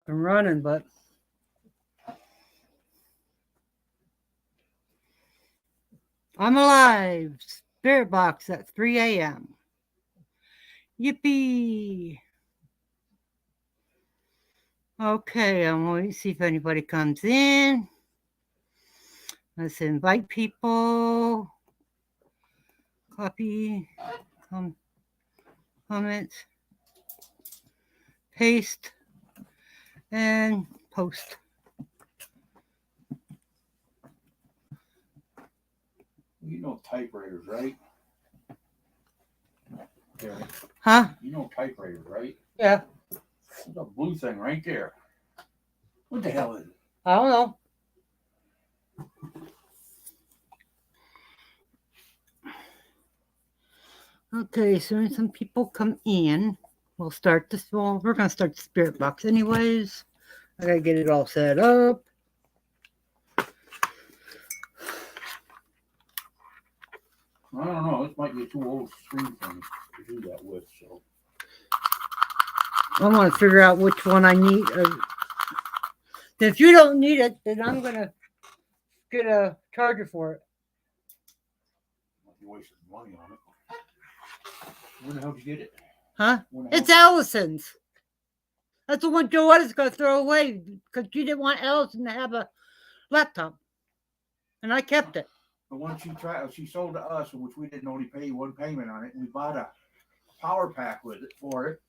and running, but I'm alive. Spiritbox at 3 a.m. Yippee! Okay, I'm waiting to see if anybody comes in. Let's invite people. Copy. Comment. Paste. And post. You know typewriters, right? Gary, Huh? you know typewriters, right? Yeah. There's a blue thing right there. What the hell is it? I don't know. Okay, as soon as some people come in, we'll start this. Well, we're gonna start the spirit box anyways. I gotta get it all set up. I don't know. This might be too old screen for me to do that with. So I want to figure out which one I need. If you don't need it, then I'm gonna get a charger for it. might be wasting money on it. Where the hell did you get it? Huh? It's Allison's. That's the one Joetta's gonna throw away because she didn't want Allison to have a laptop, and I kept it. The one she sold to us, which we didn't only pay one payment on it, and we bought a power pack with it for it.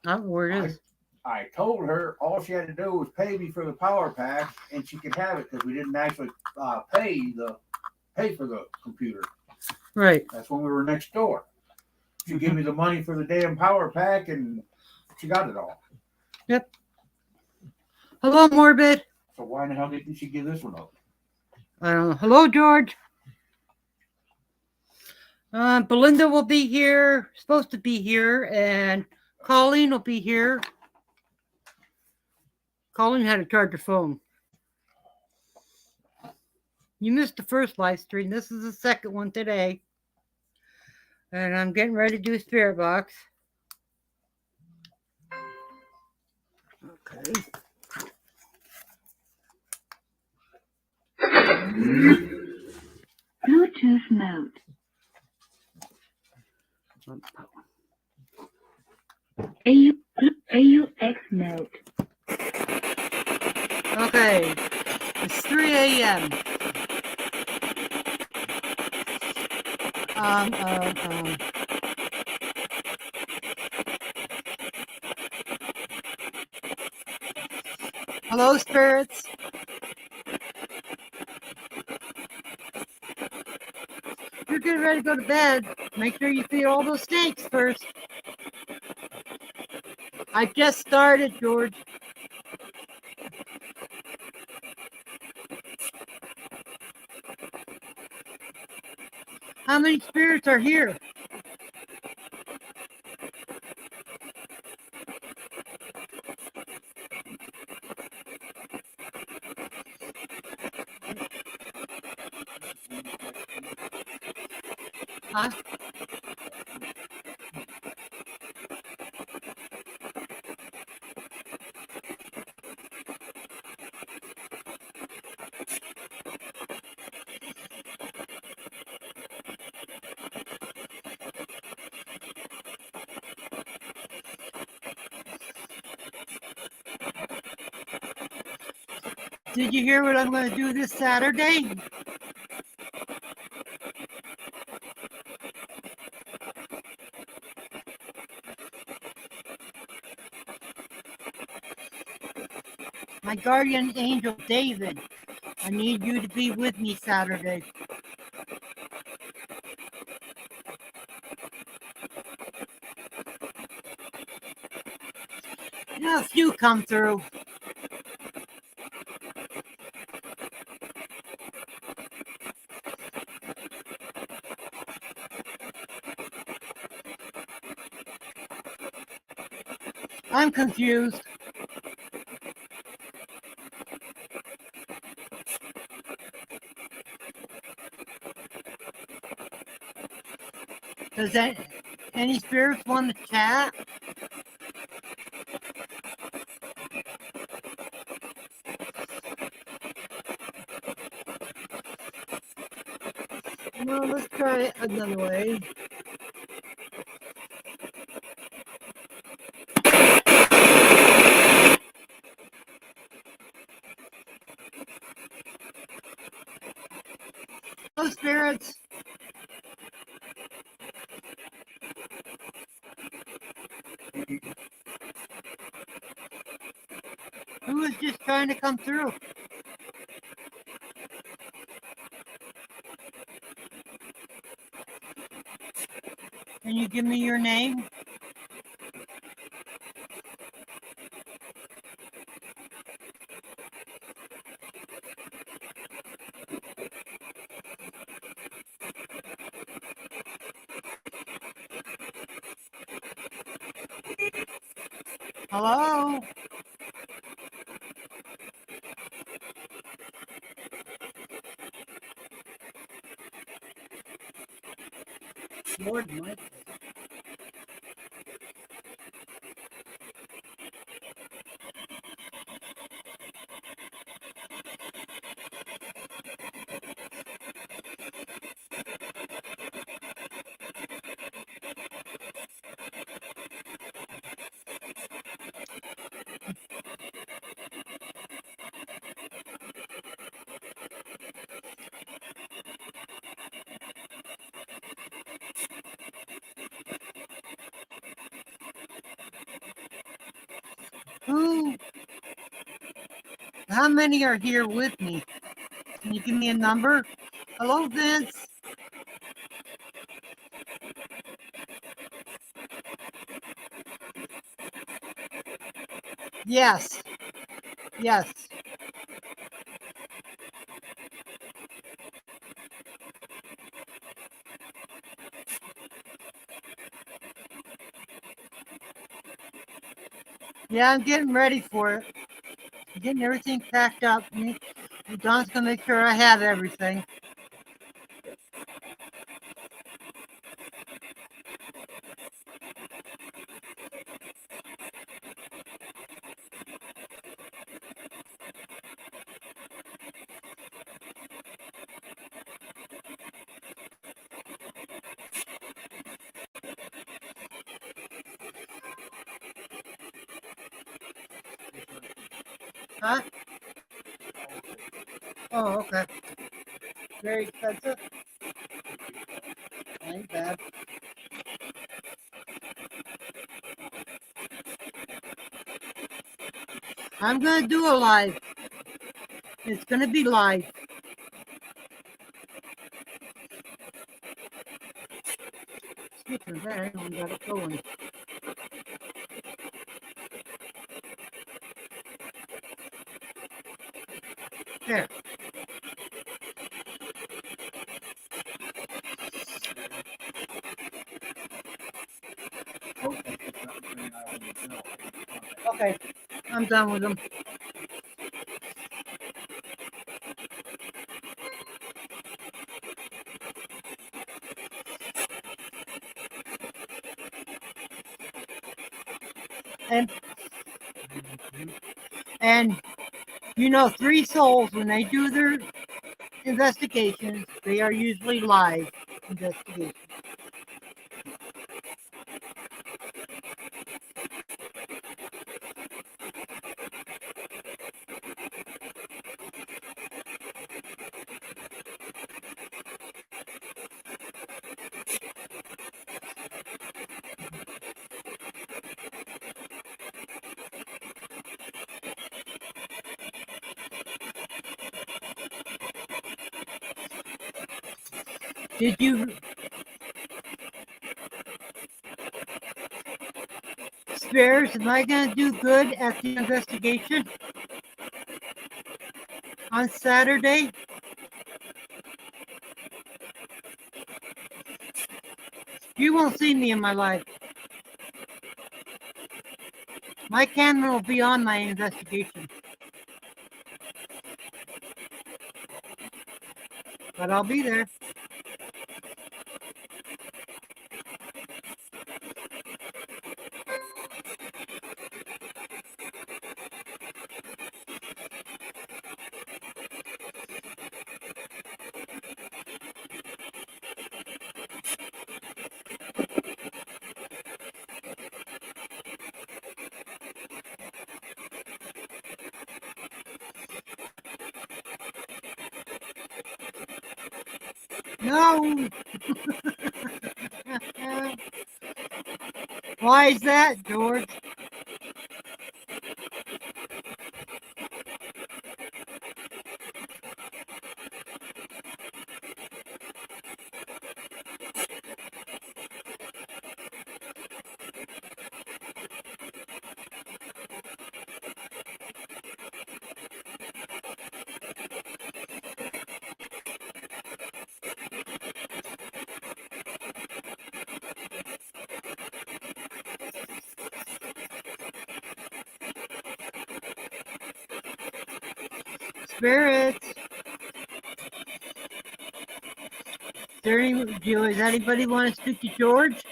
Where it is. I told her all she had to do was pay me for the power pack, and she could have it because we didn't actually pay for the computer. Right. That's when we were next door. She gave me the money for the damn power pack, and she got it all. Yep. Hello, Morbid. So why in the hell didn't she give this one up? I don't know. Hello, George. Belinda will be here, supposed to be here, and Colleen will be here. Colleen had to charge her phone. You missed the first live stream. This is the second one today. And I'm getting ready to do a spirit box. Okay. Bluetooth mode. AUX mode. Okay. It's 3 a.m. Hello, spirits. You're getting ready to go to bed. Make sure you feed all those snakes first. I just started, George. How many spirits are here? Huh? Did you hear what I'm going to do this Saturday? My guardian angel, David, I need you to be with me Saturday. You know, a few come through. I'm confused. Does any spirits want to chat? Well, let's try it another way. Hello, spirits. Who is just trying to come through? Can you give me your name? Hello? Lord Michael. Who? How many are here with me? Can you give me a number? Hello, Vince. Yes. Yes. Yeah, I'm getting ready for it. I'm getting everything packed up. Don's gonna make sure I have everything. Huh? Oh, okay. Very expensive. Ain't bad. I'm gonna do a live. It's gonna be live. Speaking of that, I don't got it going. There. Okay, I'm done with them. And you know, 3 souls, when they do their investigations, they are usually live investigations. Did you, Spares, am I going to do good at the investigation on Saturday? You won't see me in my life. My camera will be on my investigation. But I'll be there. No. Why is that, George? Spirits. Does anybody want to speak to George?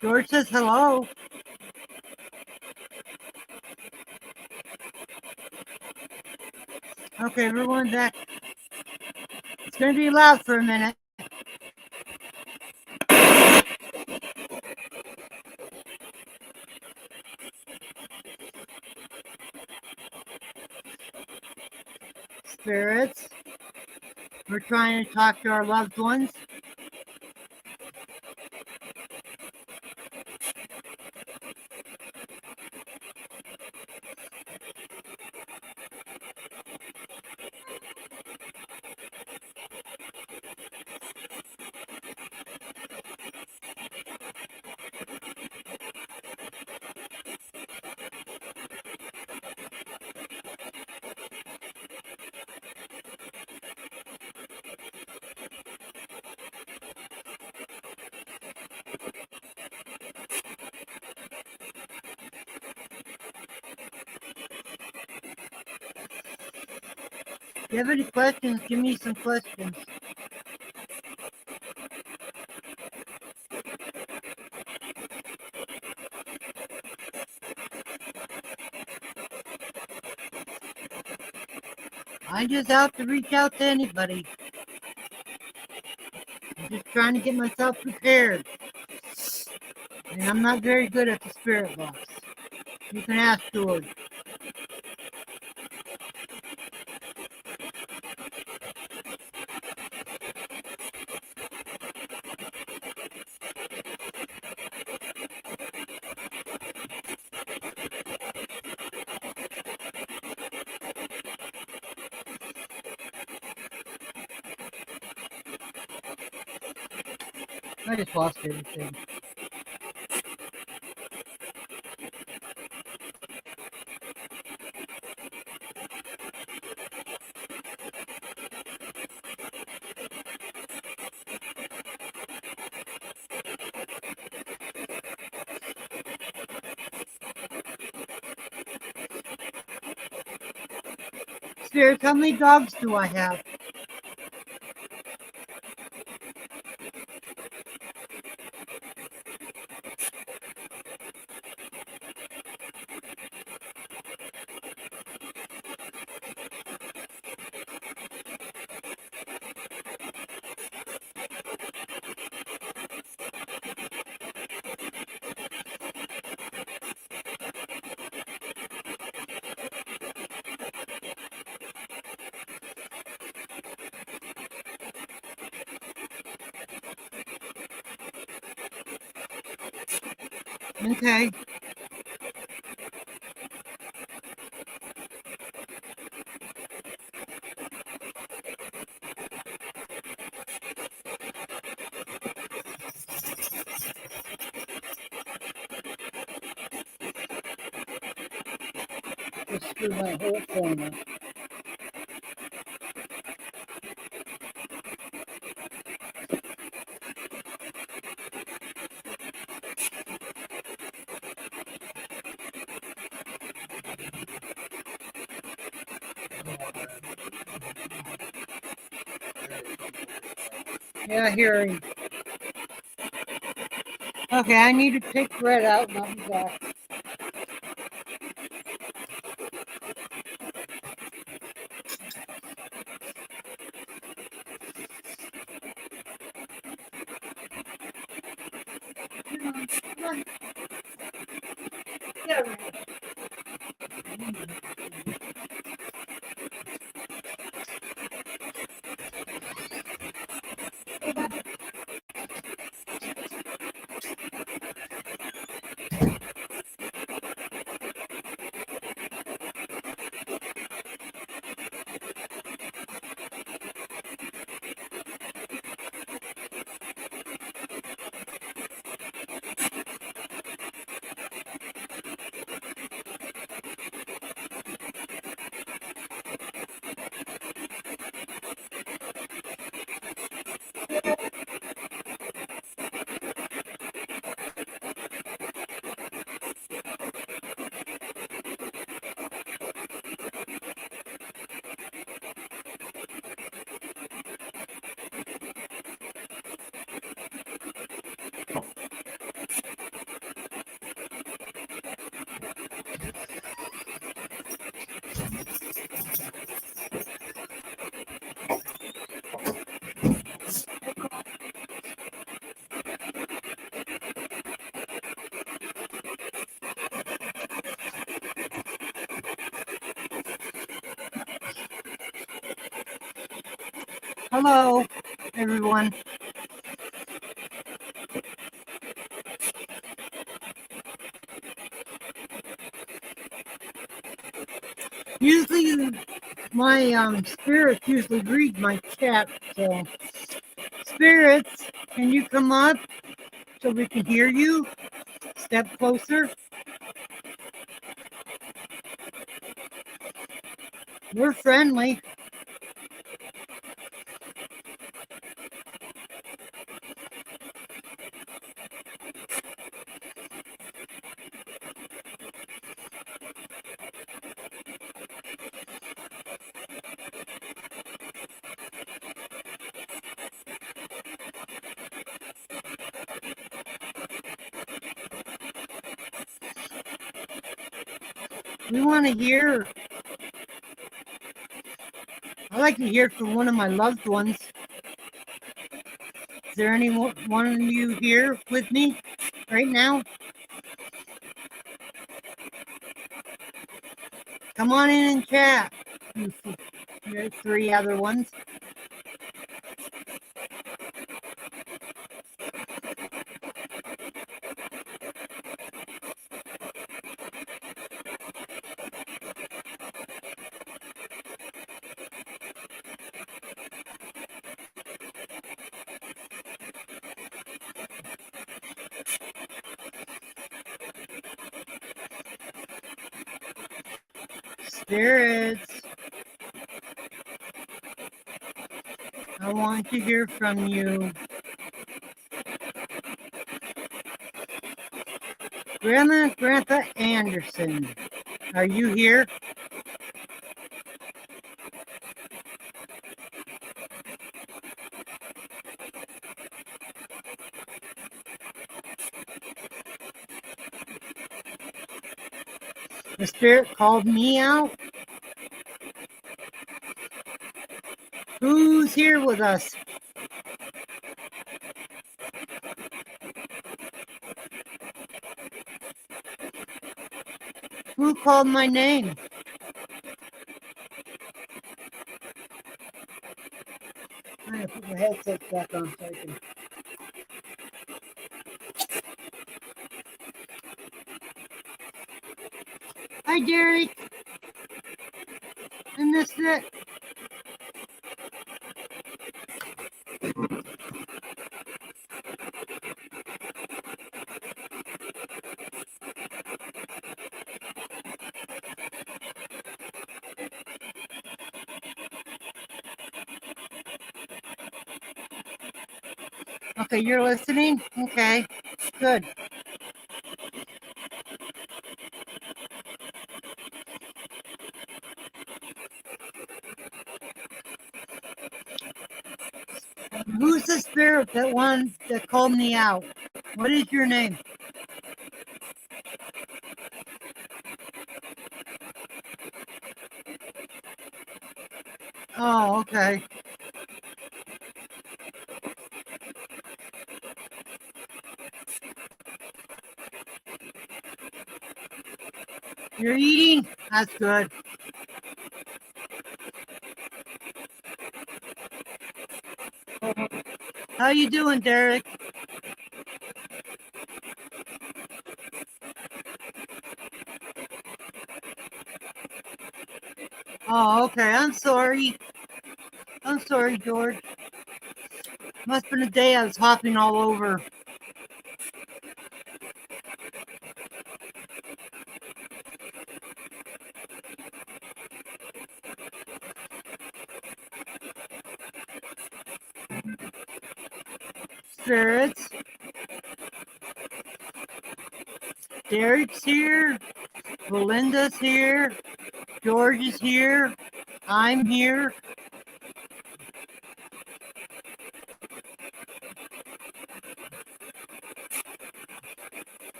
George says hello. Okay, everyone's back. It's going to be loud for a minute. Spirits. We're trying to talk to our loved ones. If you have any questions, give me some questions. I'm just out to reach out to anybody. I'm just trying to get myself prepared. And I'm not very good at the spirit box. You can ask George. I just lost everything. Spirits, how many dogs do I have? Okay. Just screw my whole phone up. Yeah, I hear him. Okay, I need to take Brett out and I'll be back. Come on. Get over here. Hello, everyone. Usually, my spirits usually read my chat. So, spirits, can you come up so we can hear you? Step closer. We're friendly. We want to hear. I like to hear from one of my loved ones. Is there any one of you here with me right now? Come on in and chat. There's three other ones. Spirits, I want to hear from you. Grandpa Anderson, are you here? The spirit called me out. Who's here with us? Who called my name? I'm gonna put my headset back on so I can. Hi, Derek. I missed it. Okay, you're listening? Okay, good. Who's the spirit that called me out? What is your name? Oh, okay. You're eating? That's good. How you doing, Derek? Oh, okay. I'm sorry. I'm sorry, George. Must have been a day I was hopping all over. Spirits. Derek's here. Belinda's here. George is here. I'm here.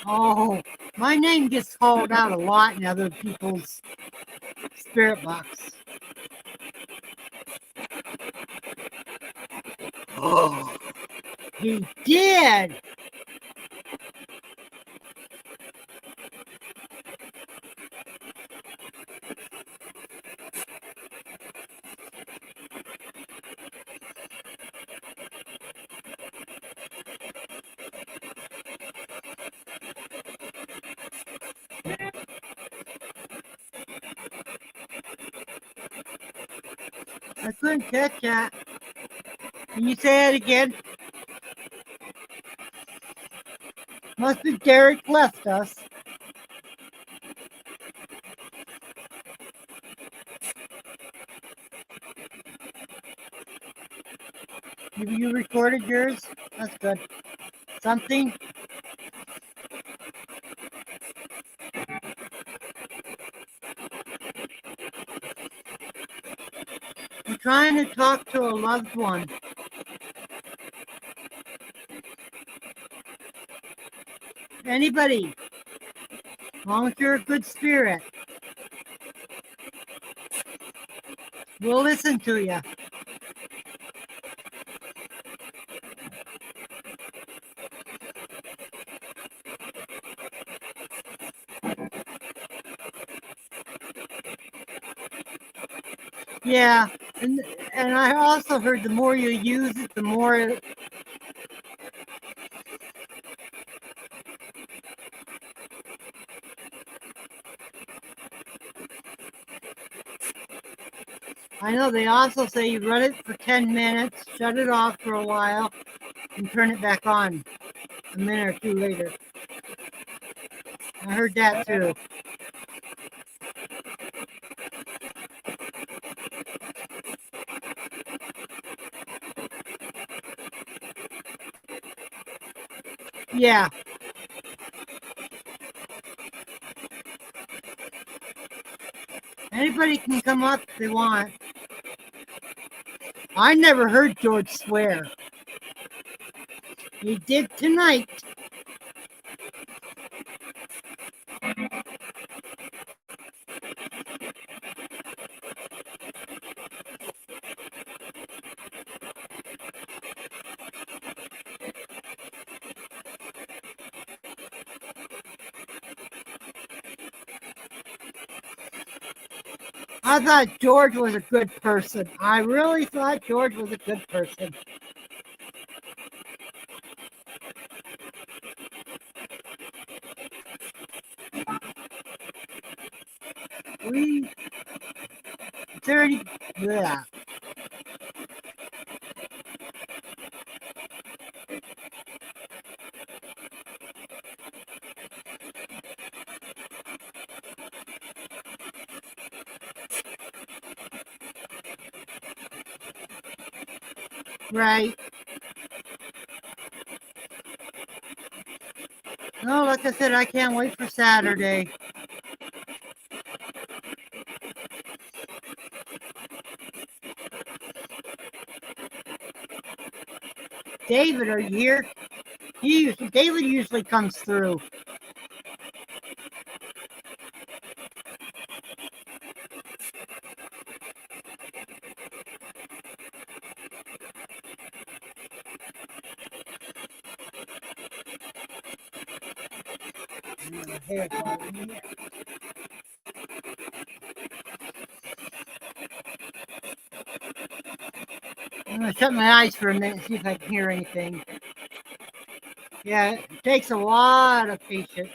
Oh, my name gets called out a lot in other people's spirit box. Oh, he did. I couldn't catch that. Can you say it again? Must be Derek left us. You recorded yours? That's good. Something? I'm trying to talk to a loved one. Anybody, as long as you're a good spirit, we'll listen to you. Yeah, and I also heard the more you use it, the more it, I know they also say you run it for 10 minutes, shut it off for a while, and turn it back on a minute or two later. I heard that too. Yeah. Anybody can come up if they want. I never heard George swear. He did tonight. I thought George was a good person. I really thought George was a good person. We 30, yeah. Right. No, like I said, I can't wait for Saturday. David, are you here? David usually comes through. I'm going to shut my eyes for a minute, see if I can hear anything. Yeah, it takes a lot of patience.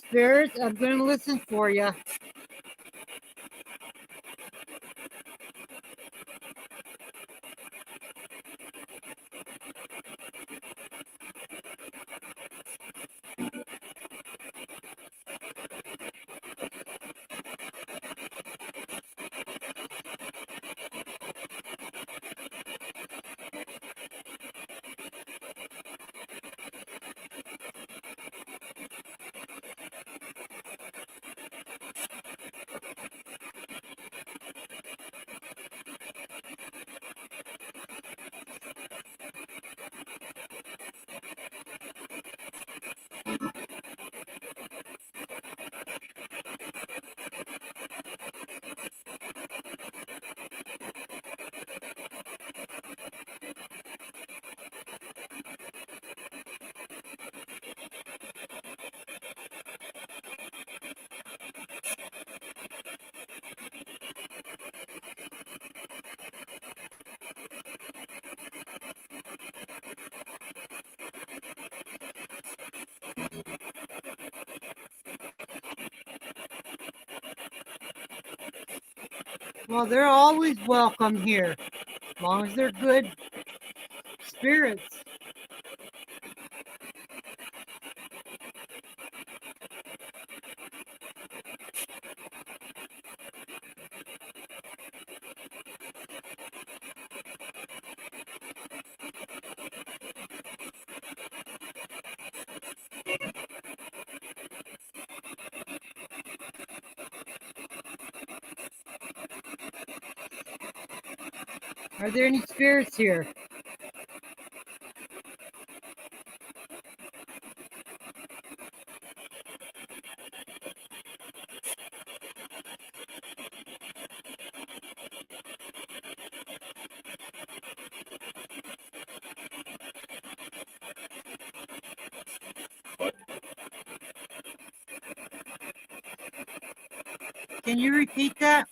Spirits, I'm going to listen for you. Well, they're always welcome here, as long as they're good spirits. Are there any spirits here? Can you repeat that?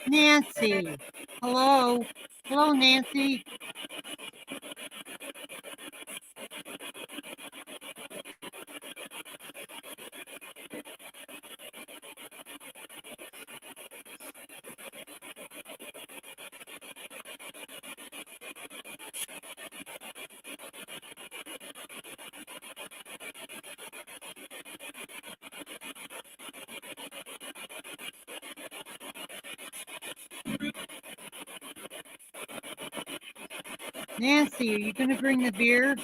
Nancy. Hello. Hello, Nancy. Nancy, are you going to bring the beer?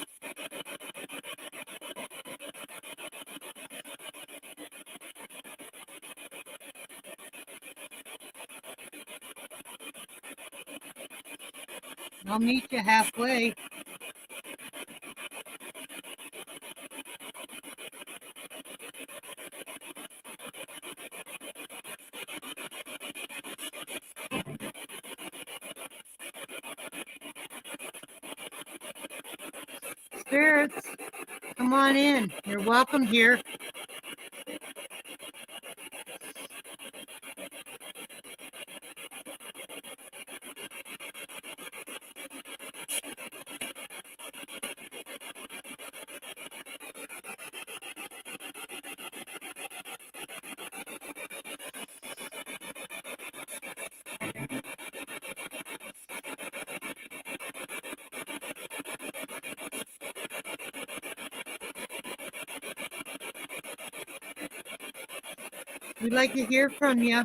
I'll meet you halfway. Spirits, come on in. You're welcome here. We'd like to hear from you.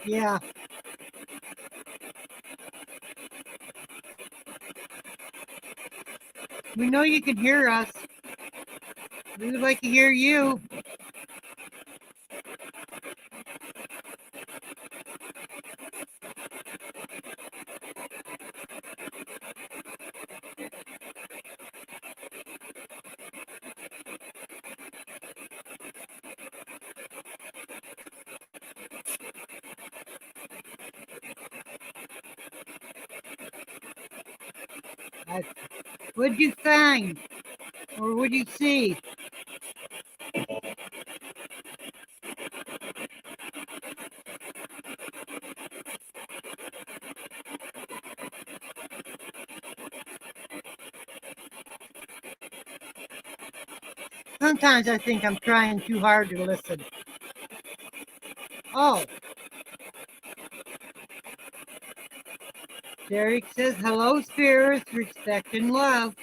Yeah. We know you can hear us. We would like to hear you. What'd you find? Or what'd you see? Sometimes I think I'm trying too hard to listen. Oh, Derek says, hello, spirits, respect and love.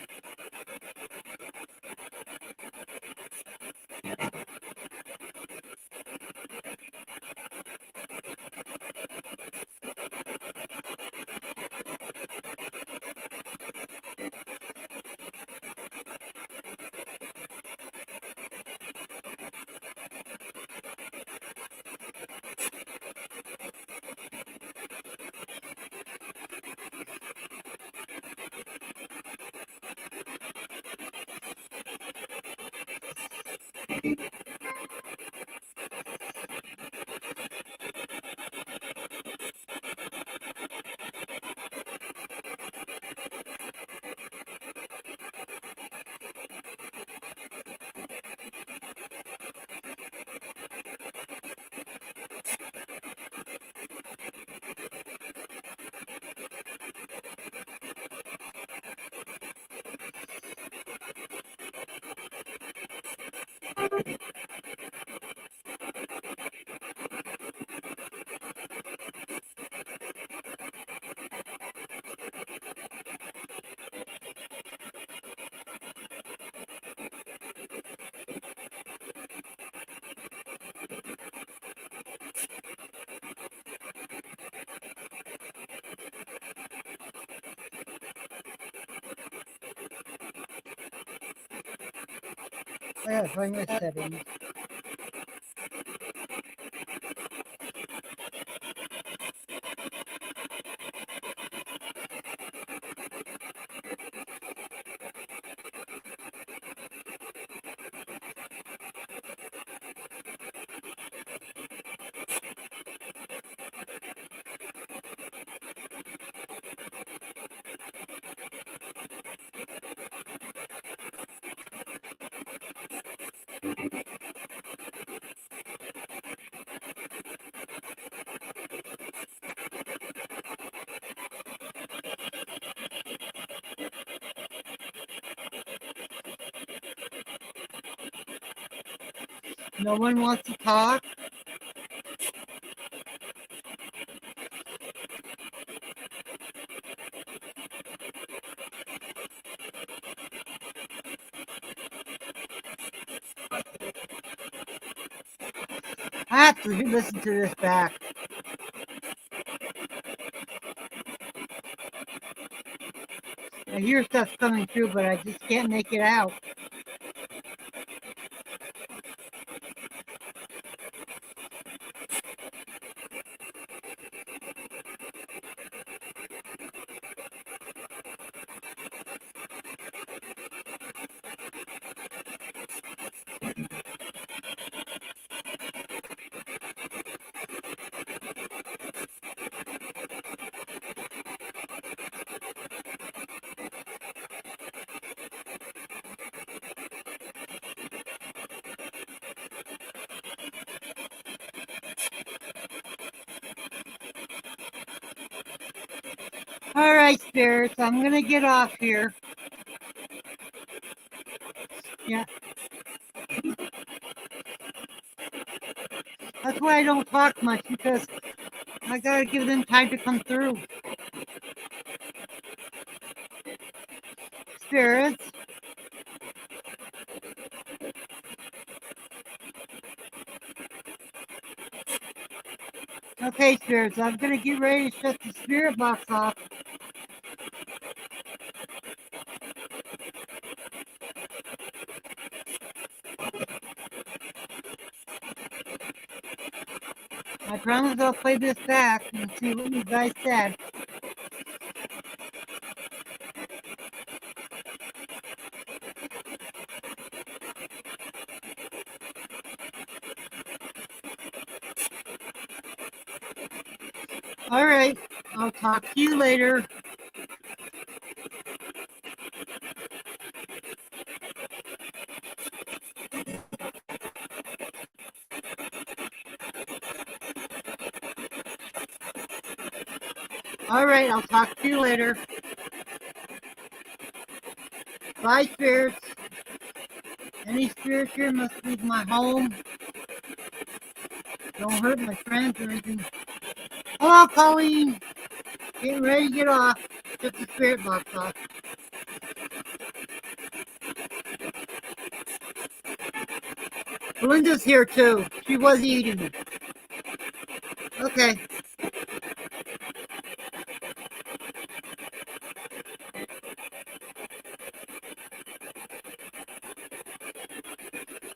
I gotta find my settings. No one wants to talk? I have to listen to this back. I hear stuff coming through, but I just can't make it out. Bye, spirits. I'm going to get off here. Yeah. That's why I don't talk much, because I got to give them time to come through. Spirits. Okay, spirits. I'm going to get ready to shut the spirit box off. I promise I'll play this back and see what you guys said. All right. I'll talk to you later. All right. I'll talk to you later. Bye, spirits. Any spirit here must leave my home. Don't hurt my friends or anything. Hello, Colleen. Getting ready to get off. Shut the spirit box off. Belinda's here too. She was eating. Okay.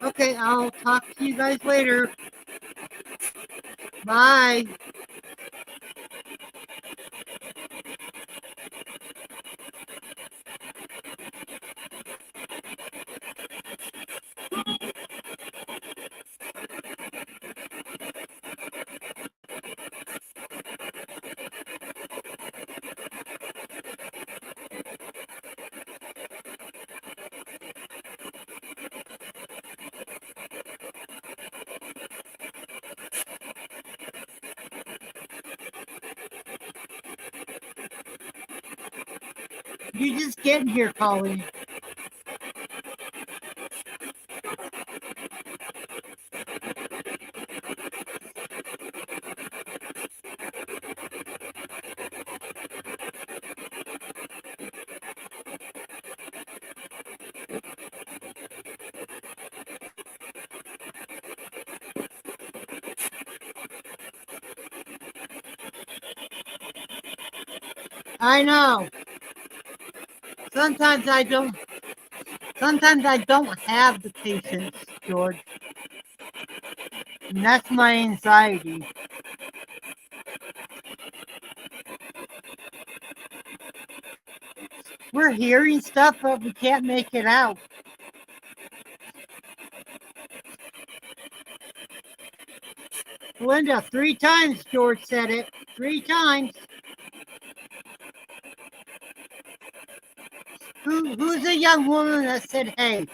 Okay, I'll talk to you guys later. Bye. You just getting here, Colleen. I know. Sometimes I don't have the patience, George. And that's my anxiety. We're hearing stuff, but we can't make it out. Linda, 3 times George said it. 3 times. Who's the young woman that said hey?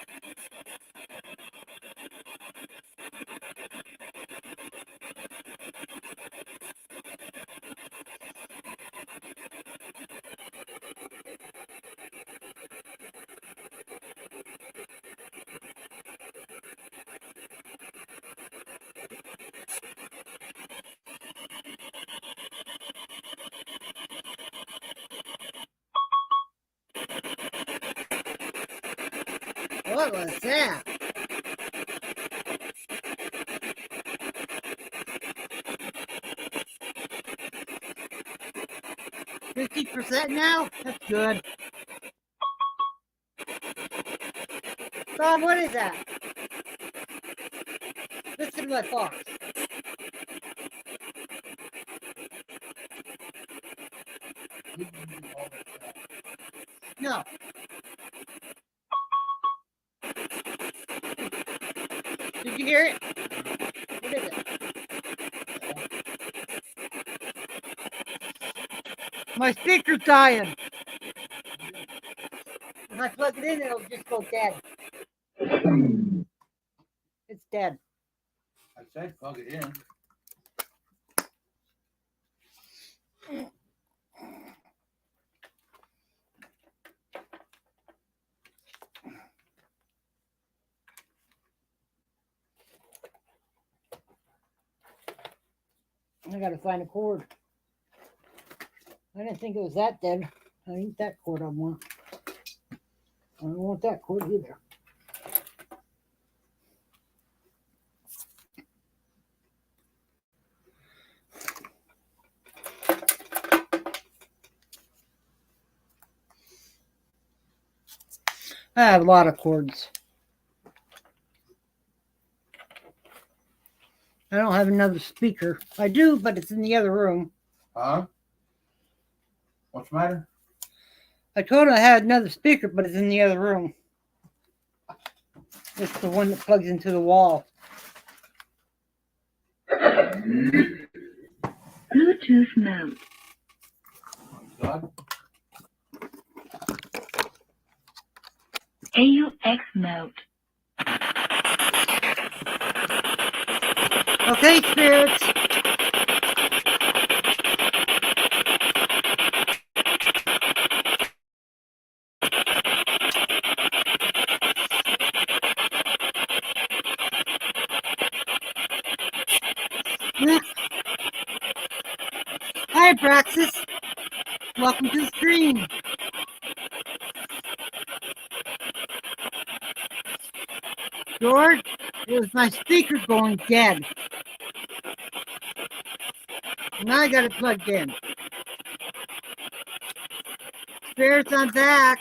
What was that? %50 now? That's good. Bob, what is that? Listen to my thoughts. No. Did you hear it? What is it? My speaker's dying. If I plug it in, it'll just go dead. It's dead. I said plug it in. I gotta find a cord. I didn't think it was that dead. I ain't that cord I want. I don't want that cord either. I have a lot of cords. I don't have another speaker. I do, but it's in the other room. Huh? What's the matter? I told her I had another speaker, but it's in the other room. It's the one that plugs into the wall. Bluetooth mode. God? AUX mode. Okay, spirits. Hi, Braxis. Welcome to the stream. George, it was my speaker going dead. Now I got it plugged in. Spirits, I'm back.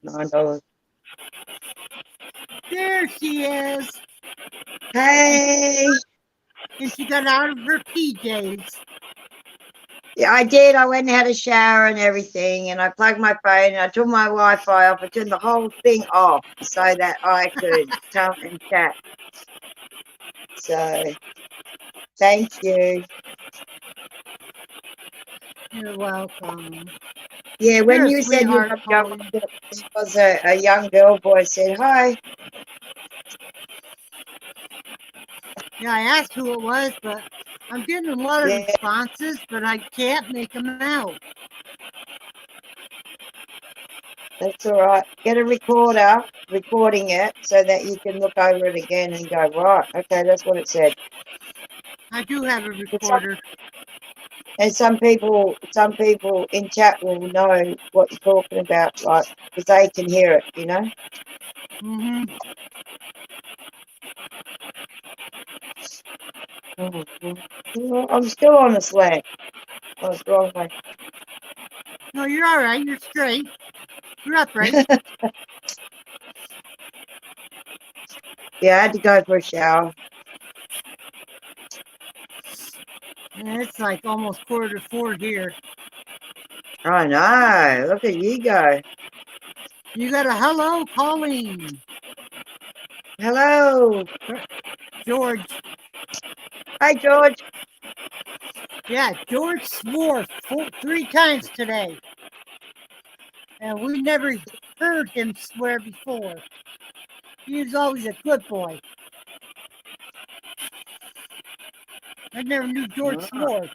$9. There she is. Hey, And she got out of her PJs. yeah, I did. I went and had a shower and everything, and I plugged my phone and I took my Wi-Fi off. I turned the whole thing off so that I could come and chat. So, thank you. You're welcome. Yeah, when You're a you said you sweetheart, were going, Polly. there was a young girl boy said hi. Yeah, I asked who it was, but I'm getting a lot of Yeah, responses, but I can't make them out. that's all right. Get a recorder, recording it so that you can look over it again and go, right, okay, that's what it said. I do have a But some, recorder. and some people in chat will know what you're talking about, like, because they can hear it, you know. Mm-hmm. Well, I'm still on the slack. Oh, it's the wrong way. No, you're all right. You're straight. You're upright. Yeah, I had to go for a shower. And it's like almost 3:45 here. I know. Look at you go. You got a hello calling. Hello. George. Hi, George. Yeah, George swore 3 times today. And we never heard him swear before. He was always a good boy. I never knew George swore.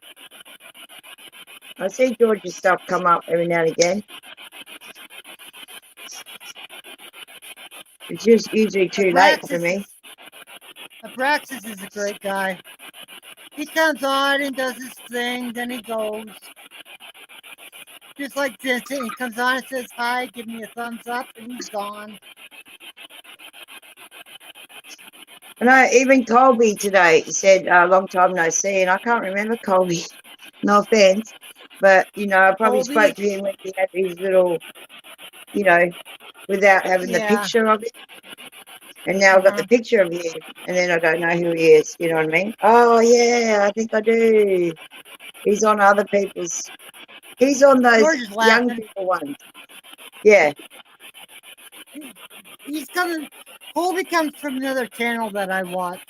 I see George's stuff come up every now and again. It's just usually too late for me. Abraxas is a great guy. He comes on and does his thing, then he goes. Just like Vincent, he comes on and says hi, give me a thumbs up, and he's gone. I know, even Colby today said, long time no see, and I can't remember Colby. No offense. But, you know, I probably Colby? spoke to him when he had his little, you know, without having the Yeah. picture of it. And now I've got the picture of you, and then I don't know who he is. You know what I mean? Oh, yeah, I think I do. He's on other people's. He's on those George is young laughing. people ones. Yeah. He's coming. Colby comes from another channel that I watch.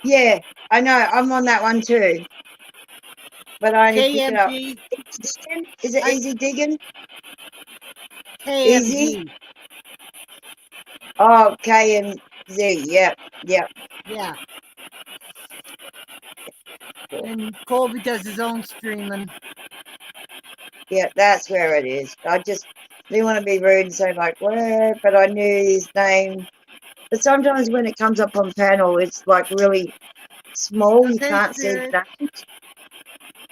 Yeah, I know. I'm on that one too. But I only pick it up. KMG. Is it I- Easy Digging? KMG. Oh, KMZ. Yep, yep. Yeah. And Colby does his own streaming. Yeah, that's where it is. I just didn't want to be rude and say like where, but I knew his name. But sometimes when it comes up on panel, it's like really small. You Okay, can't see Spirit. the names,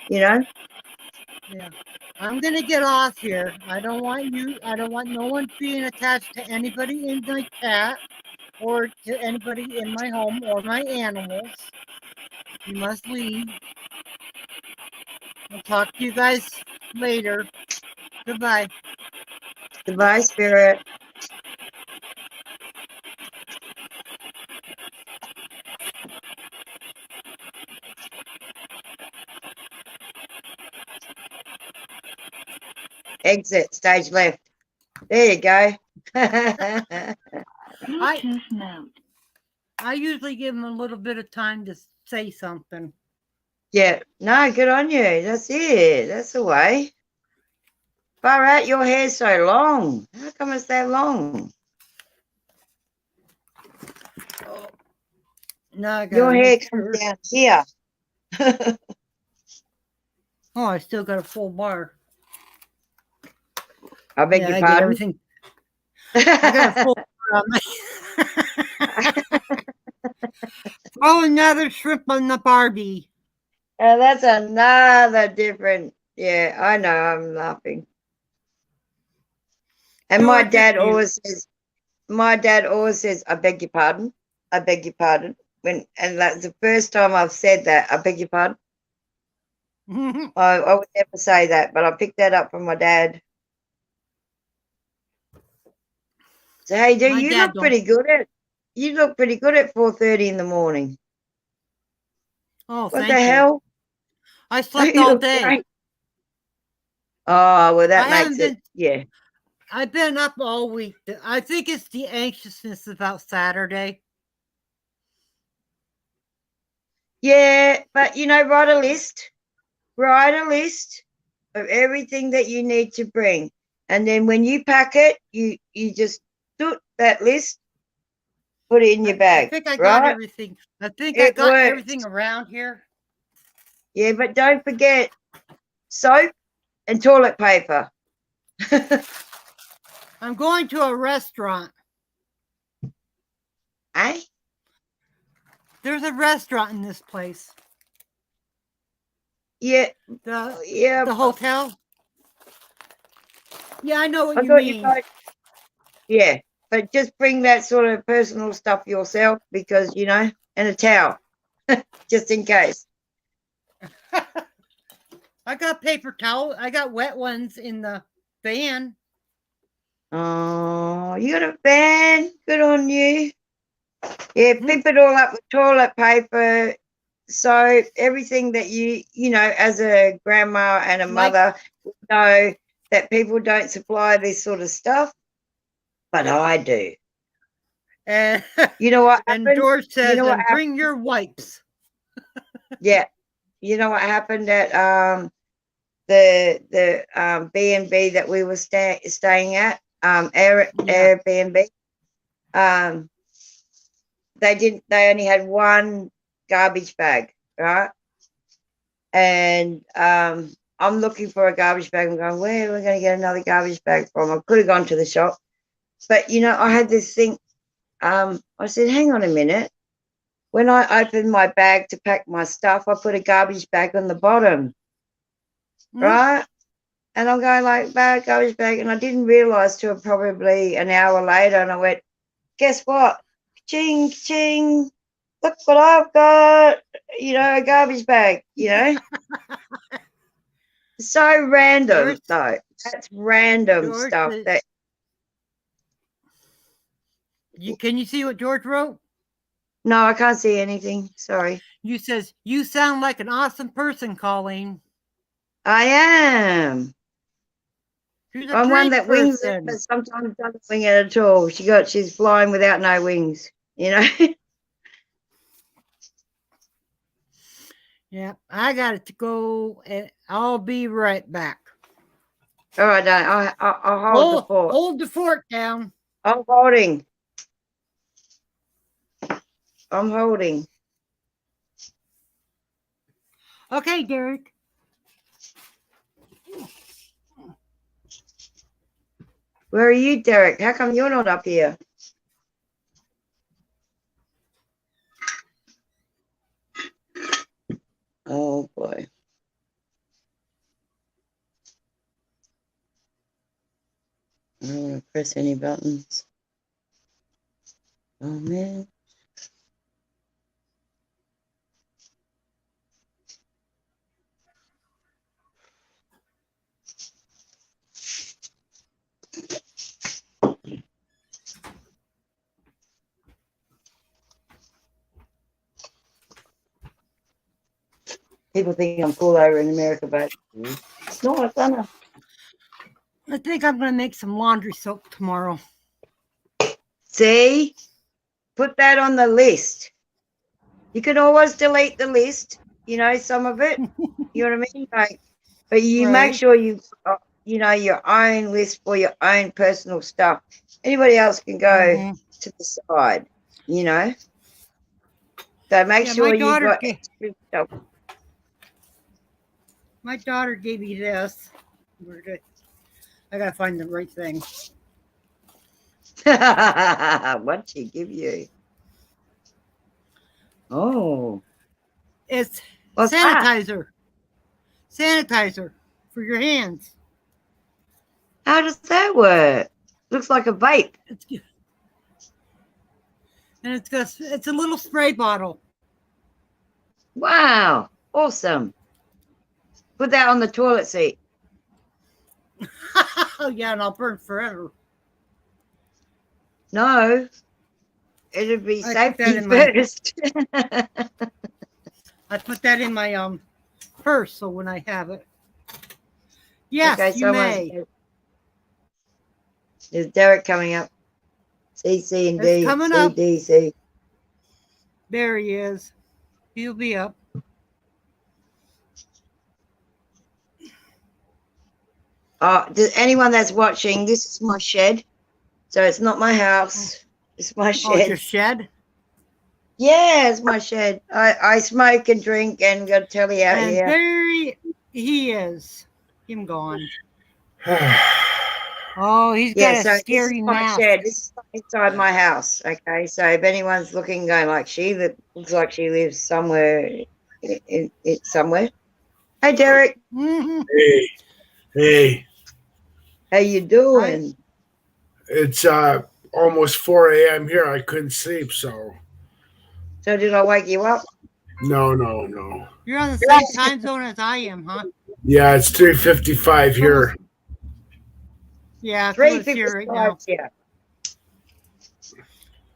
you know? Yeah. I'm gonna get off here. I don't want no one being attached to anybody in my cat or to anybody in my home or my animals. You must leave. I'll talk to you guys later. Goodbye. Goodbye, Spirit. Exit, stage left. There you go. Bluetooth mode. I usually give them a little bit of time to say something. Yeah, no, good on you. That's it. That's the way. Far out, your hair's so long. How come it's that long? Now I gotta Your hair make comes sure. down here. Oh, I still got a full bar. I beg Yeah, your I get pardon. everything. I got a full bar on my. Oh, another shrimp on the Barbie. That's another different. Yeah, I know. I'm laughing. And my George, dad it's you. always says, I beg your pardon. I beg your pardon. And that's the first time I've said that. I beg your pardon. I would never say that, but I picked that up from my dad. So hey, My you dad look don't. pretty good at 4:30 in the morning. Oh, What thank the you. hell? I slept You all look day. great. Oh well, that I makes haven't it. Yeah. I've been up all week. I think it's the anxiousness about Saturday. Yeah, but write a list. Write a list of everything that you need to bring, and then when you pack it, you just do that list, put it in your I bag, think I got right? everything. I think I It got works. everything around here. Yeah, but don't forget soap and toilet paper. I'm going to a restaurant. Eh? There's a restaurant in this place. Yeah, The hotel. Yeah, I know what I you thought you mean. guys. Yeah, but just bring that sort of personal stuff yourself because and a towel, just in case. I got paper towel. I got wet ones in the van. Oh, you got a van? Good on you. Yeah, pip it all up with toilet paper, soap, everything that you as a grandma and a mother know that people don't supply this sort of stuff, but I do. And You know what and happened? George says, what and bring your wipes. Yeah. You know what happened at the B&B that we were staying at, Airbnb. They only had one garbage bag, right? And I'm looking for a garbage bag. I'm going, where are we going to get another garbage bag from? I could have gone to the shop, but I had this thing. I said, hang on a minute. When I opened my bag to pack my stuff, I put a garbage bag on the bottom, right? And I'm going like, garbage bag. And I didn't realize till probably an hour later. And I went, guess what? Ching, ching. Look what I've got. A garbage bag, So random, George, though. That's random George stuff. is, That Can you see what George wrote? No, I can't see anything. Sorry. You says, you sound like an awesome person, Colleen. I am. Who's a I'm one great that wings it, person. but sometimes doesn't wing it at all. She's flying without no wings, you know. Yeah, I got to go, and I'll be right back. All right, I'll hold the fort. Hold the fort down. I'm holding. I'm holding. Okay, Derek. Where are you, Derek? How come you're not up here? Oh boy. I don't want to press any buttons. Oh man. People think I'm cool over in America, but it's not. Gonna. I think I'm going to make some laundry soap tomorrow. See? Put that on the list. You can always delete the list, you know, some of it. You know what I mean? Like, but you make Right. sure you know, your own list for your own personal stuff. Anybody else can go to the side, you know. So make Yeah, sure my you've daughter got ga- extra stuff. My daughter gave me this. I got to find the right thing. What'd she give you? Oh. It's What's that? sanitizer. Sanitizer for your hands. How does that work? Looks like a vape. It's good. And it's a little spray bottle. Wow. Awesome. Put that on the toilet seat. Oh yeah, and I'll burn forever. No. It'd be I put that safety in my- first. I put that in my purse so when I have it. Yes, Okay, you may. Is Derek coming up? C, C, and D. It's coming C, up. D, C. There he is. He'll be up. Oh, does anyone that's watching, this is my shed. So it's not my house. It's my Oh, it's shed. your shed? Yeah, it's my shed. I smoke and drink and got telly out And here. there he is. Him gone. Oh, he's got a So scary this is my mask. shed. This is inside my house. Okay, so if anyone's looking, going like that looks like she lives somewhere, somewhere. Hey, Derek, Mhm. Hey, how you doing? it's almost 4 a.m. here. I couldn't sleep, so So did I wake you up? no. You're on the same time zone as I am, huh? Yeah, it's 3:55 here. Yeah, so it's 3:55 here right now. here.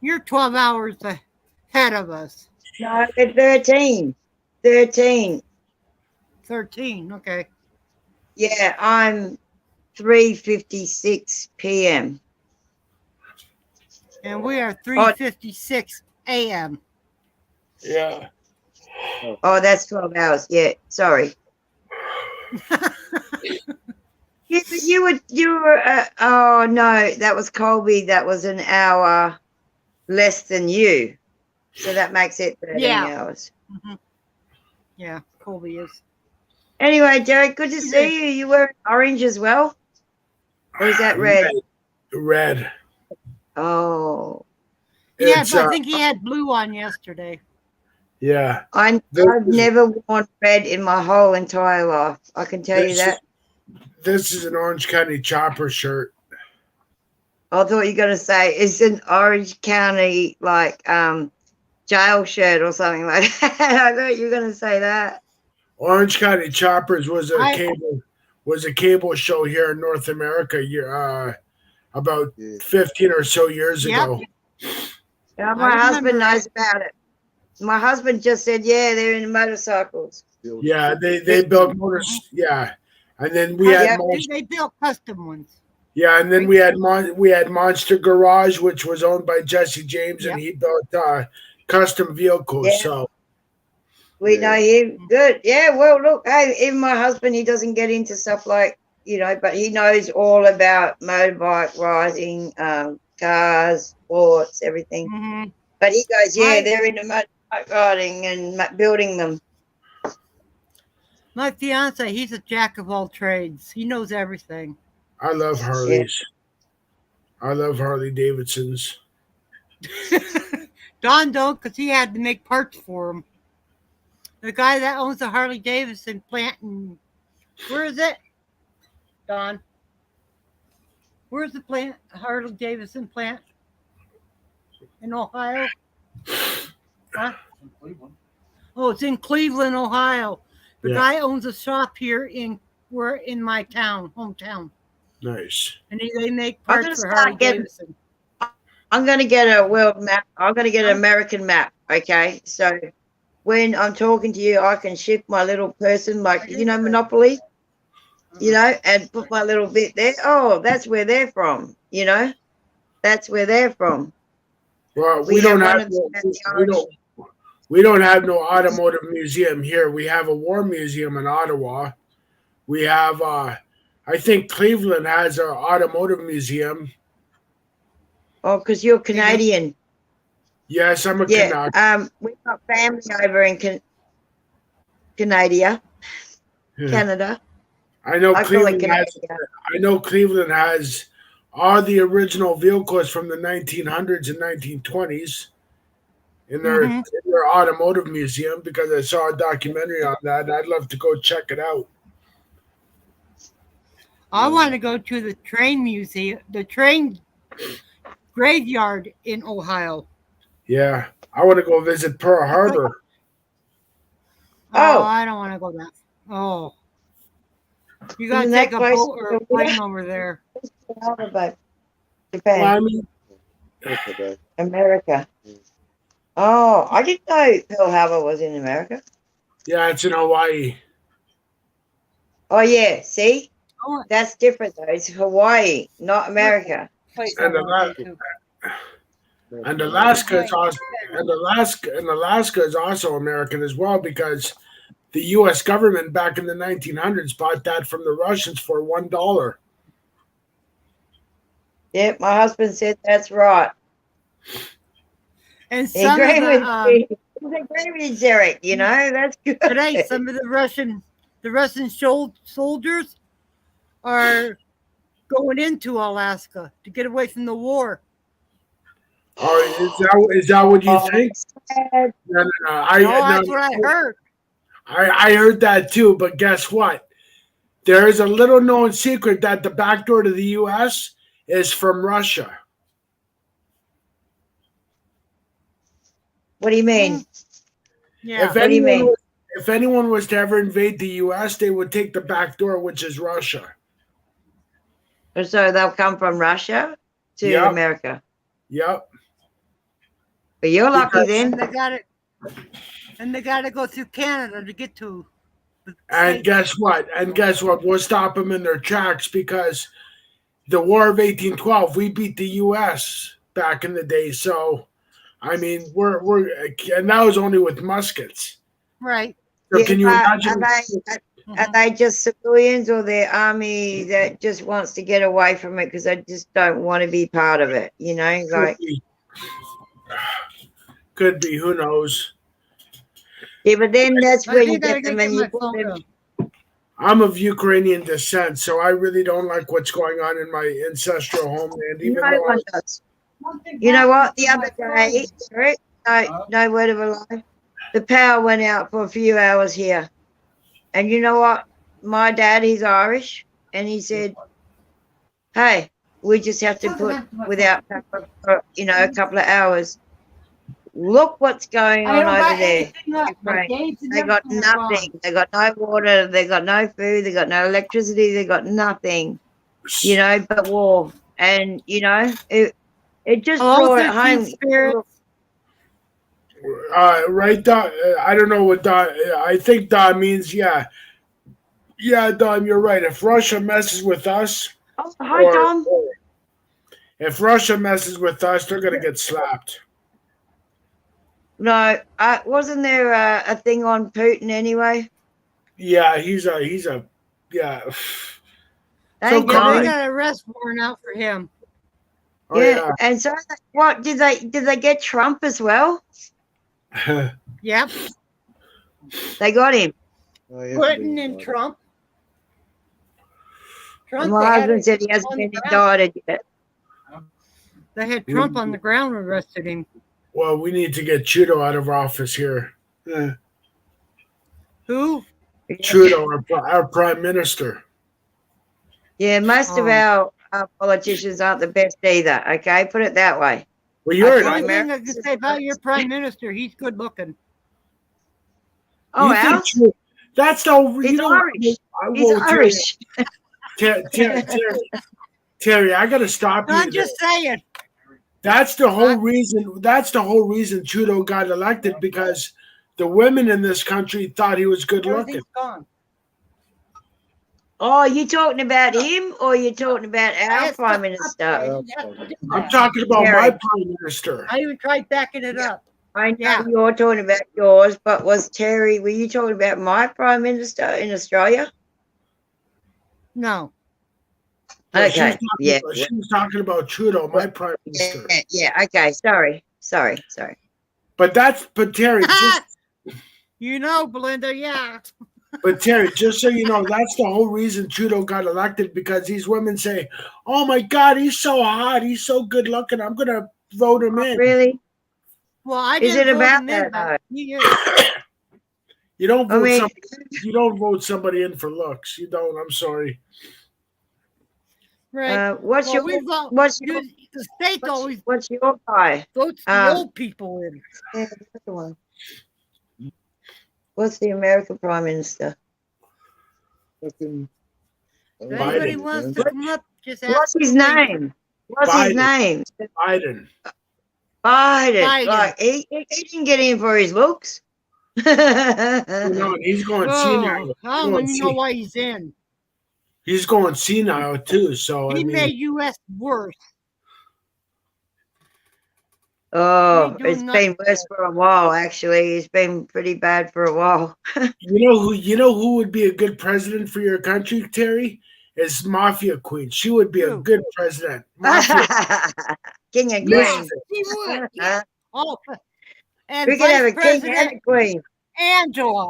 You're 12 hours ahead of us. No, it's 13. 13. 13, okay. Yeah, I'm 3:56 p.m. And we are 3:56 a.m. Yeah. Oh, that's 12 hours. Yeah, sorry. You were oh no, that was Colby. That was an hour less than you. So that makes it 13 hours. Yeah, Colby is. Anyway, Derek, good to see you. You wearing orange as well? Or is that red? Red. Oh. Yeah, It's, I think he had blue on yesterday. Yeah. I've never worn red in my whole entire life. I can tell you that. This is an Orange County Chopper shirt. I thought you were going to say it's an Orange County like jail shirt or something like that. I thought you were going to say that. Orange County Choppers was a cable show here in North America about 15 or so years ago. Yeah, I my husband remember knows about it. My husband just said, yeah, they're in motorcycles. Yeah, they built motors. Yeah, and then we had Yeah. They built custom ones. yeah, and then we had Monster Garage, which was owned by Jesse James, and Yep. he built custom vehicles. Yeah. So We know him. Good. Yeah, well, look, hey, even my husband, he doesn't get into stuff like, but he knows all about motorbike riding, cars, sports, everything. Mm-hmm. But he goes, yeah, My- they're into motorbike riding and building them. My fiance, he's a jack of all trades. He knows everything. I love Harleys. I love Harley Davidsons. Don don't, because he had to make parts for him. The guy that owns the Harley Davidson plant in, where is it? Don. Where's the plant? Harley Davidson plant? In Ohio? Huh? In Cleveland. Oh, it's in Cleveland, Ohio. The Yeah. guy owns a shop here in my hometown. Nice. And they make I'm gonna parts for start Harley getting- Davidson. I'm going to get a world map. I'm going to get an American map. Okay. So when I'm talking to you, I can shift my little person, like, Monopoly, and put my little bit there. Oh, that's where they're from. That's where they're from. Well, We we don't have have one of them at the we don't have no automotive museum here. We have a war museum in Ottawa. We have I think Cleveland has an automotive museum. Oh, because you're Canadian. Yes, I'm a Yeah. Canuck. We've got family over in Canada. Canada. I know I call it Cleveland has Canada. I know Cleveland has all the original vehicles from the 1900s and 1920s in their Mhm. in their automotive museum because I saw a documentary on that. And I'd love to go check it out. I want to go to the train museum, the train graveyard in Ohio. Yeah, I want to go visit Pearl Harbor. Oh. I don't want to go that. Oh. You got to Isn't that take a close boat or to a plane over there. Japan. Well, I mean, America. Oh, I didn't know Pearl Harbor was in America. yeah, it's in Hawaii. Oh, yeah. See? Oh, That's different, though. It's Hawaii, not America. place And I wanna go to. And Alaska is also Alaska is also American as well because the U.S. government back in the 1900s bought that from the Russians for $1. Yep, my husband said that's right. And He some of agreed with the me. He agreed with Derek, that's good. today, some of the Russian soldiers are going into Alaska to get away from the war. Oh, is that what you Oh, think? sad. No. That's what I heard. I heard that too, but guess what? There is a little known secret that the back door to the U.S. is from Russia. What do you mean? Yeah. What do you mean? If anyone was to ever invade the U.S., they would take the back door, which is Russia. So they'll come from Russia to Yep. America. Yep. But you're lucky Because- then. And they got to go through Canada to get to. The And States. guess what? We'll stop them in their tracks because the War of 1812, we beat the U.S. back in the day. So, I mean, and that was only with muskets. Right. So Yeah, can you but imagine? Are they just civilians or the army that just wants to get away from it because they just don't want to be part of it? Like, Could be. Who knows? yeah, but then that's I where you think I get them gotta and get you my put phone them. out. I'm of Ukrainian descent, so I really don't like what's going on in my ancestral homeland. Even No though one does. You know what? The other day, Rick, no word of a lie, the power went out for a few hours here. And you know what? My dad, he's Irish, and he said, hey, we just have to put without power for, a couple of hours. Look what's going on over there. Ukraine. They got nothing. They got no water. They got no food. They got no electricity. They got nothing, but war. And, it just Hello, brought it 13 home. spirits. Right, Don? I don't know what Don. I think Don means yeah. Yeah, Don, you're right. If Russia messes with us, Oh, hi, or Tom. if Russia messes with us, they're gonna get slapped. No, wasn't there a thing on Putin anyway? Yeah, he's a yeah. So Thank Yeah, they God. got an arrest warrant out for him. Oh Yeah, and so what did they get Trump as well? yeah. Yep. They got him. Clinton and Trump. And Trump, my they had, husband said he hasn't on the been ground. indicted yet. They had Trump on the ground and arrested him. Well, we need to get Trudeau out of office here. Who? Trudeau, our prime minister. Yeah, most of Oh. our politicians aren't the best either. Okay, put it that way. Well, you're I The thought only an, thing I can say about your prime minister, he's good looking. Oh, you think Al? Trudeau, that's the He's you know. Irish. I He's will Irish. Terry, I gotta stop you. I'm there. just saying. That's the whole reason. That's the whole reason Trudeau got elected because the women in this country thought he was good looking. Everything's gone. Oh, you talking about him or you talking about our Yes, prime but- minister? I'm talking about Terry. my prime minister. I even tried backing it up. I know Yeah. you're talking about yours, but were you talking about my prime minister in Australia? No. No, Okay, yeah. She was talking about Trudeau, my prime minister. Yeah, okay, sorry. But Terry, You know, Belinda, yeah. but Terry, just so you know, that's the whole reason Trudeau got elected because these women say, "Oh my God, he's so hot, he's so good looking. I'm gonna vote him in." Really? Well, I Is didn't it vote about him in, that, but he is. You don't I vote mean- you don't vote somebody in for looks. You don't. I'm sorry. Right. What's Well, your we vote. what's your The states always what's your guy? votes the old people in. Yeah, the other one. What's the American prime minister? If anybody Biden. wants to come up, just ask. What's his Belinda. name? What's Biden. his name? Biden. Biden. Biden. Like he didn't get in for his looks. You know, and he's going senile. Oh, I don't even know why he's in. He's going senile too. So He I mean, made U.S. worse. Oh, He doing it's nothing been worse for a while. Actually, it's been pretty bad for a while. you know who would be a good president for your country, Terry? Is Mafia Queen. She would be a Who? good president. Mafia. King and Miss- queen. He would. Yeah. Oh, and We can have a Vice king and President a queen. Angela.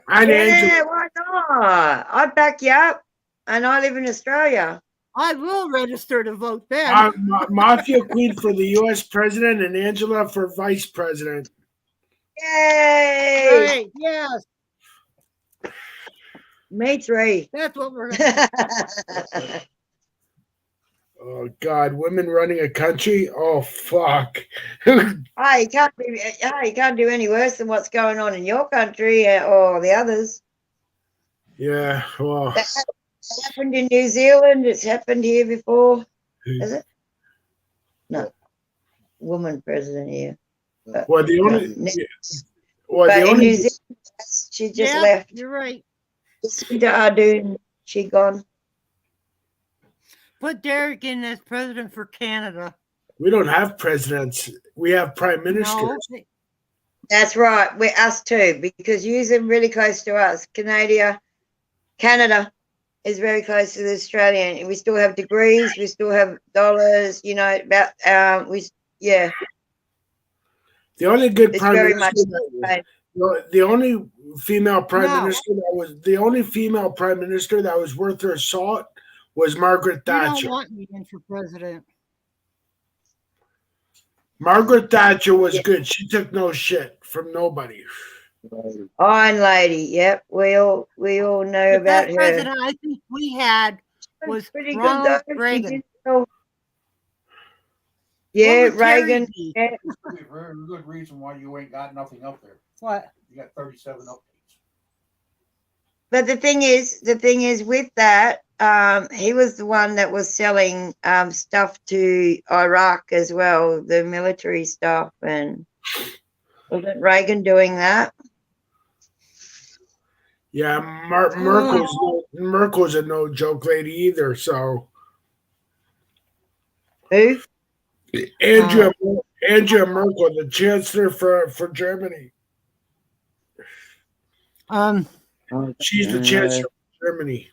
And Yeah, Angela. why not? I'd back you up. And I live in Australia. I will register to vote then. Mafia Queen for the U.S. president and Angela for vice president. Yay! Right. Yes. Me three. That's what we're going to Oh God, women running a country? Oh fuck. Hey, you can't do any worse than what's going on in your country or the others. Yeah, well, That happened in New Zealand. It's happened here before. Is it? No. Woman president here. well the only well But the in only New Zealand, she just Yeah, left. you're right. Jacinda Ardern, she gone. Put Derek in as president for Canada. we don't have presidents. We have prime ministers. No. That's right. We're us too, because you're really close to us. Canada is very close to the Australian. We still have degrees. We still have dollars. You know about yeah. The only good It's prime very minister much the same. the only female prime No. minister that was worth her salt was Margaret You don't Thatcher. want me in for president. Margaret Thatcher was good. She took no shit from nobody. Iron Lady. Yep, we all know The about best her. president I think we had was Pretty Ronald good though. Reagan. Yeah, What would Terry Reagan. be? Yeah. That's a very good reason why you ain't got nothing up there. What? You got 37 updates. But the thing is with that, he was the one that was selling stuff to Iraq as well, the military stuff, and wasn't Reagan doing that? Yeah, Merkel's a no joke lady either. So Who? Angela Merkel, the chancellor for Germany. She's the chancellor of Germany.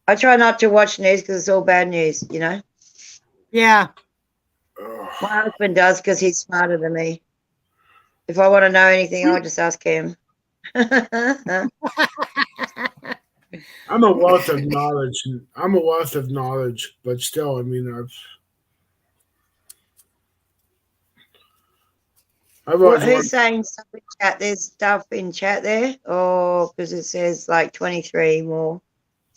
I try not to watch news because it's all bad news, you know. Yeah. Ugh. My husband does because he's smarter than me. If I want to know anything, I'll just ask him. I'm a wealth of knowledge. But still, I mean, I've Well, always who's wanted. saying stuff in chat? There's stuff in chat there, or because it says like 23 more.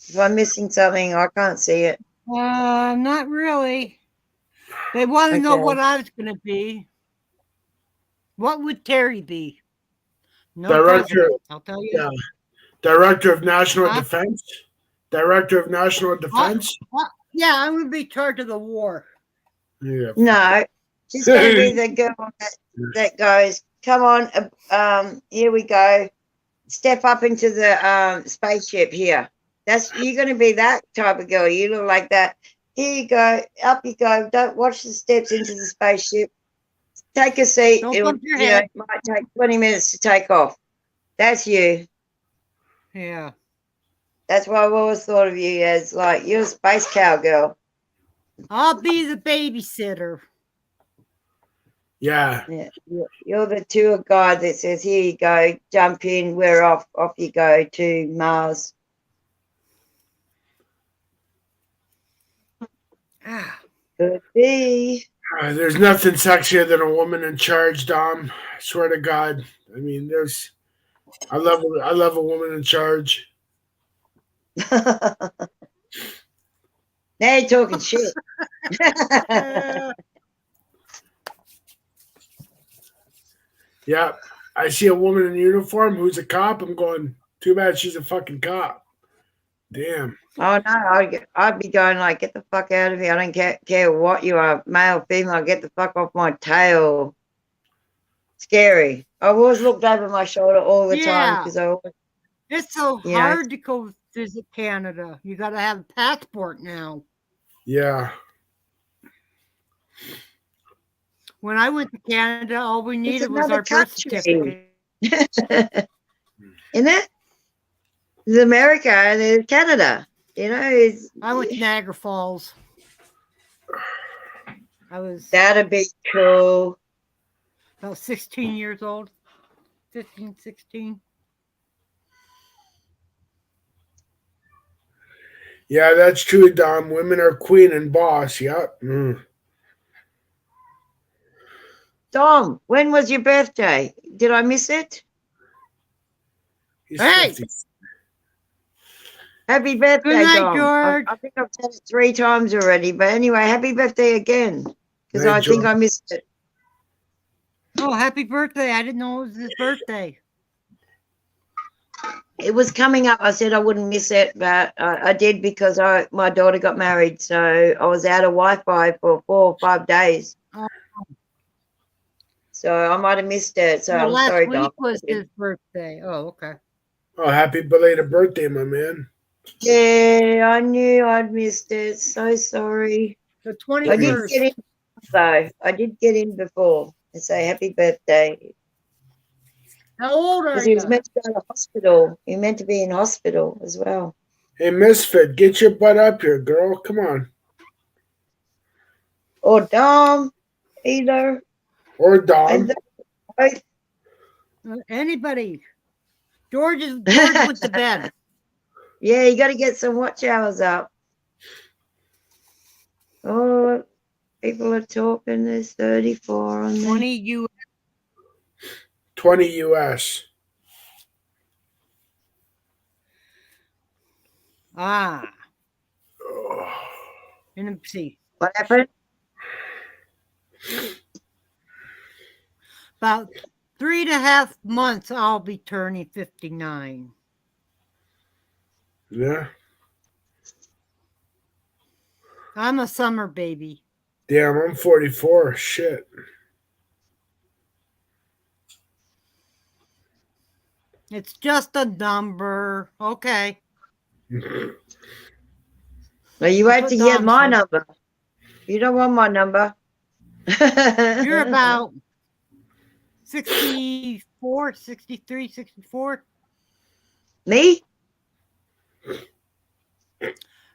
If I'm missing something, I can't see it. Not really. They want to know Okay. what I was going to be. What would Terry be? No Director, president, I'll tell you. yeah, Director of National Huh? Defense. Director of National Defense. Yeah, I'm going to be in charge of the war. Yeah. No, she's going to be the girl that goes, come on, here we go. Step up into the spaceship here. You're going to be that type of girl. You look like that. Here you go. Up you go. Don't watch the steps into the spaceship. Take a seat. Don't bump your It head. might take 20 minutes to take off. That's you. Yeah. That's why I've always thought of you as like you're a space cowgirl. I'll be the babysitter. Yeah. Yeah, you're the tour guide that says, "Here you go, jump in. We're off. Off you go to Mars." Ah. Could be. There's nothing sexier than a woman in charge, Dom. I swear to God. I mean, I love a woman in charge. Now you're talking shit. Yeah. I see a woman in uniform who's a cop. I'm going, too bad she's a fucking cop. Damn. Oh no, I'd be going like, get the fuck out of here. I don't care what you are, male, female. Get the fuck off my tail. Scary. I always looked over my shoulder all the time because I always. It's so Yeah. hard to go visit Canada. You got to have a passport now. Yeah. When I went to Canada, all we It's needed was another our birth country. certificate. Isn't it? There's America and there's Canada. You know, I went to Niagara Falls. That'd be cool. About 16 years old. 15, 16. Yeah, that's true, Dom. Women are queen and boss. Yep. Mm. Dom, when was your birthday? Did I miss it? Hey! 50. Happy birthday, Good night, Dom. George. I think I've said it 3 times already. But anyway, happy birthday again. Because I think I missed it. Oh, happy birthday. I didn't know it was his birthday. It was coming up. I said I wouldn't miss it, but I did because my daughter got married. So I was out of Wi-Fi for 4 or 5 days. Oh. So I might have missed it. So I'm last sorry, week Dom. was his birthday. Oh, okay. Oh, happy belated birthday, my man. Yeah, I knew I'd missed it. So sorry. The I did 21st. get in, though. I did get in before and say happy birthday. How old are Because he you? was meant to go to hospital. He meant to be in hospital as well. Hey, Misfit, get your butt up here, girl. Come on. Or Dom, either. Or Dom. Anybody. George went to bed. Yeah, you got to get some watch hours up. Oh, people are talking. There's 34 on there. 20 U. 20 US. Ah. Oh. And see. What happened? About 3.5 months, I'll be turning 59. Yeah. I'm a summer baby. Damn, I'm 44. Shit. It's just a number. Okay. Well, you That's wait what to hear Dom my said. number. You don't want my number. You're about 64, 63, 64. Me?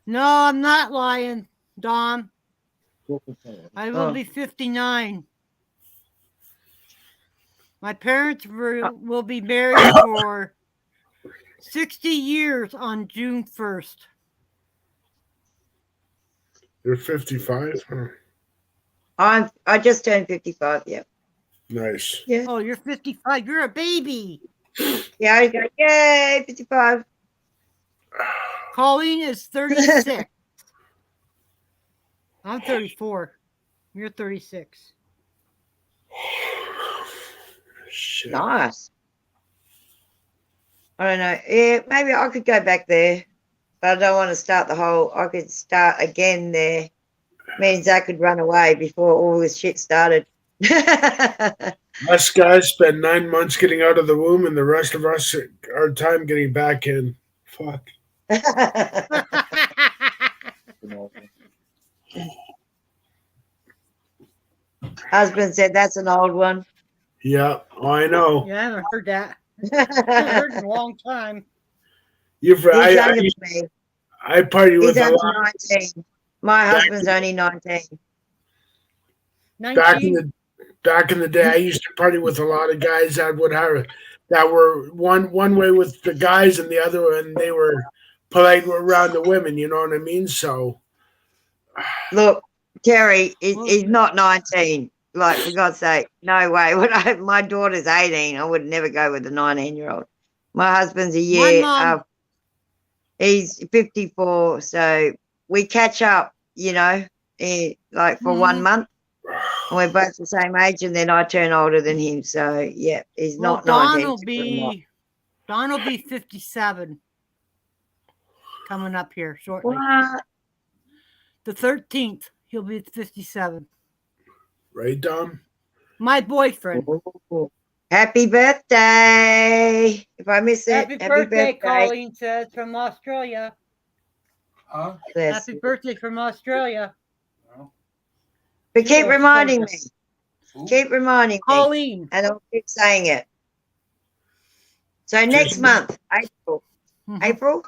No, I'm not lying, Dom. I will Oh. be 59. My parents will be married for 60 years on June 1st. You're 55? Huh. I just turned 55. Yeah. Nice. Yeah. Oh, you're 55. You're a baby. Yeah. I go, yay, 55. Colleen is 36. I'm 34. You're 36. Shit. Nice. I don't know. Yeah, maybe I could go back there, but I don't want to start the whole. I could start again there. Means I could run away before all this shit started. Us guys spend 9 months getting out of the womb, and the rest of us our time getting back in. Fuck. Husband said that's an old one. Yeah, I know. Yeah, I haven't heard that. I haven't heard it in a long time. You've He's younger than me. I party He's with a only lot. 19. My husband's only 19. 19. Back in the day, I used to party with a lot of guys that were one way with the guys and the other one they were polite around the women. You know what I mean? So Look, Terry, he's not 19. Like, for God's sake, no way. My daughter's 18. I would never go with a 19-year-old. My husband's a year. mom- He's 54, so we catch up, you know, like for 1 month. And we're both the same age, and then I turn older than him. So yeah, he's Well, not Don 19. will be 57 coming up here shortly. What? The 13th, he'll be 57. right, Dom? My boyfriend. Ooh. Happy birthday! If I miss it, Happy birthday, Colleen says from Australia. Huh? Bless Happy you. birthday from Australia. But keep You're reminding me. Ooh. Keep reminding me, Colleen. and I'll keep saying it. So next month, April. Mhm. April?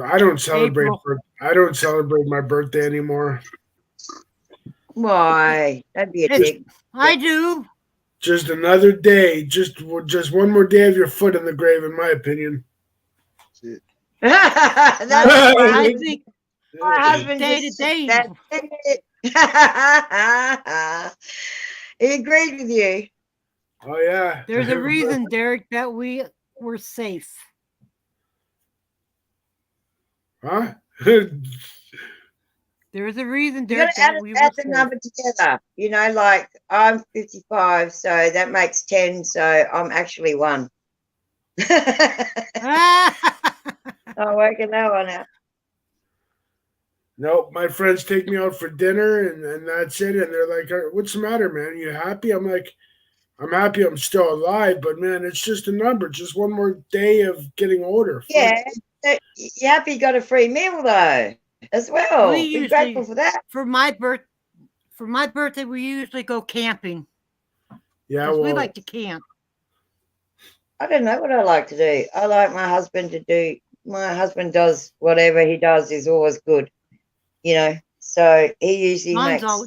I don't celebrate. April. I don't celebrate my birthday anymore. Why? That'd be a It's- dick. I do. Just another day. Just one more day of your foot in the grave, in my opinion. That's I right. think My husband day just to day. said it. He agreed with you. Oh yeah. There's a reason, Derek, that we were safe. Huh? There's a reason, You got Derek, to add, that we were add the safe. number together. You know, like I'm 55, so that makes 10. So I'm actually 1. I'm working that one out. Nope, my friends take me out for dinner and that's it. And they're like, "What's the matter, man? Are you happy?" I'm like, "I'm happy I'm still alive, but man, it's just a number. Just one more day of getting older." Fuck. Yeah, you happy you got a free meal though, as well. We Be usually- grateful for that. For my birthday, we usually go camping. Yeah, 'Cause well, we like to camp. I don't know what I like to do. I like my husband to do. My husband does whatever he does is always good, you know. So he usually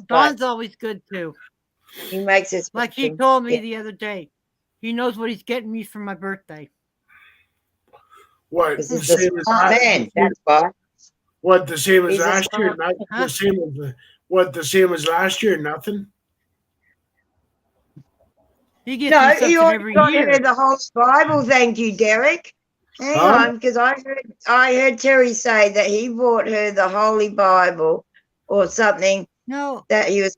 Don's always good too. he makes it Like he special. told me Yeah. the other day. He knows what he's getting me for my birthday. what? This The is the same as smart last, man. That's why. what? The same as He's a last year? smart- Not Huh? the same as what? The same as last year? Nothing. He gets No, me something you ought every to year. hear the whole Bible. Thank you, Derek. Hang Huh? on, because I heard Terry say that he bought her the Holy Bible or something No. that he was.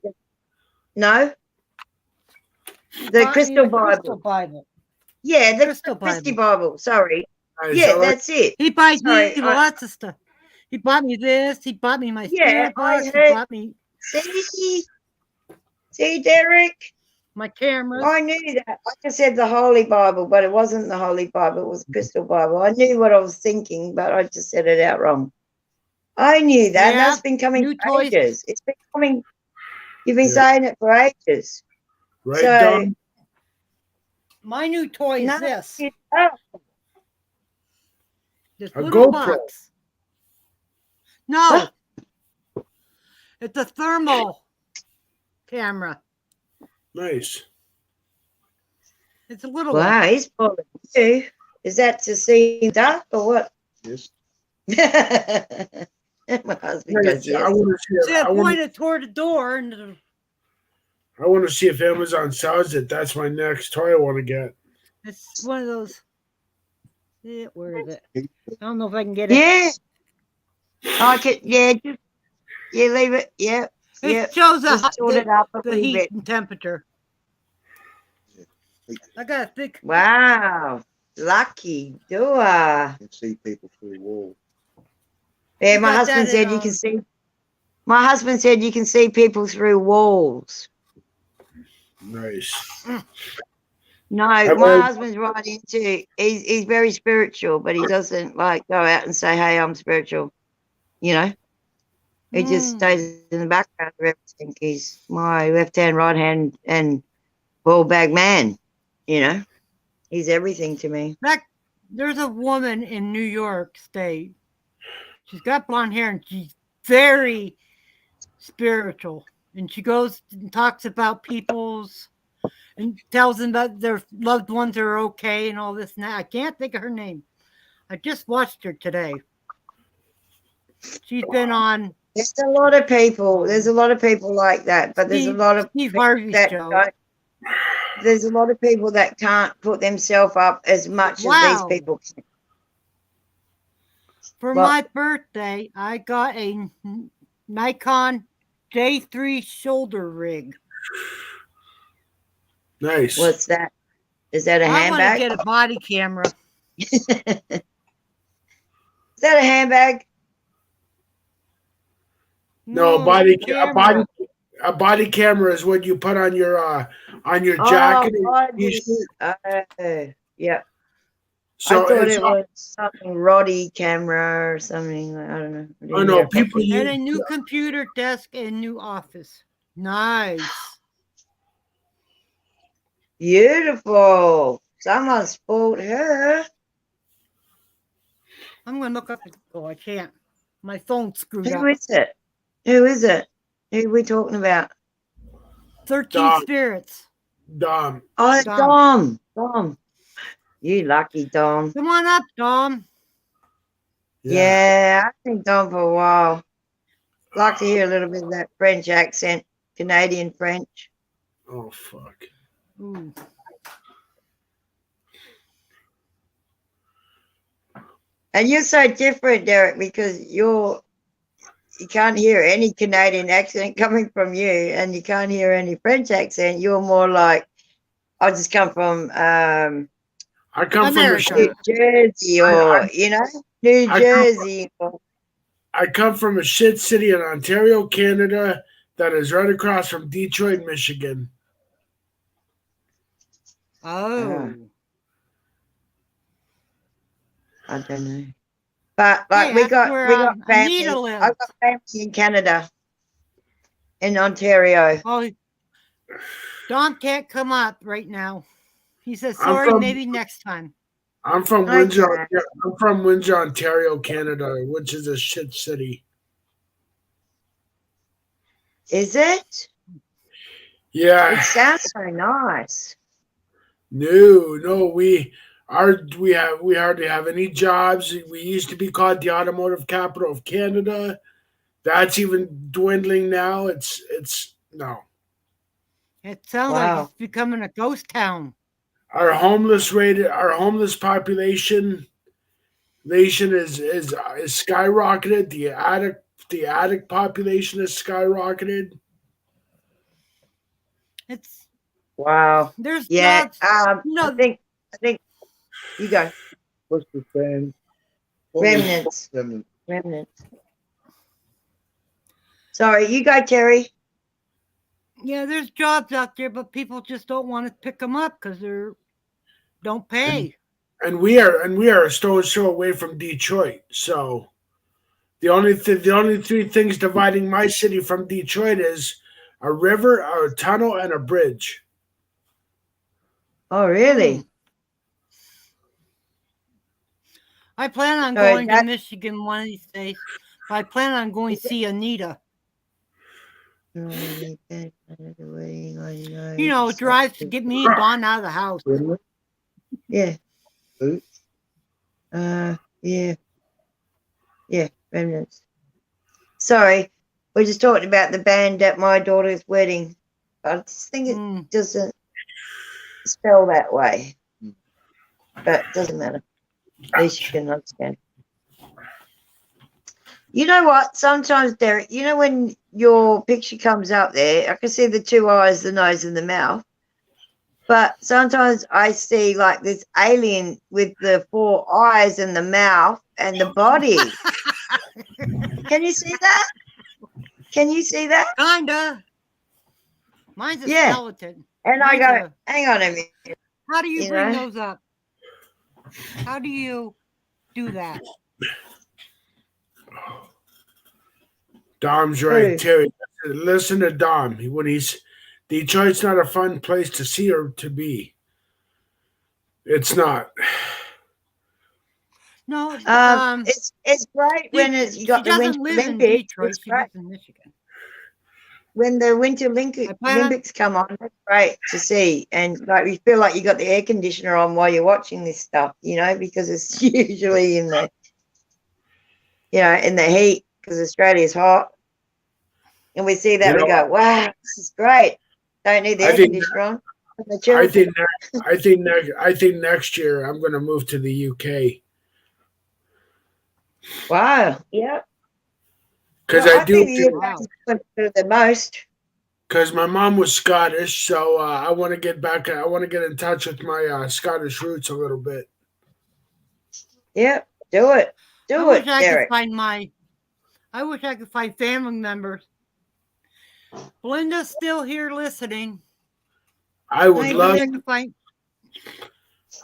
No, the bought me Crystal a Bible. Crystal Bible. Yeah, the Crystal Christy Bible. Bible. Sorry, Nice. Yeah, I like- that's it. He buys Sorry, me lots of stuff. He bought me this. He bought me my Yeah, spirit I box. He heard- bought me See, Derek? my cameras. I knew that. Like I said, the Holy Bible, but it wasn't the Holy Bible. It was the Crystal Bible. I knew what I was thinking, but I just said it out wrong. I knew that. And Yeah, that's been coming new for toys. ages. It's been coming. You've been Yeah. saying it for ages. right, So- Dom? My new toy is No, this. oh, This A little GoPro. box. No. It's a thermal camera. Nice. It's a little one. wow, he's pulling you. Is that to see dark or what? Yes. My husband goes, I yes. want to see. See, I I want. pointed toward the door and I want to see if Amazon sells it. That's my next toy I want to get. it's one of those. Yeah, where is it? I don't know if I can get it. Yeah. I could, yeah, just, yeah, leave it. Yeah, It yeah. shows Just sort it up a the little heat bit. and temperature. I got a thick. Wow. Lucky doer. You can see people through the wall. Yeah, You my got husband that said in, you can see. My husband said you can see people through walls. Nice. No, I've my heard- husband's right into. He's very spiritual, but he doesn't like go out and say, "Hey, I'm spiritual." You know, he just Mm. stays in the background of everything. He's my left hand, right hand, and ball bag man. You know, he's everything to me. There's a woman in New York State. She's got blonde hair and she's very spiritual. And she goes and talks about people's and tells them that their loved ones are okay and all this and that. I can't think of her name. I just watched her today. She's been on There's a lot of people. There's a lot of people like that, but there's a lot of Steve people Harvey's that show. don't. There's a lot of people that can't put themselves up as much as Wow. these people can. For Well- my birthday, I got a Nikon J3 shoulder rig. Nice. What's that? Is that a I want to handbag? get a body camera. Is that a handbag? No, it's camera. a body camera is what you put on your jacket. Yeah. So I thought it's it was something Roddy camera or something. I don't know. I oh didn't no, hear it. people And a use new computer desk and new office. Nice. Beautiful. Someone spoiled her. I'm gonna look up. Oh, I can't. My phone's screwed Who up. is it? Who is it? Who are we talking about? 13 Dom. spirits. Dom. Oh, Dom. Dom. Dom. You lucky Dom. Come on up, Dom. Yeah, I've been Dom for a while. Like to hear a little bit of that French accent, Canadian French. Oh fuck. Ooh. And you're so different, Derek, because you can't hear any Canadian accent coming from you, and you can't hear any French accent. You're more like, I just come from I come America. from New Jersey, or New I come Jersey. I come from a shit city in Ontario, Canada, that is right across from Detroit, Michigan. Oh. I don't know, but like Yeah, we that's got where, family. Anita lives. I've got family in Canada, in Ontario. Oh, Dom can't come up right now. He says I'm sorry, from- maybe next time. I'm from Hi, Windsor. Jack. I'm from Windsor, Ontario, Canada, which is a shit city. Is it? Yeah. It sounds so nice. No, we hardly have any jobs. We used to be called the automotive capital of Canada. That's even dwindling now. It's no. It sounds Wow. like it's becoming a ghost town. Our homeless population is skyrocketed. The addict population has skyrocketed. It's Wow. there's Yeah. not, I think you go. What's the band? Remnants. Remnants. Remnants. Sorry, you go, Terry. Yeah, there's jobs out there, but people just don't want to pick them up because they're don't pay. And we are a stone's throw away from Detroit. So the only three things dividing my city from Detroit is a river, a tunnel, and a bridge. Oh, really? I plan on Sorry, going to that- Michigan one of these days. I plan on going to see Anita. You You know, drives to get me and Dawn out of the house. Remnants. Yeah. Boots. Yeah. Yeah, Remnants. Sorry, we're just talking about the band at my daughter's wedding. I just think it Mm. doesn't spell that way. But it doesn't matter. At least you can understand. You know what? Sometimes, Derek, you know when your picture comes up there, I can see the two eyes, the nose, and the mouth. But sometimes I see like this alien with the 4 eyes and the mouth and the body. Can you see that? Can you see that? Kinda. Mine's a Yeah. skeleton. And I Mine's go, a- hang on a minute. How do you You bring know? those up? How do you do that? Dom's right, Who? Terry. Listen to Dom when he's Detroit's not a fun place to see or to be. It's not. No, It's great when it's she got the doesn't Winter live in Olympics. Detroit. It's She great. lives in Michigan. When the Winter I plan on- Olympics come on, that's great to see. And like you feel like you got the air conditioner on while you're watching this stuff, you know, because it's usually in the, you know, in the heat because Australia's hot. And we see that, You we know, go, wow, this is great. Don't need the I air think- conditioner on. And the I children- think next year I'm going to move to the UK wow, yeah. because Well, I do. think the US is going to do the most. Because my mom was Scottish, so I want to get back. I want to get in touch with my Scottish roots a little bit. Yeah, do it. I Do wish it, I Derek. could find I wish I could find family members. Belinda's still here listening. I would I I love. wish I could find.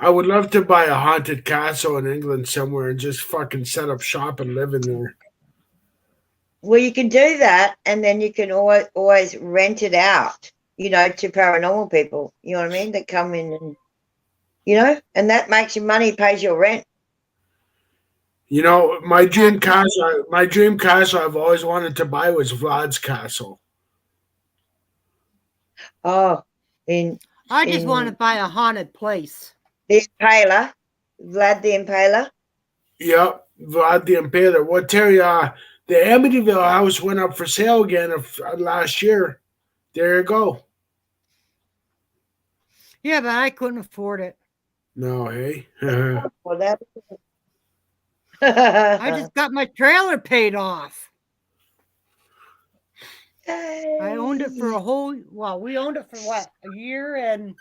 I would love to buy a haunted castle in England somewhere and just fucking set up shop and live in there. Well, you can do that, and then you can always rent it out, you know, to paranormal people. You know what I mean? That come in and, you know, and that makes you money, pays your rent. You know, my dream castle. My dream castle I've always wanted to buy was Vlad's castle. Oh, in I just In- want to buy a haunted place. the Impaler, Vlad the Impaler. Yep, Vlad the Impaler. Well, Terry, the Amityville house went up for sale again last year. There you go. Yeah, but I couldn't afford it. No, hey. Well, that. I just got my trailer paid off. I owned it for we owned it for what? A year and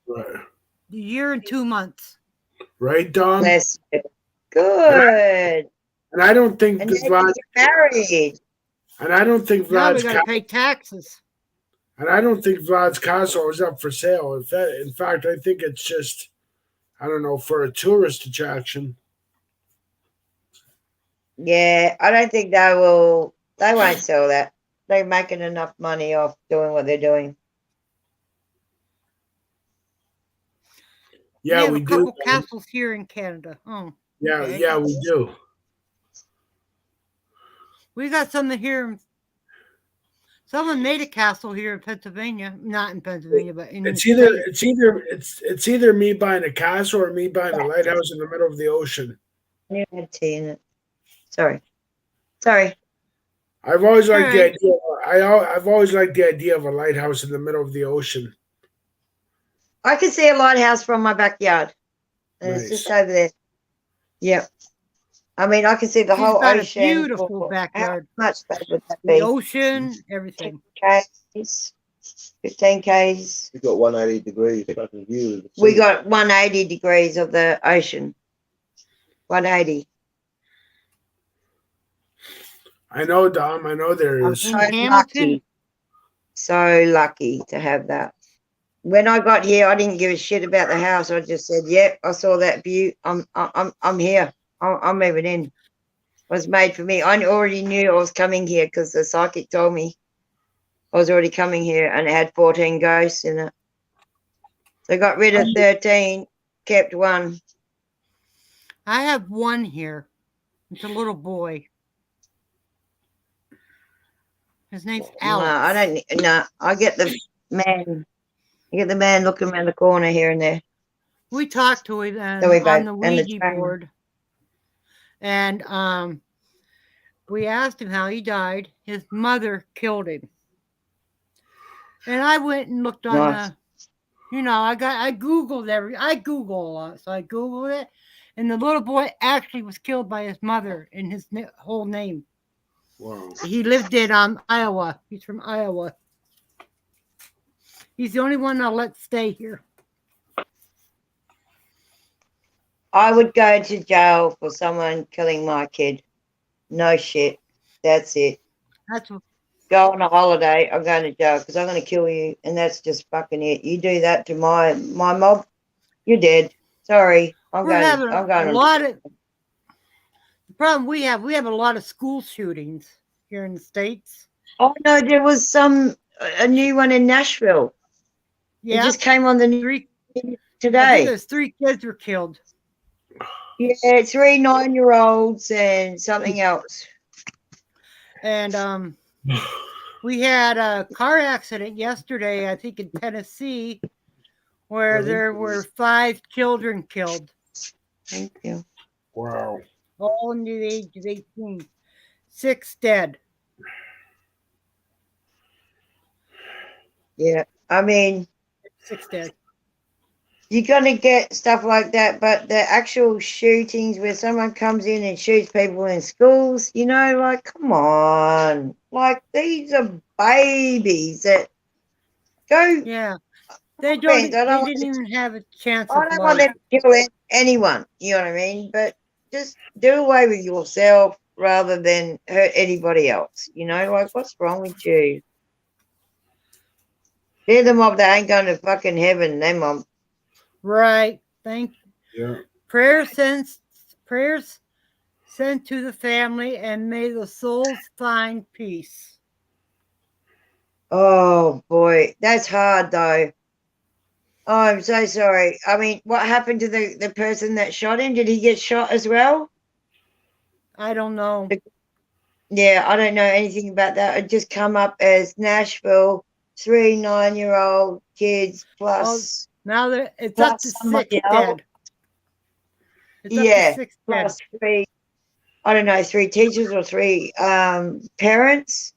Right. a year and 2 months. Right, Dom? Bless you. Good. And I don't think And the then Vlad, you get married. and I don't think Now we Vlad's got to pay taxes. and I don't think Vlad's castle is up for sale. In fact, I think it's just, I don't know, for a tourist attraction. Yeah, I don't think they won't sell that. They're making enough money off doing what they're doing. Yeah, have we a do. couple castles here in Canada. Oh, Yeah, okay. yeah, we do. We got something here. Someone made a castle here in Pennsylvania. Not in Pennsylvania, but in It's the States. it's either me buying a castle or me buying a lighthouse in the middle of the ocean. You had tea in it. Sorry. I've always liked the Alright. idea. I've always liked the idea of a lighthouse in the middle of the ocean. I can see a lighthouse from my backyard. And it's just Nice. over there. Yep. I mean, I can see the She's whole got a ocean. beautiful backyard. How much space would that The be? ocean, everything. Caves. 15 Ks. You got 180 degrees fucking view of the We sea. got 180 degrees of the ocean. 180. I know, Dom. I know there I'm is. so Hamilton? lucky. So lucky to have that. When I got here, I didn't give a shit about the house. I just said, "Yep, I saw that view. I'm here. I'm moving in." It was made for me. I already knew I was coming here because the psychic told me I was already coming here, and it had 14 ghosts in it. So I got rid of 13, kept one. I have one here. It's a little boy. His name's No, Alex. I don't. No, I get the man. I get the man looking around the corner here and there. We talked to him So we on both- the and the Ouija trainer. board. And we asked him how he died. His mother killed him. And I went and looked on Nice. I Googled I Google a lot. So I Googled it. And the little boy actually was killed by his mother in his whole name. Wow. He lived in Iowa. He's from Iowa. He's the only one I'll let stay here. I would go to jail for someone killing my kid. No shit. That's it. That's what Go on a holiday. I'm going to jail because I'm going to kill you, and that's just fucking it. You do that to my mob, you're dead. Sorry, I'm we're going. having I'm going a on. lot of. The problem we have a lot of school shootings here in the States. Oh no, there was a new one in Nashville. It Yeah, just came on the news I think today. there's 3 kids were killed. Yeah, 3 9-year-olds and something else. And we had a car accident yesterday, I think in Tennessee, where there were 5 children killed, Thank you. Wow. all under the age of 18. 6 dead. Yeah, I mean, 6 dead. you're gonna get stuff like that, but the actual shootings where someone comes in and shoots people in schools, like, come on, like these are babies that go. Yeah, they Friends, don't. I They don't didn't even have a chance I of don't want life. them to kill anyone. You know what I mean? But just do away with yourself rather than hurt anybody else. Like what's wrong with you? They're the mob that ain't going to fucking heaven. They mob. Right. Thank you. Yeah. Prayers sent to the family, and may the souls find peace. Oh boy, that's hard though. Oh, I'm so sorry. I mean, what happened to the person that shot him? Did he get shot as well? I don't know. Yeah, I don't know anything about that. It just come up as Nashville, 3 9-year-old kids plus Now that it's plus up to 6 somebody else. dead. It's up Yeah, to 6 dead. plus 3. I don't know, 3 teachers or 3 parents.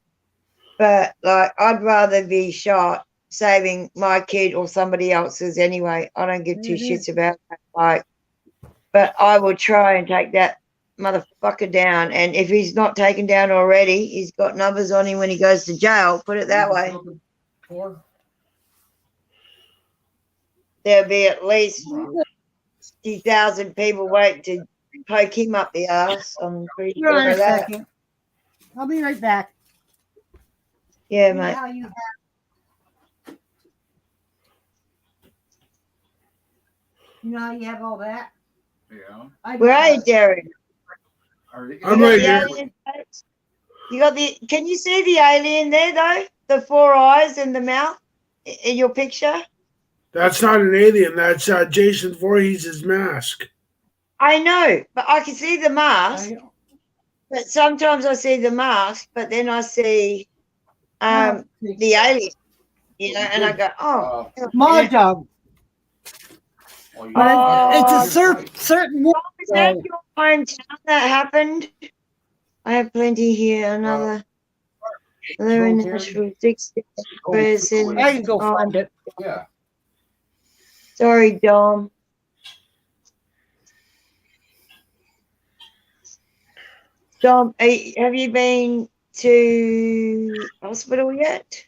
But like, I'd rather be shot saving my kid or somebody else's anyway. I don't give 2 shits about that. Like, but I will try and take that motherfucker down. And if he's not taken down already, he's got numbers on him when he goes to jail. Put it that way. There'll be at least 60,000 people waiting to poke him up the ass. I'm pretty Hold on sure a of that. second. I'll be right back. Yeah, You know mate. how you have all that? Yeah. Where are you, Derek? Are they- I'm You got right the here. alien face? You got the. Can you see the alien there though? The 4 eyes and the mouth in your picture. That's not an alien. That's Jason Voorhees' mask. I know, but I can see the mask. But sometimes I see the mask, but then I see the alien. And I go, oh, My dog. well, you- Oh, It's a certain one. is that your hometown that happened? I have plenty here. Another in Nashville, 6 person. I can go find it. Yeah. Sorry, Dom. Dom, have you been to hospital yet?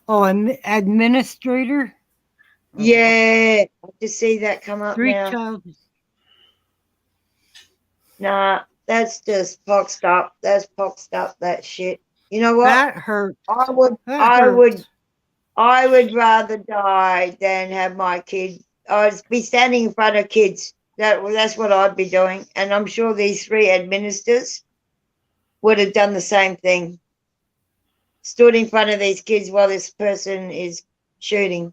Oh, an administrator. Oh, Yeah, I just see that come up three now. child. Nah, that's just poxed up. That's poxed up. That shit. You know what? That hurt. I would, That I hurts. would, I would rather die than have my kid. I'd be standing in front of kids. That's what I'd be doing, and I'm sure these three administrators would have done the same thing. Stood in front of these kids while this person is shooting.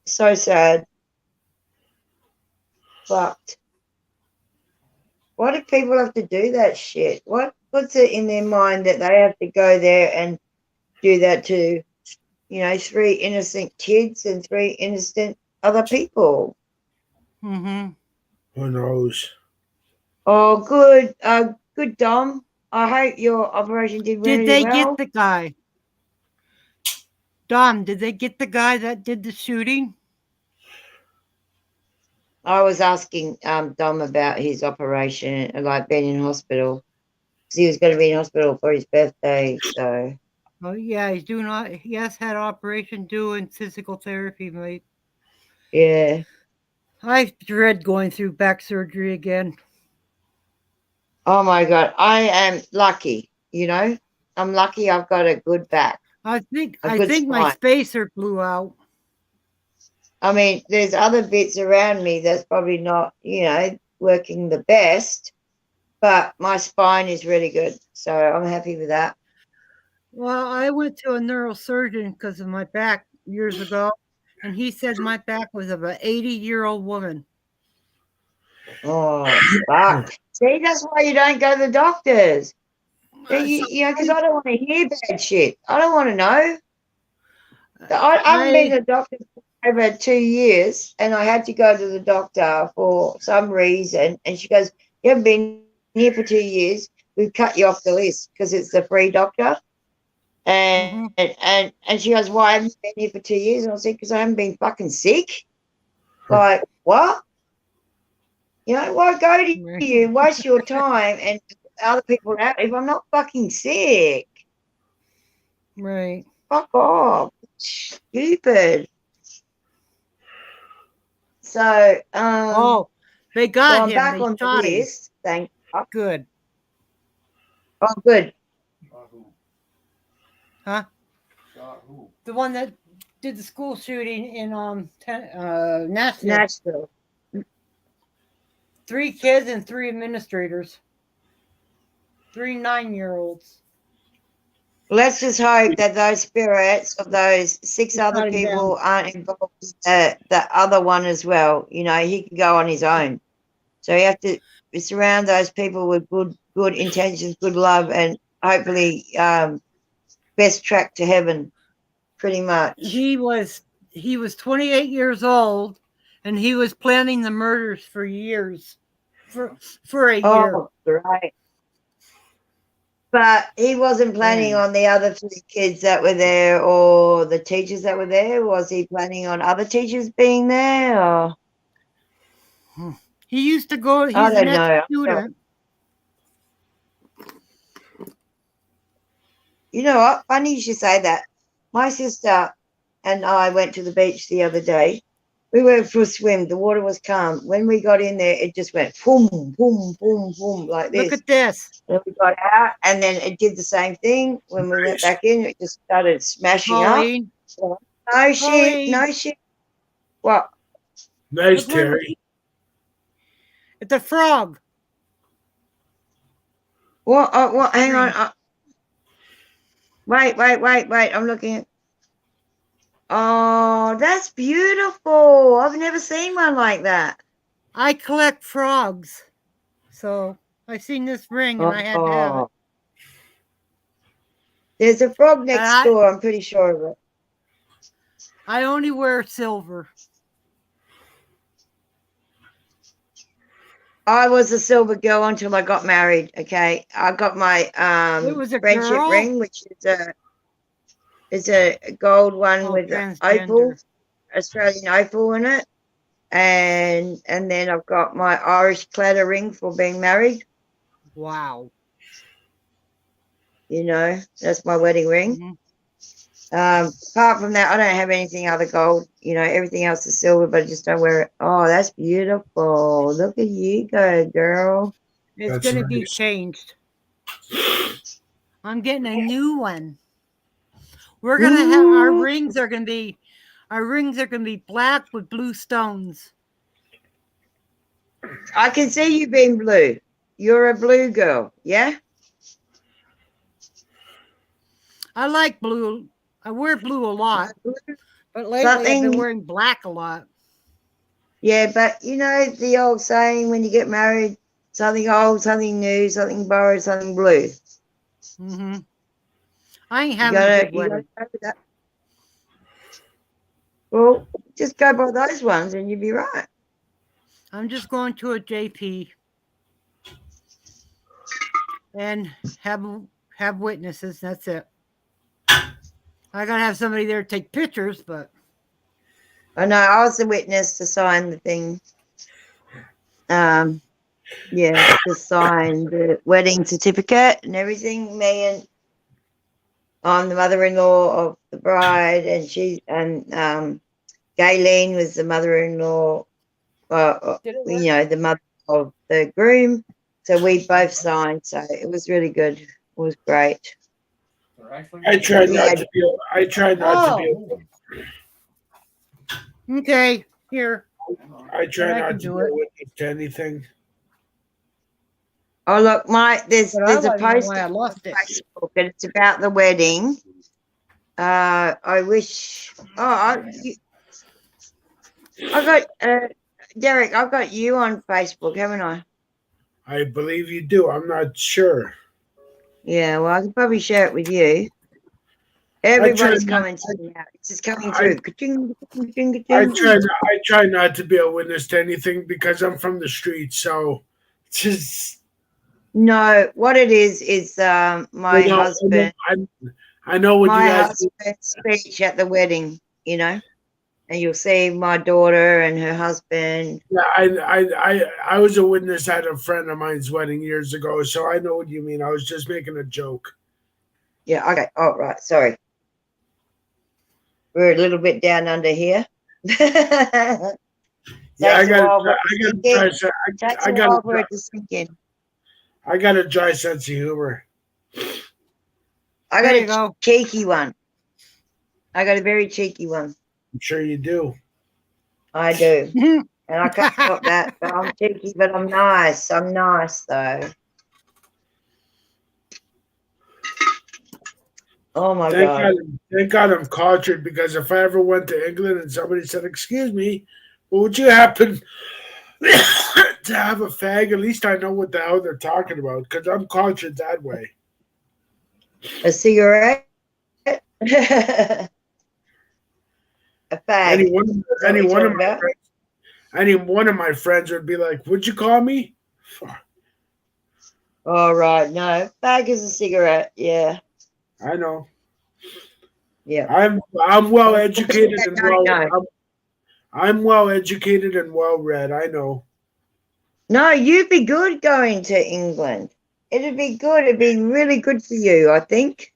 So sad. Fucked. Why do people have to do that shit? What's it in their mind that they have to go there and do that to, three innocent kids and three innocent other people? Mm-hmm. Who knows? Oh, good. Good, Dom. I hope your operation did Did really they well. get the guy? Dom, did they get the guy that did the shooting? I was asking Dom about his operation, like being in hospital, because he was going to be in hospital for his birthday. So Oh yeah, he's doing. He has had operation doing physical therapy, mate. yeah. I dread going through back surgery again. Oh my God, I am lucky. I'm lucky. I've got a good back, I think a good my spine. spacer blew out. I mean, there's other bits around me that's probably not, working the best, but my spine is really good. So I'm happy with that. Well, I went to a neurosurgeon because of my back years ago, and he said my back was of an 80-year-old woman. Oh, fuck. See, that's why you don't go to the doctors. Because I don't want to hear bad shit. I don't want to know. I haven't been to the doctor for over 2 years, and I had to go to the doctor for some reason. And she goes, "You haven't been here for 2 years. We've cut you off the list because it's the free doctor." And she goes, "Why haven't you been here for 2 years?" And I said, "Because I haven't been fucking sick." Like, what? Why go to you and waste your time and other people out if I'm not fucking sick? Right. Fuck off. Stupid. So, they so got I'm him. back They on the shot him. list. Thank you. Good. Oh, good. Huh? Shot who? The one that did the school shooting in Nashville. Nashville. 3 kids and 3 administrators. 3 9-year-olds. Let's just hope that those spirits of those 6 other Shot him people aren't involved with the other one as well. He can go on his own. So you have to surround those people with good intentions, good love, and hopefully best track to heaven, pretty much. He was 28 years old, and he was planning the murders for years. For a year. Oh, great. But he wasn't planning Yeah. on the other 2 kids that were there or the teachers that were there. Was he planning on other teachers being there? Or? He used to go. He's I don't an know. ex-student. You know what? Funny you should say that. My sister and I went to the beach the other day. We went for a swim. The water was calm. When we got in there, it just went boom, boom, boom, boom, like this. Look at this. Then we got out, and then it did the same thing. When we went back in, it just started smashing Pauline. up. No shit, no shit. What? Nice, Terry. It's a frog. What? What? Hang on. Wait. I'm looking at. Oh, that's beautiful. I've never seen one like that. I collect frogs, so I seen this ring and I had to have it. There's a frog next door. I'm pretty sure of it. I only wear silver. I was a silver girl until I got married. Okay, I got my It was a friendship girl? ring, which is a gold one with the opal, Australian opal in it, and then I've got my Irish platter ring for being married. Wow. That's my wedding ring. Apart from that, I don't have anything other gold. You know, everything else is silver, but I just don't wear it. Oh, that's beautiful. Look at you go, girl. It's That's gonna be nice. changed. I'm getting a new one. We're gonna have our Ooh, rings are gonna be black with blue stones. I can see you being blue. You're a blue girl, yeah? I like blue. I wear blue a lot, but lately I've been Something, wearing black a lot. yeah, but you know the old saying when you get married, something old, something new, something borrowed, something blue. Hmm. I ain't You having a gotta, big you gotta wedding. go with that. Well, just go by those ones and you'll be right. I'm just going to a JP and have witnesses. That's it. I gotta have somebody there to take pictures, but I know I was the witness to sign the thing. Yeah, to sign the wedding certificate and everything. Me and I'm the mother-in-law of the bride, and Gayleen was the mother-in-law. did it You work? know, the mother of the groom. So we both signed. So it was really good. It was great. I try We not had to be. I try not to be. Oh, okay. Here, I then try I not can to do be a it. witness to anything. oh look, But I there's a don't know post why I on lost it. Facebook and it's about the wedding. I wish. I got Derek. I've got you on Facebook, haven't I? I believe you do. I'm not sure. Yeah. Well, I can probably share it with you. I try Everybody's not. commenting now. It's just coming I through. Ka-ching, ka-ching, I ka-ching. try. I try not to be a witness to anything because I'm from the streets. So, just No, what it is you know, I know what you my guys do. husband's speech at the wedding. You know, and you'll see my daughter and her husband. Yeah, I was a witness at a friend of mine's wedding years ago, so I know what you mean. I was just making a joke. Yeah. Okay. Oh, right. Sorry. We're a little bit down under here. Yeah, Takes a while for it to I sink gotta in. try. Takes I a got while for it to sink in. I got a dry sense of humor. I got There you a go. cheeky one. I got a very cheeky one. I'm sure you do. I do. And I can't help that. But I'm cheeky, but I'm nice. I'm nice, though. Oh, my Thank God. God, thank God I'm cultured because if I ever went to England and somebody said, "Excuse me, would you happen to have a fag?" At least I know what the hell they're talking about because I'm cultured that way. A cigarette? A Any fag. one, Is that any what you're one of talking my about? friends, any one of my friends would be like, "Would you call me?" Oh, right. No. Fag is a cigarette. Yeah. I know. Yeah. I'm well For those educated that and don't know. I'm well educated and well read. I know. No, you'd be good going to England. It'd be good. It'd be really good for you, I think.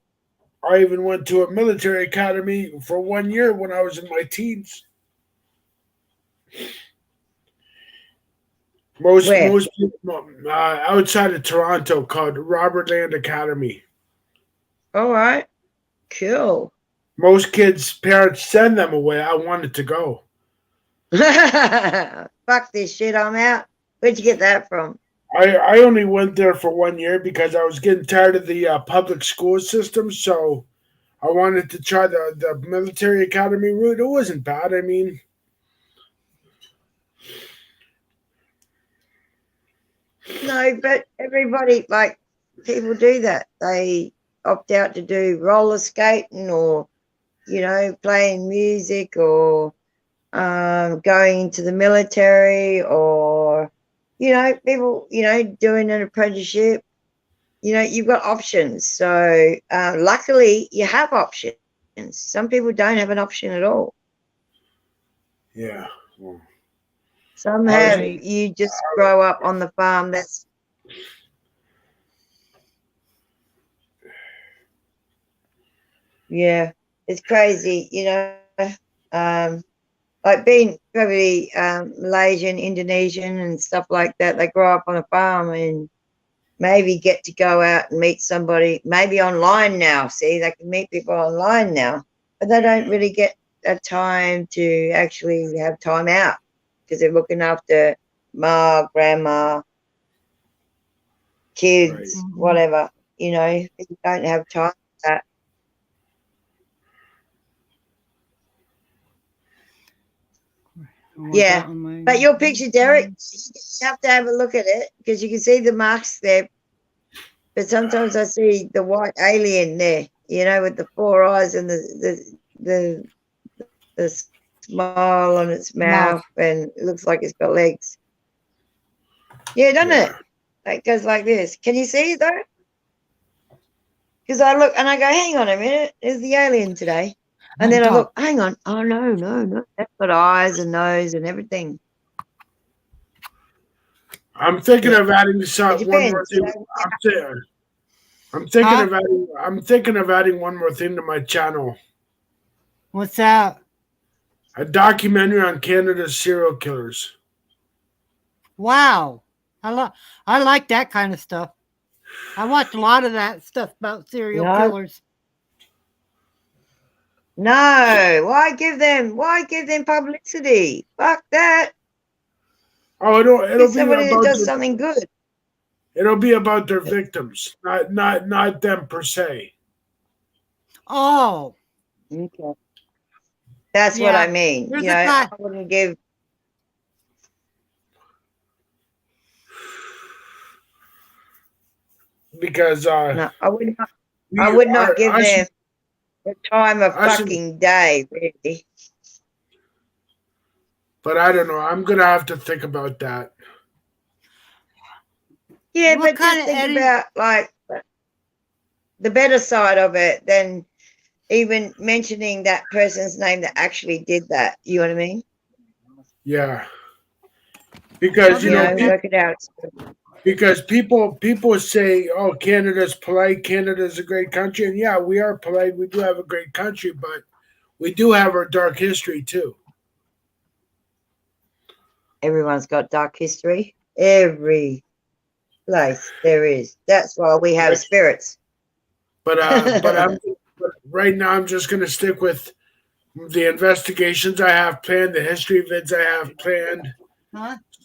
I even went to a military academy for 1 year when I was in my teens. Where? Most people outside of Toronto called Robert Land Academy. All right. Cool. Most kids' parents send them away. I wanted to go. Fuck this shit. I'm out. Where'd you get that from? I only went there for 1 year because I was getting tired of the public school system. So I wanted to try the military academy route. It wasn't bad. I mean, No, but everybody, like, people do that. They opt out to do roller skating or, you know, playing music or going into the military or, you know, people, you know, doing an apprenticeship. You know, you've got options. So luckily, you have options. Some people don't have an option at all. yeah. Well, Some I was, have, Right. you just grow up on the farm. That's, yeah. It's crazy, you know. Like being probably Malaysian, Indonesian, and stuff like that. They grow up on a farm and maybe get to go out and meet somebody, maybe online now. See, they can meet people online now, but they don't really get a time to actually have time out because they're looking after ma, grandma, kids, Right. whatever. You know, you don't have time for that. Yeah, but your picture, Derek, you have to have a look at it because you can see the marks there. But sometimes I see the white alien there, you know, with the 4 eyes and the smile on its mouth, and it looks like it's got legs. Yeah, doesn't it? It goes like this. Can you see it though? Because I look and I go, hang on a minute, there's the alien today. And then I look, hang on, oh no, that's got eyes and nose and everything. I'm thinking of adding one more depends, thing. you know. I'm thinking of adding one more thing to my channel. What's that? A documentary on Canada's serial killers. Wow. I like that kind of stuff. I watch a lot of that stuff about serial killers. No, why give them publicity? Fuck that. Oh, it'll Get be somebody that about does something good. It'll be about their victims, not them per se. Oh. Okay. That's what I mean. There's You know, I wouldn't give. Because no, I would not give them the time of fucking day, really. But I don't know. I'm gonna have to think about that. Yeah, but just think about like the better side of it than even mentioning that person's name that actually did that. You know what I mean? Yeah. Because work it out. Because people say, "Oh, Canada's polite. Canada's a great country," and yeah, we are polite. We do have a great country, but we do have our dark history too. Everyone's got dark history. Every place there is. That's why we have spirits. But right now I'm just gonna stick with the investigations I have planned, the history vids I have planned.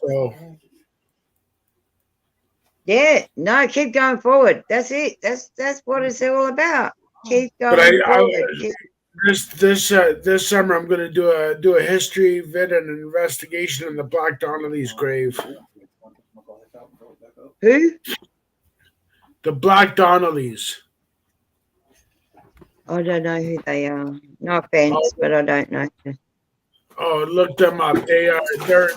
So. Yeah, no, keep going forward. That's it. That's what it's all about. Keep going forward. This summer I'm going to do a history vid and an investigation in the Black Donnelly's grave. Who? The Black Donnellys. I don't know who they are. No offense, but I don't know. Oh, look them up. They were.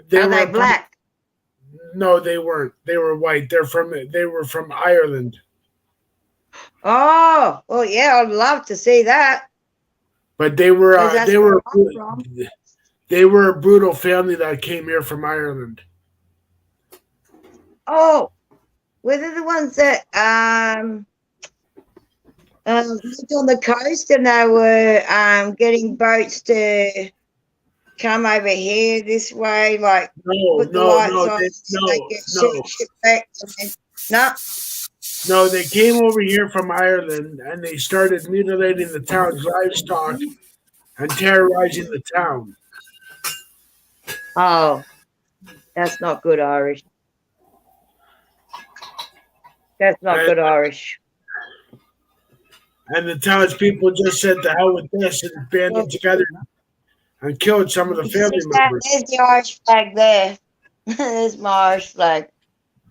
Are they black? No, they weren't. They were white. They were from Ireland. Oh, well, yeah, I'd love to see that. But they were a brutal family that came here from Ireland. Oh, were they the ones that lived on the coast and they were getting boats to come over here this way, like put the lights on? No, they came over here from Ireland and they started mutilating the town's livestock and terrorizing the town. Oh, that's not good Irish. That's not good Irish. And the townspeople just said to hell with this and banded together and killed some of the family members. There's the Irish flag there. There's my Irish flag.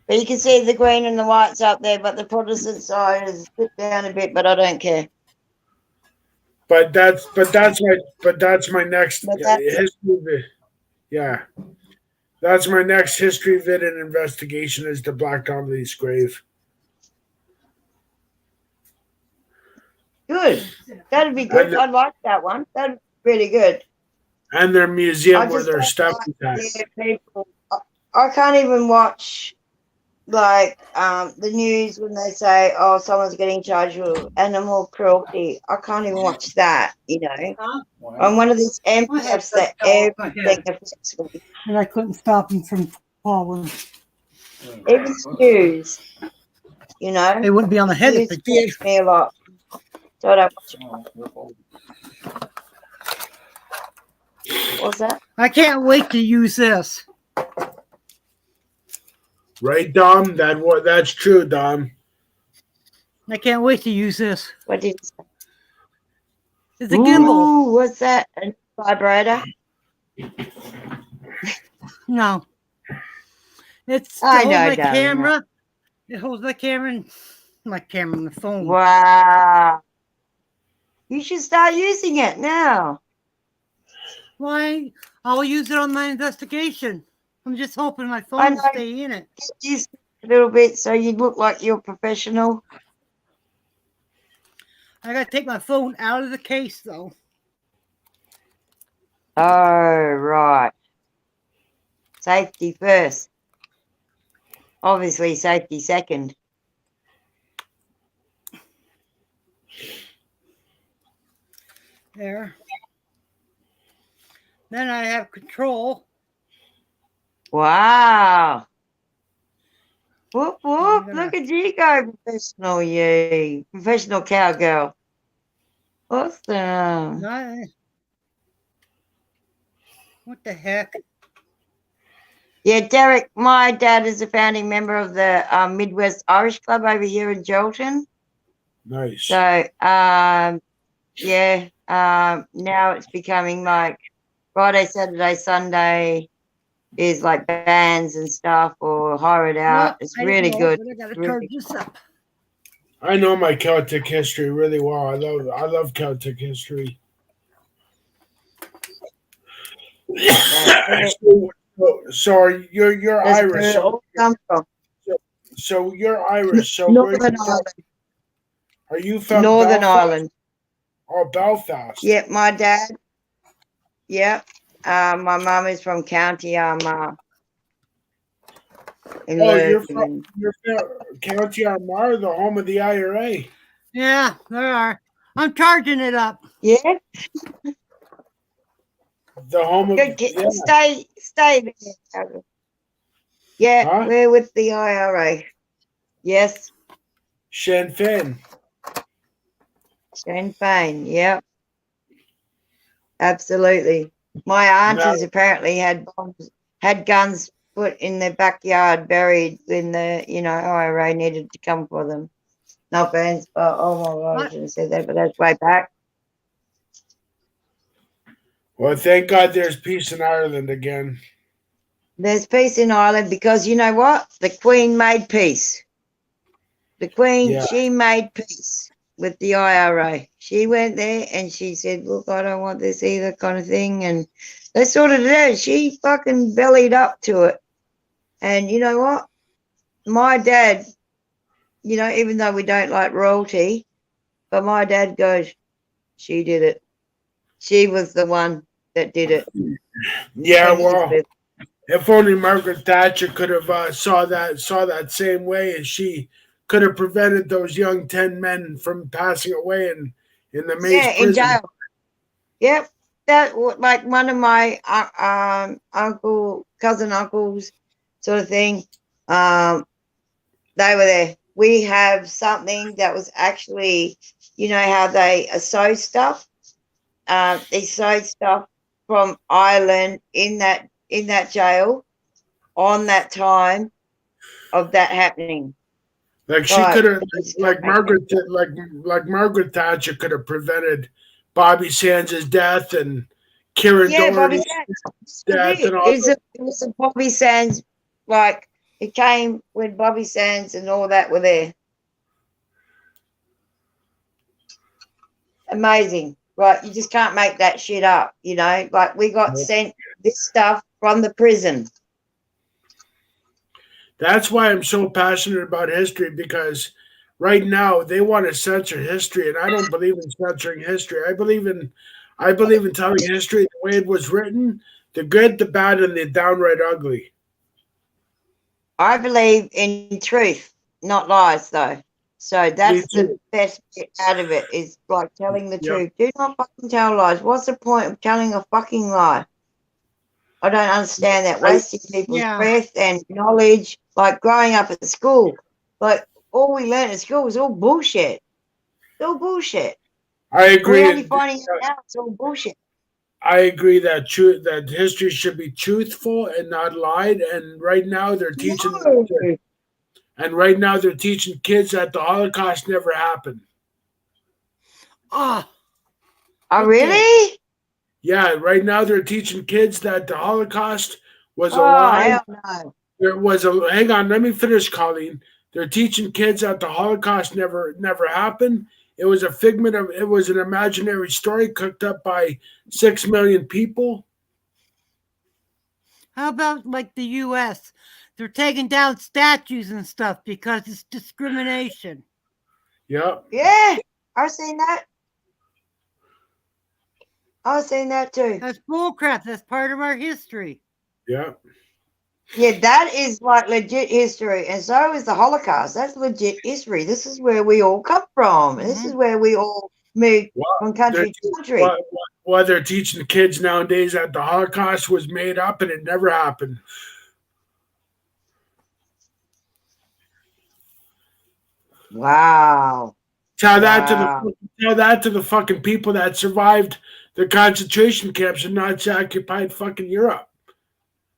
But you can see the green and the whites up there, but the Protestant side is slipped down a bit, but I don't care. But that's my next history vid. Yeah. That's my next history vid and investigation is the Black Donnelly's grave. Good. That'd be good. I'd like that one. That'd be really good. And their museum where their stuff is at. People, I can't even watch like the news when they say, "Oh, someone's getting charged with animal cruelty." I can't even watch that. Huh? I'm one of these My head empaths that hurts so everything bad. affects me, And I couldn't stop him from falling. even Stews. It wouldn't be on the head if Stews it did. affects me a lot, so I don't watch it. What's that? I can't wait to use this. Right, Dom? That's true, Dom. I can't wait to use this. What did you say? It's a gimbal. Ooh, what's that? A vibrator? No. It's to I hold know, my darling. camera. It holds my camera and the phone. Wow. You should start using it now. Why? I'll use it on my investigation. I'm just hoping my I phone will know. stay in it. Just a little bit so you look like you're professional. I gotta take my phone out of the case though. Oh, right. Safety first. Obviously, safety second. There. Then I have control. Wow. Whoop, whoop. gonna- Look at you go, professional, you. Professional cowgirl. Awesome. What the heck? Yeah, Derek, my dad is a founding member of the Midwest Irish Club over here in Jolton. Nice. So, yeah, now it's becoming like Friday, Saturday, Sunday is like bands and stuff or hire it out. Nope, It's I didn't really know, good. but I gotta Really charge this up. I know my Celtic history really well. I love Celtic history. That's So you're That's Irish. where it all comes from. So you're Irish. So Northern Ireland. are you from Northern Belfast Ireland. or Belfast? Yeah, my dad. Yeah. My mum is from County Armagh. In Oh, you're from Lurgan. County Armagh, the home of the IRA. Yeah, there are. I'm charging it up. Yeah. The home of Good. Stay there. Yeah, Huh? we're with the IRA. Yes. Sinn Féin. Sinn Féin. Yep. Absolutely. My aunties apparently had guns put in their backyard, buried when the IRA needed to come for them. No offense, but oh my God, I shouldn't have said that, but that's way back. Well, thank God there's peace in Ireland again. There's peace in Ireland because you know what? The Queen made peace. The Queen, she made peace with the IRA. She went there and she said, look, I don't want this either kind of thing. And they sorted it out. She fucking bellied up to it. And you know what? My dad, even though we don't like royalty, but my dad goes, she did it. She was the one that did it. Yeah, well, if only Margaret Thatcher could have saw that same way, and she could have prevented those young 10 men from passing away in the Maze prison. In jail. Yep, that like one of my cousin uncles, sort of thing. They were there. We have something that was actually, how they sew stuff. They sewed stuff from Ireland in that jail on that time of that happening. Like she could have, like Margaret Thatcher could have prevented Bobby Sands' death and Kieran Doherty's death and all. It was a Bobby Sands, like it came when Bobby Sands and all that were there. Amazing. Right, you just can't make that shit up, like we got sent this stuff from the prison. That's why I'm so passionate about history, because right now they want to censor history, and I don't believe in censoring history. I believe in telling history the way it was written, the good, the bad, and the downright ugly. I believe in truth, not lies, though. So that's the too. best bit out of it is like telling the Yep. truth. Do not fucking tell lies. What's the point of telling a fucking lie? I don't understand that. Wasting people's Yeah. breath and knowledge. Like growing up at school, like all we learned at school was all bullshit. It's all bullshit. I agree. We're only finding out now it's all bullshit. I agree that that history should be truthful and not lied. And right now they're teaching. No. And right now they're teaching kids that the Holocaust never happened. Oh, Oh, Okay. really? Yeah, right now they're teaching kids that the Holocaust was a Oh, lie. hell no. There was a hang on, let me finish, Colleen. They're teaching kids that the Holocaust never happened. It was a figment of it was an imaginary story cooked up by 6 million people. how about like the U.S.? They're taking down statues and stuff because it's discrimination. Yeah. Yeah, I've seen that. I've seen that too. That's bullcrap. That's part of our history. Yeah. Yeah, that is like legit history, and so is the Holocaust. That's legit history. This is where we all come from. This is where we all moved from country to country. Why they're teaching the kids nowadays that the Holocaust was made up and it never happened. Wow. Tell Wow. that to the fucking people that survived the concentration camps in Nazi occupied fucking Europe.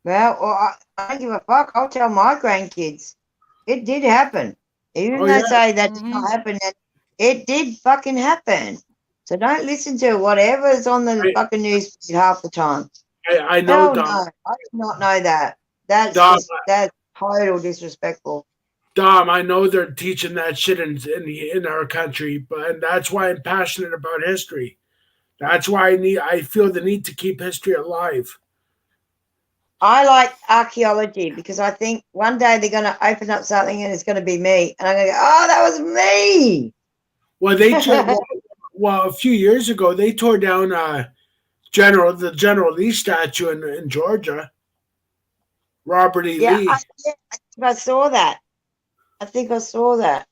Well, I don't give a fuck. I'll tell my grandkids. It did happen. Even Oh, they yeah. say that did not happen, it did fucking happen. So don't listen to whatever's on the fucking news half the time. I know, Hell Dom. no, I did not know that. That's Dom, just that's total disrespectful. Dom, I know they're teaching that shit in our country, and that's why I'm passionate about history. That's why I feel the need to keep history alive. I like archaeology because I think one day they're going to open up something and it's going to be me, and I'm going to go, "Oh, that was me." Well, a few years ago they tore down the General Lee statue in Georgia. Robert E. Yeah, Lee. I think I saw that.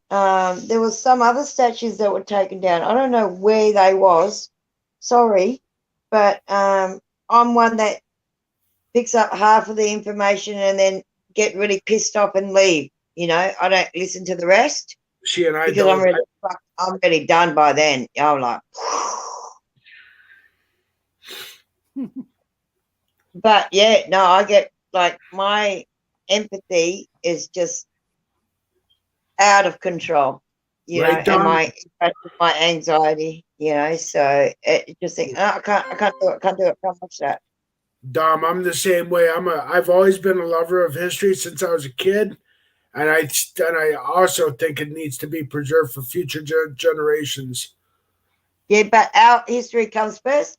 There was some other statues that were taken down. I don't know where they was. Sorry, but I'm one that picks up half of the information and then get really pissed off and leave. You know, I don't listen to the rest She and I because don't. I'm really done by then. I'm like, but yeah, no, I get like my empathy is just out of control, you know, Right, and Dom? my anxiety, you know. So it just think, "Oh, I can't do it, can't watch that." Dom, I'm the same way. I've always been a lover of history since I was a kid, and I also think it needs to be preserved for future generations. Yeah, but our history comes first,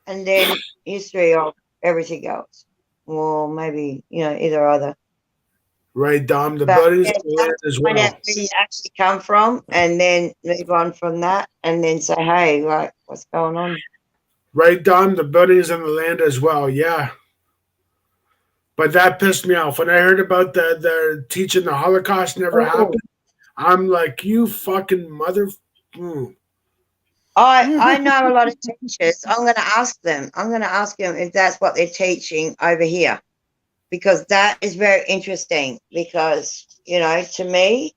and then history of everything else. Well, maybe either or other. Right, Dom. The But buildings yeah, as find well. out where you actually come from, and then move on from that, and then say, "Hey, like, what's going on?" Right, Dom. The buildings and the land as well. Yeah. But that pissed me off when I heard about the teaching the Holocaust never happened. I'm like, you fucking mother. I know a lot of teachers. I'm going to ask them. I'm going to ask them if that's what they're teaching over here, because that is very interesting. Because to me,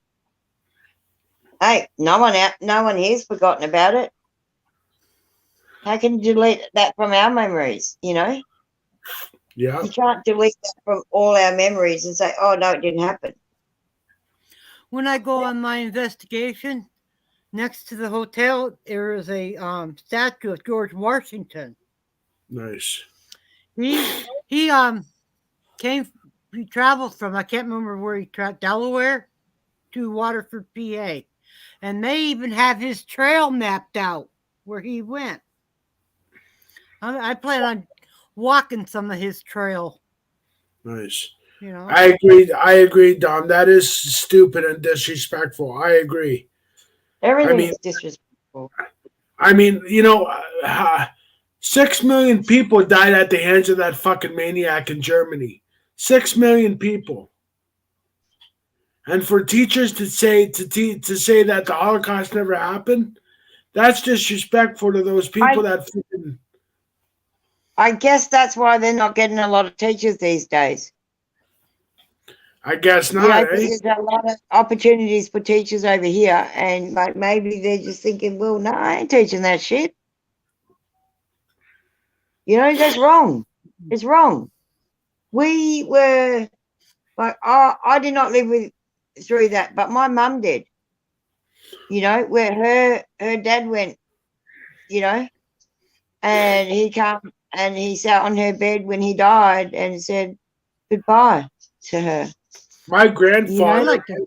hey, no one here's forgotten about it. How can you delete that from our memories? Yeah. You can't delete that from all our memories and say, "Oh no, it didn't happen." When I go on my investigation, next to the hotel, there is a statue of George Washington. Nice. He traveled from, I can't remember where he traveled, Delaware to Waterford, PA, and they even have his trail mapped out where he went. I plan on walking some of his trail. Nice. I agree, Dom. That is stupid and disrespectful. I agree. Everything is disrespectful. 6 million people died at the hands of that fucking maniac in Germany. 6 million people. And for teachers to say to say that the Holocaust never happened, that's disrespectful to those people that freaking. I guess that's why they're not getting a lot of teachers these days. I guess You know, not, 'cause eh? there's a lot of opportunities for teachers over here, and like maybe they're just thinking, well, no, I ain't teaching that shit. You know, that's wrong. It's wrong. We were like, I did not live through that, but my mum did. You know, where her dad went, you know, and he come and he sat on her bed when he died and said goodbye to her. My You know, grandfather, like to-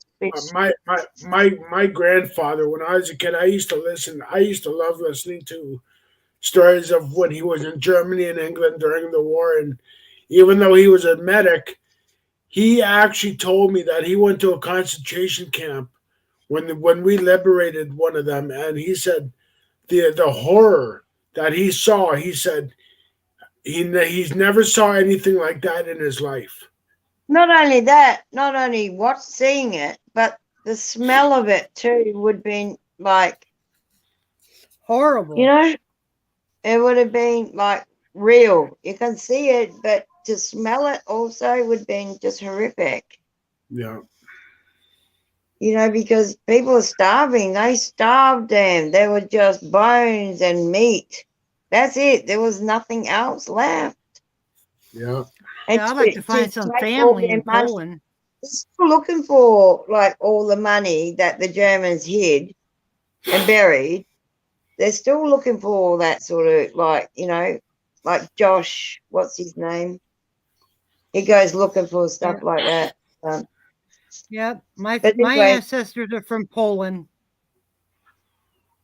my grandfather, when I was a kid, I used to listen. I used to love listening to stories of when he was in Germany and England during the war. And even though he was a medic, he actually told me that he went to a concentration camp when we liberated one of them, and he said the horror that he saw. He said he's never saw anything like that in his life. not only that, not only seeing it, but the smell of it too would be like, horrible. you know, it would have been like real. You can see it, but to smell it also would have been just horrific. Yeah. You know, because people are starving. They starved them. They were just bones and meat. That's it. There was nothing else left. Yeah. And Yeah, I'd like to find some take all family their in money- Poland. They're still looking for like all the money that the Germans hid and buried. They're still looking for all that sort of like, you know, like Josh, what's his name? He goes looking for stuff like that. Yep, my But my anyway- ancestors are from Poland.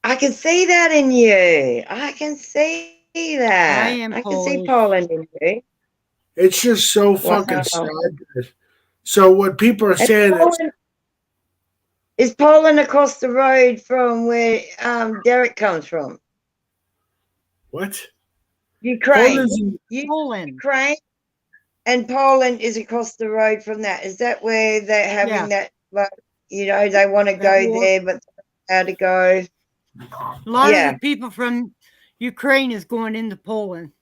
I can see that in you. I can see that. I am can see Polish. Poland in you. It's just so fucking Wow. sad. So what people are And saying is, is Poland across the road from where Derek comes from? what? Ukraine. Poland's in- Poland. Ukraine and Poland is across the road from that. Is that where they're having that, like, you know, they want to That go war? there, but how to go? A lot Yeah. of the people from Ukraine is going into Poland.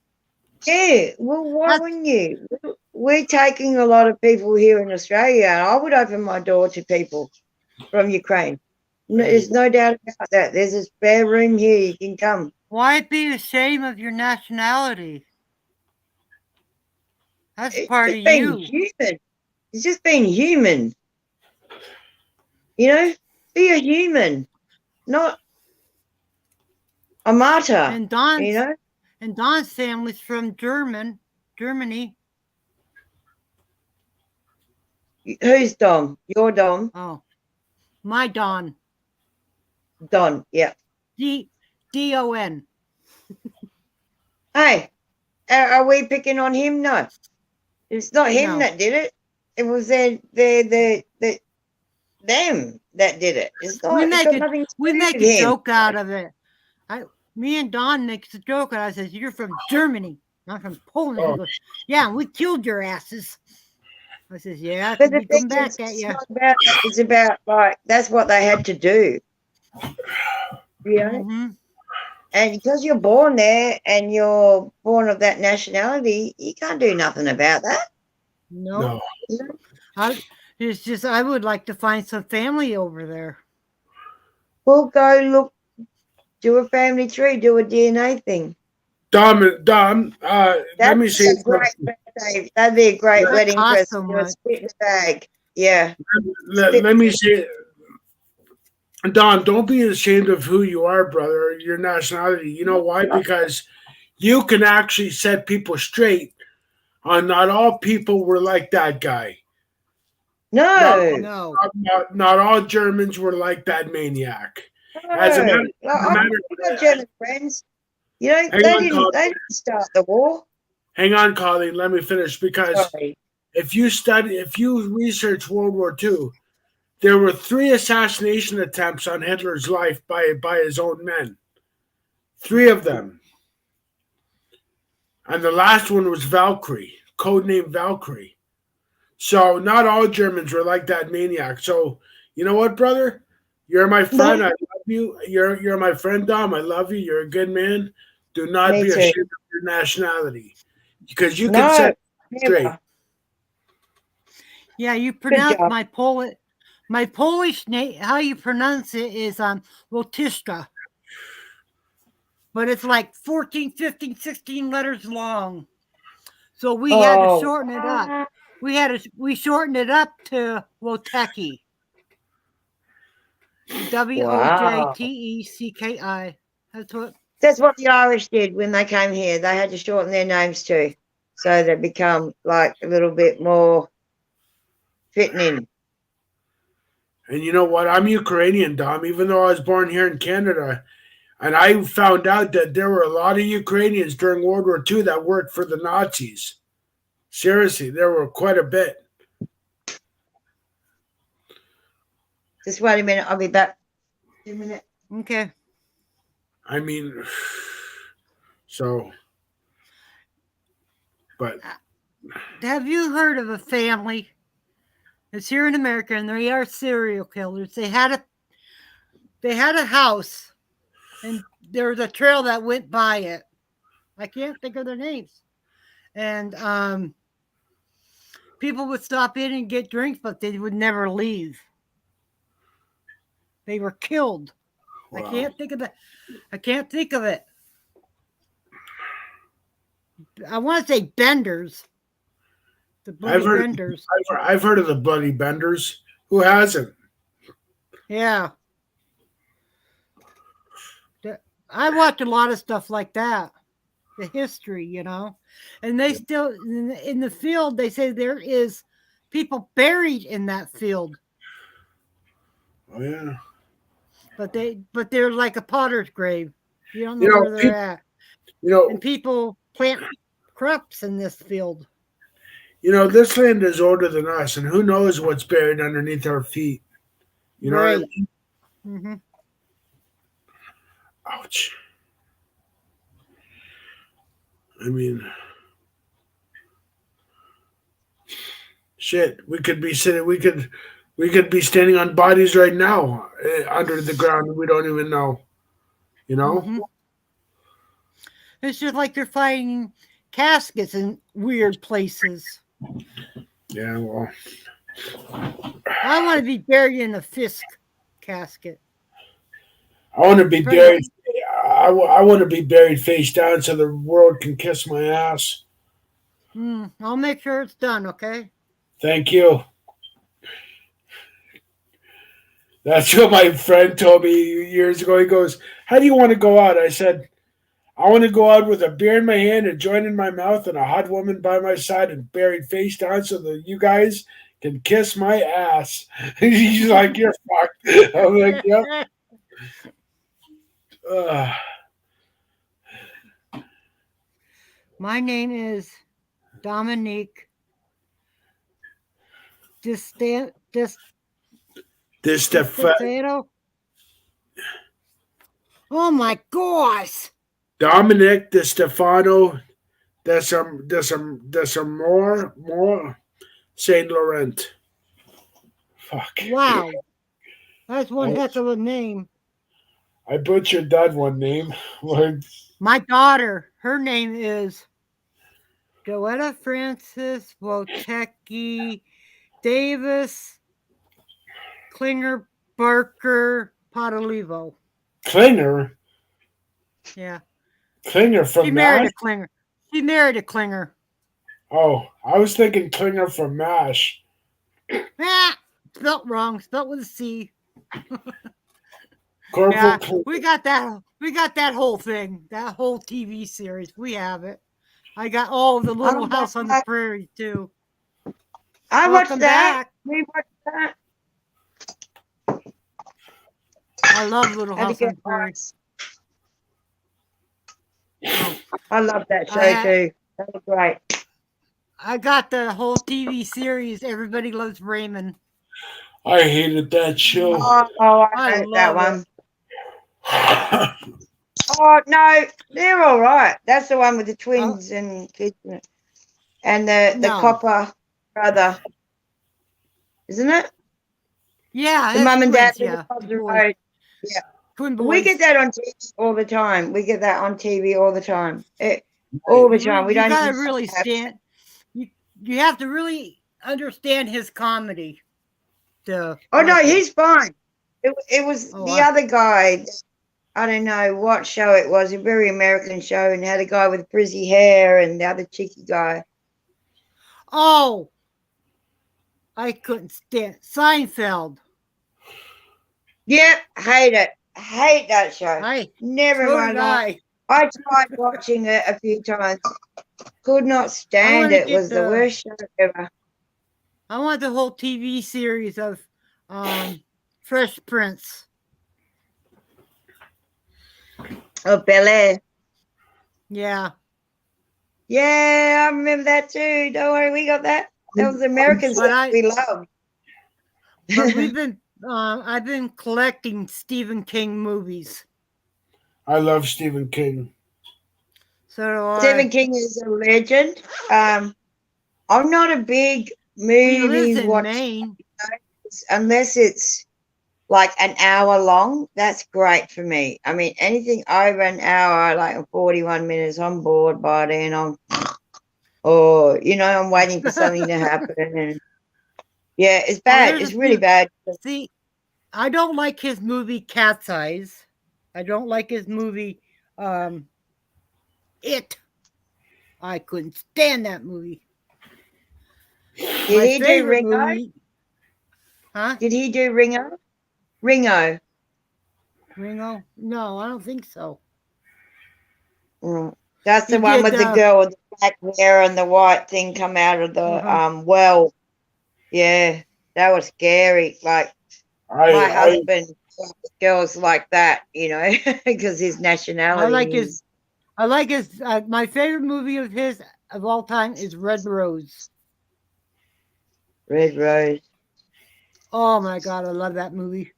Yeah, well, why That's- wouldn't you? We're taking a lot of people here in Australia, and I would open my door to people from Ukraine. No, there's no doubt about that. There's a spare room here. You can come. Why be ashamed of your nationality? That's It's part just of being you. human. It's just being human. You know, be a human, not a martyr. And Don's You know, and Don's family's from Germany. who's Dom? Your Dom? Oh, my Don. Don. Yeah. Don. Hey, are we picking on him? No, it's not him No. that did it. It was them that did it. It's not. We It's make got it. nothing to We do make with a him. joke out of it. Me and Don makes a joke, and I says, "You're from Germany, not from Poland." Oh. He goes, "Yeah, and we killed your asses." I says, "Yeah, But we the come thing back is, at it's you." not about. It's about like that's what they had to do. You know, Mhm. and because you're born there and you're born of that nationality, you can't do nothing about that. No, No. it's just I would like to find some family over there. We'll go look, do a family tree, do a DNA thing. Dom, let That'd me be say a great something. birthday. That'd be a great That wedding costs present. so Do a much. spit in the bag. Yeah. Let me say, Don, don't be ashamed of who you are, brother, your nationality. You know why? Because you can actually set people straight on not all people were like that guy. No. No, Not all Germans were like that maniac. As a matter- I've got German friends. You know, Hang on, they didn't start the war. Hang on, Colleen, let me finish. Because Sorry. if you research World War II, there were 3 assassination attempts on Hitler's life by his own men. 3 of them. And the last one was Valkyrie, codenamed Valkyrie. So not all Germans were like that maniac. So you know what, brother? You're my friend. I love you. You're my friend, Dom. I love you. You're a good man. Do not Me be too. ashamed of your nationality, because you can No, set it straight. never. Yeah, you pronounce job. my Polish name. How you pronounce it is Lotishka, but it's like 14, 15, 16 letters long. So we had to Oh, shorten it up. We shortened it up to Woteki. Wojtecki. That's what. that's what the Irish did when they came here. They had to shorten their names too, so they become like a little bit more fitting in. And you know what? I'm Ukrainian, Dom, even though I was born here in Canada. And I found out that there were a lot of Ukrainians during World War II that worked for the Nazis. Seriously, there were quite a bit. Just wait a minute. I'll be back. 2 minutes. Okay. I mean, so, but Have you heard of a family that's here in America and they are serial killers? They had a house and there was a trail that went by it. I can't think of their names. And people would stop in and get drinks, but they would never leave. They were killed. wow. I can't think of it. I want to say Benders. The Bloody Benders. I've heard of the Bloody Benders. Who hasn't? Yeah. I watch a lot of stuff like that. The history, you know. And they still, in the field, they say there is people buried in that field. Oh, yeah. But they're like a potter's grave. You don't know where they're at. And people plant crops in this field. This land is older than us, and who knows what's buried underneath our feet. You know what I mean? Mm-hmm. Ouch. I mean, shit. We could be sitting. We could be standing on bodies right now under the ground, and we don't even know. You know. Mm-hmm. It's just like they're finding caskets in weird places. Yeah. Well. I want to be buried in a Fisk casket. I want to be buried. I want to be buried face down so the world can kiss my ass. I'll make sure it's done, okay? Thank you. That's what my friend told me years ago. He goes, "How do you want to go out?" I said, "I want to go out with a beer in my hand, a joint in my mouth, and a hot woman by my side and buried face down so that you guys can kiss my ass." He's like, "You're fucked." I'm like, "Yep." My name is Dominique DiStefano. Oh my gosh. Dominic DiStefano more Saint Laurent. Fuck. Wow. That's one heck of a name. I butchered that one name. My daughter, her name is Joetta Francis Wojtecki Davis Klinger Barker Potolivo. Klinger? Yeah. Klinger from She married MASH? a Klinger. She married a Klinger. Oh, I was thinking Klinger from MASH. Spelt wrong. Spelt with a C. Corporal Yeah, we got that whole thing. That whole TV series. We have it. I got all of the Little House on the Prairie too. I watched Welcome that. back. We watched that. I love Little House on the Prairie. I love that show too. That was great. I got the whole TV series. Everybody Loves Raymond. I hated that show. Oh, I hated that one. Oh no, they're all right. That's the one with the twins and kids and the copper brother. isn't it? Yeah, The it's mum and dad twins, yeah. live across the Boys. road. Yeah. Twin boys. We get that on TV all the time. We get that on TV all the time. All the time. We You don't gotta even really have- you have to really understand his comedy. Oh no, he's fine. It was Oh, the other guy. I don't know what show it was. A very American show, and had a guy with frizzy hair and the other cheeky guy. Oh, I couldn't stand Seinfeld. Yep, hate it. Hate that show. I Never so mind. did I. I tried watching it a few times. Could not stand wanna it. It get was the worst show ever. I want the whole TV series of Fresh Prince. Oh, Bel Air. Yeah. Yeah, I remember that too. Don't worry, we got that. That was American But stuff we loved. But I've been collecting Stephen King movies. I love Stephen King. So do I. Stephen King is a legend. I'm not a big He lives movie in watcher Maine. unless it's like an hour long. That's great for me. I mean, anything over an hour, like 41 minutes, I'm bored by it, and I'm waiting for something to happen. And yeah, it's bad. there's It's a really few- bad. See, I don't like his movie Cat's Eyes. I don't like his movie It. I couldn't stand that movie. Did he do Ringo? Huh? Did he do Ringo? Ringo. Ringo? No, I don't think so. That's the He one did, with the girl with the black hair and the white thing come out of the Uh-huh. well. Yeah, that was scary. Like my husband likes girls like that, because his nationality. I like his. My favorite movie of his of all time is Red Rose. Red Rose. Oh my god, I love that movie.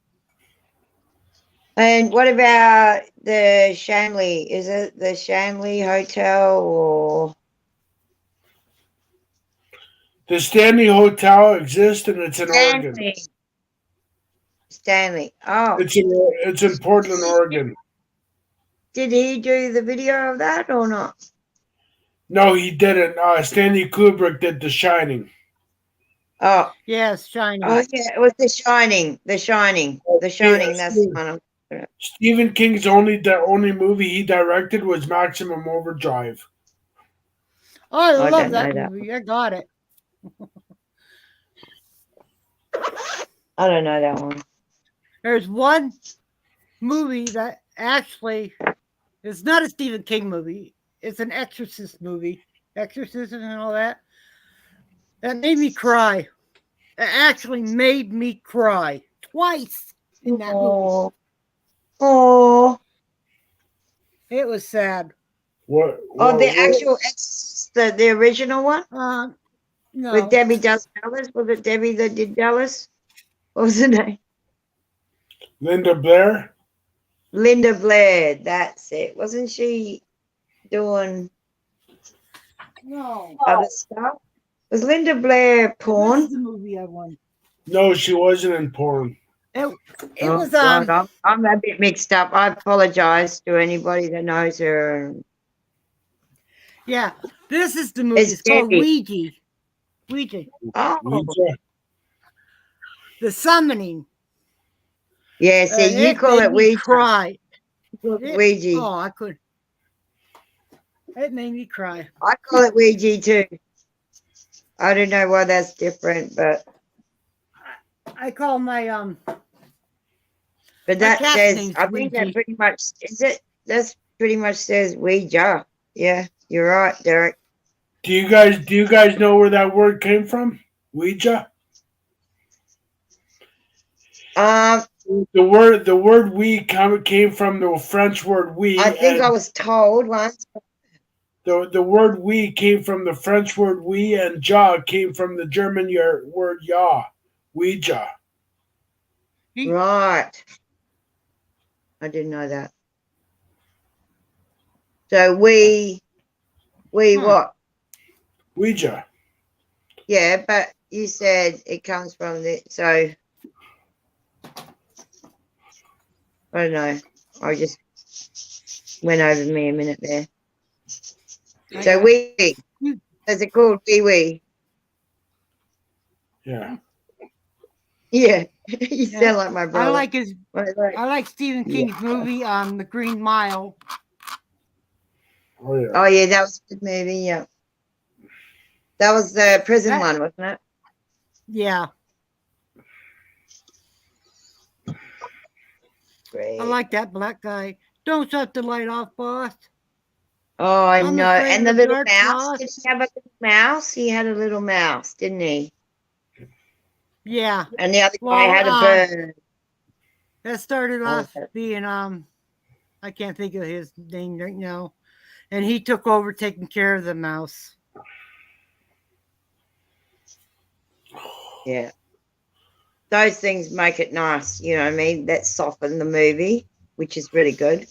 And what about the Shanley? Is it the Shanley Hotel or? The Stanley Hotel exists, and it's in Oregon. Stanley. Oh, It's in Portland, Oregon. did he do the video of that or not? No, he didn't. Stanley Kubrick did The Shining. Oh, Yes, Shining. oh yeah, it was The Shining. The Shining. The Shining. That's the one. Stephen King's the only movie he directed was Maximum Overdrive. Oh, I I love don't that know that movie. I got it. I don't know that one. There's one movie that actually is not a Stephen King movie. It's an Exorcist movie. Exorcism and all that. That made me cry. It actually made me cry twice in that movie. Oh. It was sad. What? Oh, the actual Exorcist, the original one No. with Debbie Dallas. Was it Debbie that did Dallas? What was her name? Linda Blair? Linda Blair. That's it. Wasn't she doing No. other stuff? Was Linda Blair This porn? is the movie I won. No, she wasn't in porn. It Oh, was God, I'm a bit mixed up. I apologize to anybody that knows her. yeah. This is the movie. It's It's called Debbie. Ouija. Oh, Ouija? The Summoning. yeah. See, And you call made it me Ouija. cry. Ouija. Oh, I could. It made me cry. I call it Ouija too. I don't know why that's different, but I call my that cat's says, name's I think that Ouija. pretty much is it. That's pretty much says Ouija. Yeah, you're right, Derek. Do you guys know where that word came from? Ouija? The word "we" came from the French word "we." I think and I was told once. the word "we" came from the French word "we," and "ja" came from the German word "ja." Ouija. Right. I didn't know that. So we what? Ouija. Yeah, but you said it comes from the, so I don't know. I just went over me a minute there. So wee, is it called wee wee? Yeah. Yeah, you Yeah. sound like my brother. I like Stephen King's movie, The Green Mile. Oh yeah. Oh yeah, that was a good movie. Yeah, that was the prison That- one, wasn't it? Yeah, Great. I like that black guy. Don't shut the light off, boss. Oh, I I'm know. afraid And of the the little dark, mouse. boss. Did he have a little mouse? He had a little mouse, didn't he? Yeah. And the other guy Well, had a bird. that started Oh, off okay. being I can't think of his name right now, and he took over taking care of the mouse. Yeah. Those things make it nice, you know what I mean? That soften the movie, which is really good.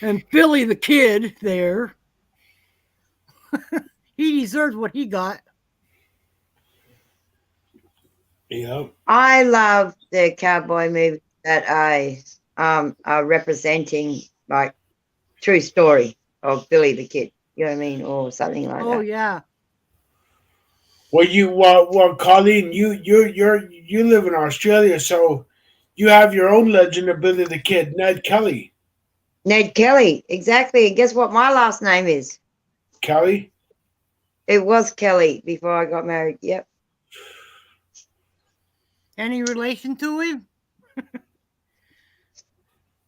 And Billy the Kid there, he deserved what he got. Yeah. I love the cowboy movies that are representing like true story of Billy the Kid, you know what I mean, or something like Oh that. yeah. Well, Colleen, you live in Australia, so you have your own legend of Billy the Kid, Ned Kelly. Ned Kelly, exactly. And guess what my last name is? Kelly? It was Kelly before I got married. Yep. Any relation to him?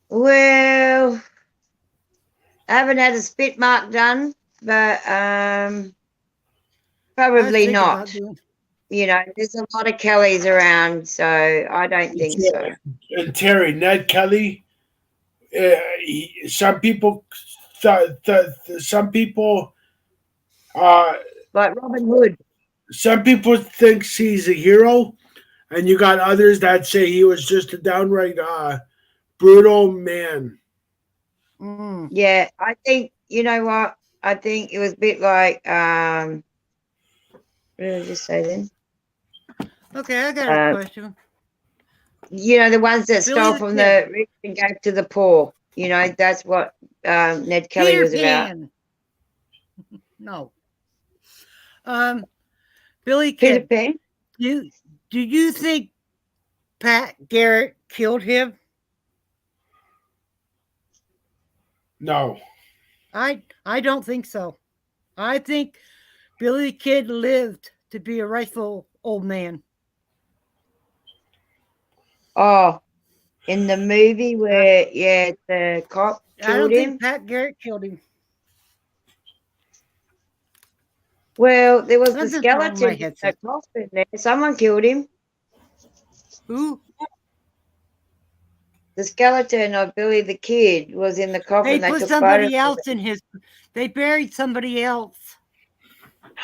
Well, I haven't had a spit mark done, but I was probably thinking not. about doing. You know, there's a lot of Kellys around, so I don't think so. And Terry, Ned Kelly. Some people, some people, Like Robin Hood. some people think he's a hero, and you got others that say he was just a downright brutal man. Mm. Yeah, I think, you know what? I think it was a bit like, what did I just say then? Okay, I got a Uh, question. You know, the ones that Billy stole the from Kid. the rich and gave to the poor. You know, that's what Ned Kelly Peter was about. Pan. No. Billy Peter Kid. Pan? Do you think Pat Garrett killed him? No, I don't think so. I think Billy the Kid lived to be a rightful old man. Oh, in the movie where, yeah, the cop I killed don't him. think Pat Garrett killed him. Well, there was the That's just wrong in my skeleton in headset. the coffin there. Someone killed him. Who? The skeleton of Billy the Kid was in the They coffin. They put took somebody photos of else in his. They buried somebody else. it.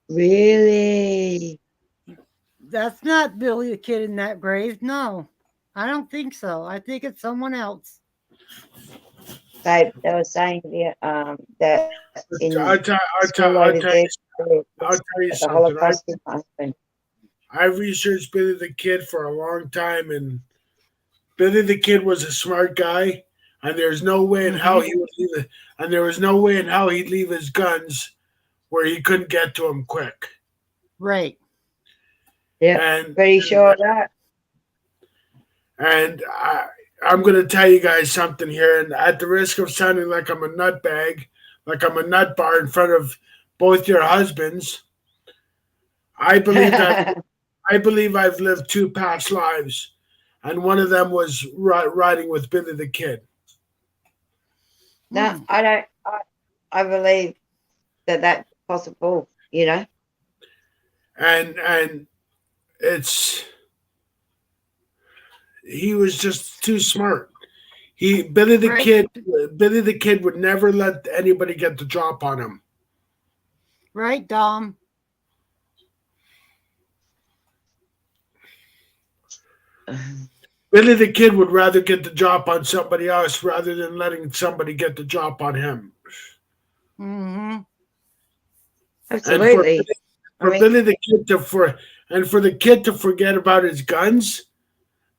Really? That's not Billy the Kid in that grave. No, I don't think so. I think it's someone else. They were saying that in I'll tell school over there, you the something. Holocaust didn't happen. I researched Billy the Kid for a long time, and Billy the Kid was a smart guy, and there's no way in hell he would leave it, and there was no way in hell he'd leave his guns where he couldn't get to them quick. Right. Yeah, And pretty sure of that. And I'm going to tell you guys something here, and at the risk of sounding like I'm a nutbag, like I'm a nut bar in front of both your husbands, I believe I've lived two past lives, and one of them was riding with Billy the Kid. No, I don't. I believe that that's possible. You know. And he was just too smart. Billy the Kid would never let anybody get the drop on him. Right, Dom. Billy the Kid would rather get the drop on somebody else rather than letting somebody get the drop on him. Mm-hmm. Absolutely. for Billy the Kid for the kid to forget about his guns.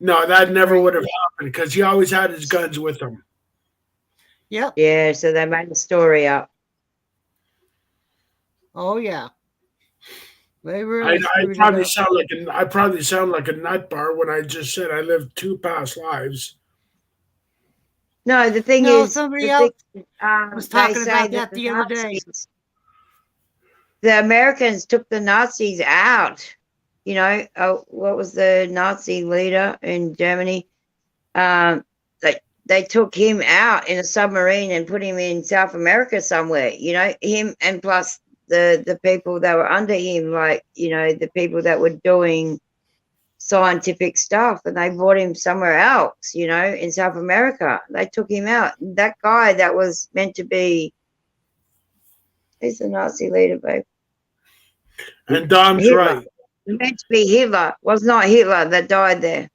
No, that never would have happened because he always had his guns with him. Yep. Yeah, so they made the story up. Oh yeah. They I really screwed probably it up. sound like a nut bar when I just said I lived 2 past lives. No, the thing No, is, somebody the else thing, was they talking say about that that the other day. The Americans took the Nazis out. You know, what was the Nazi leader in Germany? They took him out in a submarine and put him in South America somewhere. You know, him and plus the people that were under him, like, you know, the people that were doing scientific stuff, and they brought him somewhere else, you know, in South America. They took him out. That guy that was meant to be, he's the Nazi leader, babe. And Dom's Hitler. right. Meant to be Hitler. Was not Hitler that died there.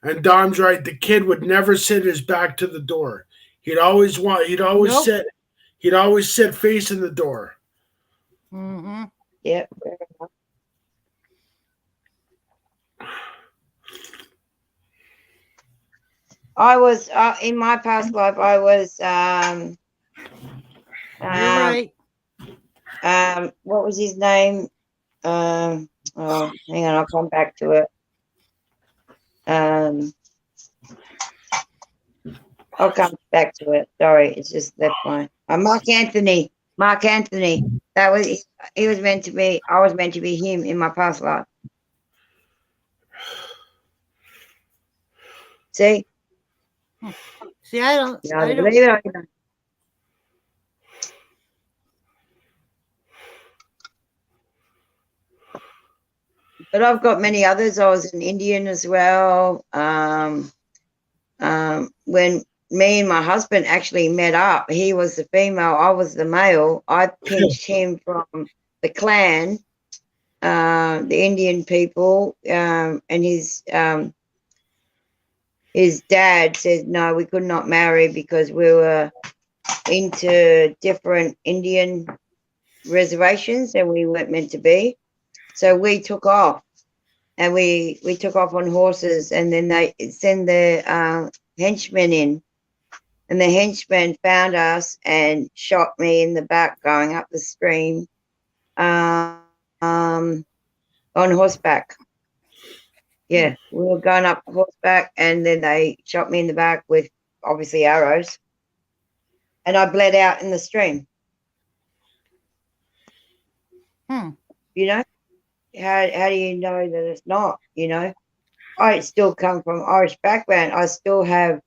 And Dom's right. The kid would never sit his back to the door. He'd always Nope. sit facing the door. Mm-hmm. Yep. I was in my past life. I was You're right. what was his name? Oh, hang on, I'll come back to it. I'll come back to it. Sorry, it's just left my Mark Anthony. Mark Anthony. That was he was meant to be. I was meant to be him in my past life. See? See, I don't. You know, I don't. believe it or not. But I've got many others. I was an Indian as well. When me and my husband actually met up, he was the female, I was the male. I pinched him from the clan, the Indian people, and his dad said no, we could not marry because we were into different Indian reservations and we weren't meant to be. So we took off, and we took off on horses, and then they send the henchmen in, and the henchmen found us and shot me in the back going up the stream on horseback. Yeah, we were going up horseback, and then they shot me in the back with obviously arrows, and I bled out in the stream. You know, how do you know that it's not? You know, I still come from Irish background. I still have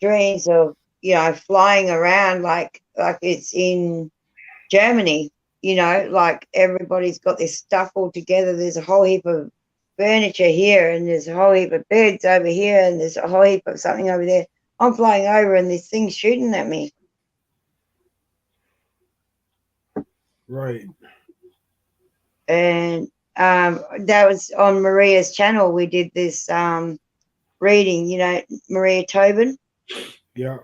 dreams of, you know, flying around like it's in Germany. You know, like everybody's got this stuff all together. There's a whole heap of furniture here, and there's a whole heap of beds over here, and there's a whole heap of something over there. I'm flying over, and this thing's shooting at me. Right. And that was on Maria's channel. We did this reading, you know, Maria Tobin. Yeah.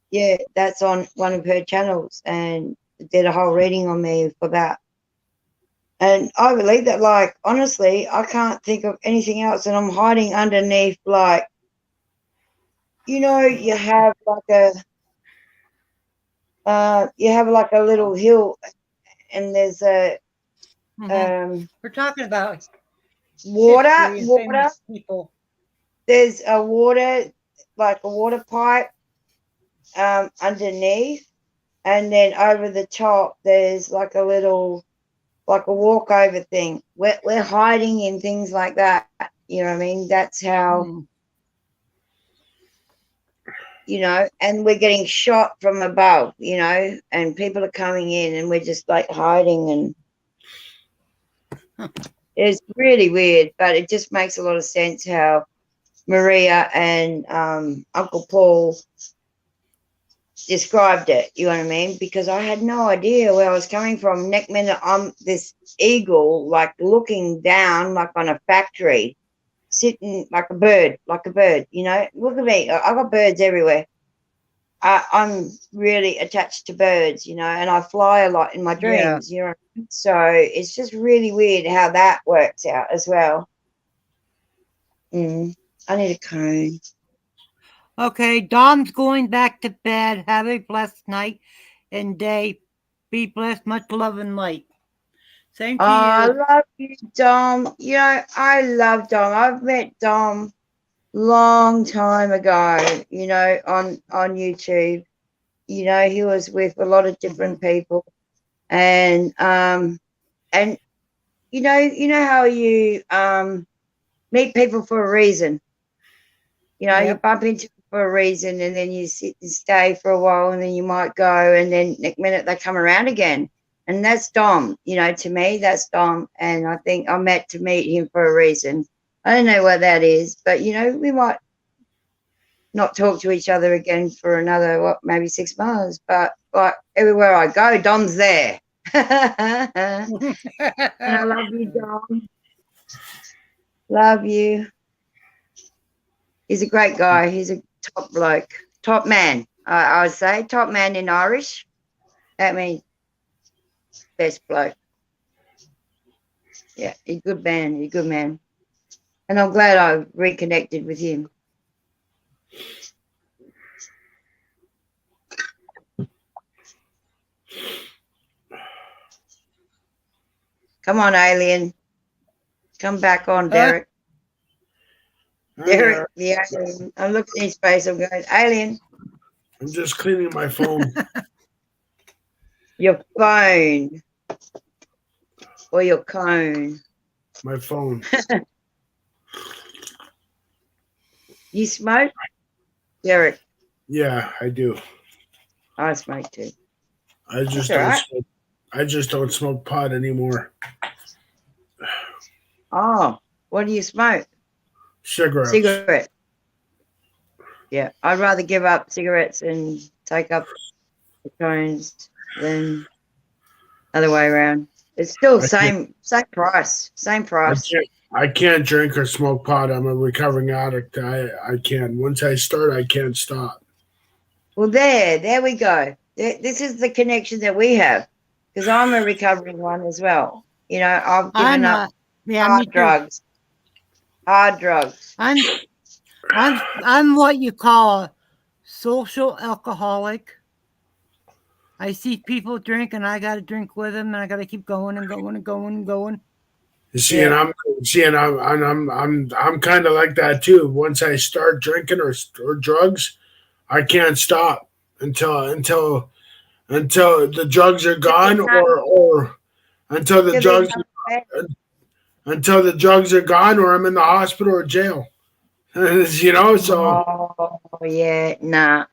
Yeah, that's on one of her channels, and did a whole reading on me for that. And I believe that, like, honestly, I can't think of anything else, and I'm hiding underneath, like, you know, you have like a little hill, and there's a We're talking about water. history and famous people. There's a water, like a water pipe underneath, and then over the top there's like a little, like a walkover thing. We're hiding in things like that. You know what I mean? That's how, you know, and we're getting shot from above, you know, and people are coming in, and we're just like hiding, and it's really weird, but it just makes a lot of sense how Maria and Uncle Paul described it, you know what I mean? Because I had no idea where I was coming from. Next minute, I'm this eagle, like looking down, like on a factory, sitting like a bird, you know? Look at me. I got birds everywhere. I'm really attached to birds, you know, and I fly a lot in my dreams, you know. So it's just really weird how that works out as well. I need a cone. Okay, Dom's going back to bed. Have a blessed night and day. Be blessed. Much love and light. Same to I you. love you, Dom. You know, I love Dom. I've met Dom long time ago, you know, on YouTube. You know, he was with a lot of different people. And you know how you meet people for a reason. You know, you Yep. bump into them for a reason, and then you sit and stay for a while, and then you might go, and then next minute they come around again. And that's Dom. You know, to me, that's Dom. And I think I met to meet him for a reason. I don't know what that is, but you know, we might not talk to each other again for another maybe 6 months. But like everywhere I go, Dom's there. And I love you, Dom. Love you. He's a great guy. He's a top bloke, top man. I would say top man in Irish. That means best bloke. Yeah, he's a good man. He's a good man. And I'm glad I reconnected with him. Come on, alien. Come back on, Derek. Derek, the alien. I'm looking at his face. I'm going, alien. I'm just cleaning my phone. Your phone. Or your cone. My phone. You smoke? Derek. Yeah, I do. I smoke too. I just That's all don't. right. Smoke, I just don't smoke pot anymore. Oh, what do you smoke? Cigarettes. Cigarette. Yeah, I'd rather give up cigarettes and take up the cones than other way around. It's still same price. Same price. I can't drink or smoke pot. I'm a recovering addict. I can't. Once I start, I can't stop. Well, there we go. This is the connection that we have, because I'm a recovering one as well. You know, I've given up hard drugs. Hard drugs. I'm what you call a social alcoholic. I see people drink, and I got to drink with them, and I got to keep going and going and going and going. You see, and I'm kind of like that too. Once I start drinking or drugs, I can't stop until the drugs are gone, or until the drugs are gone, or I'm in the hospital or jail. You know, so. Oh yeah, nah.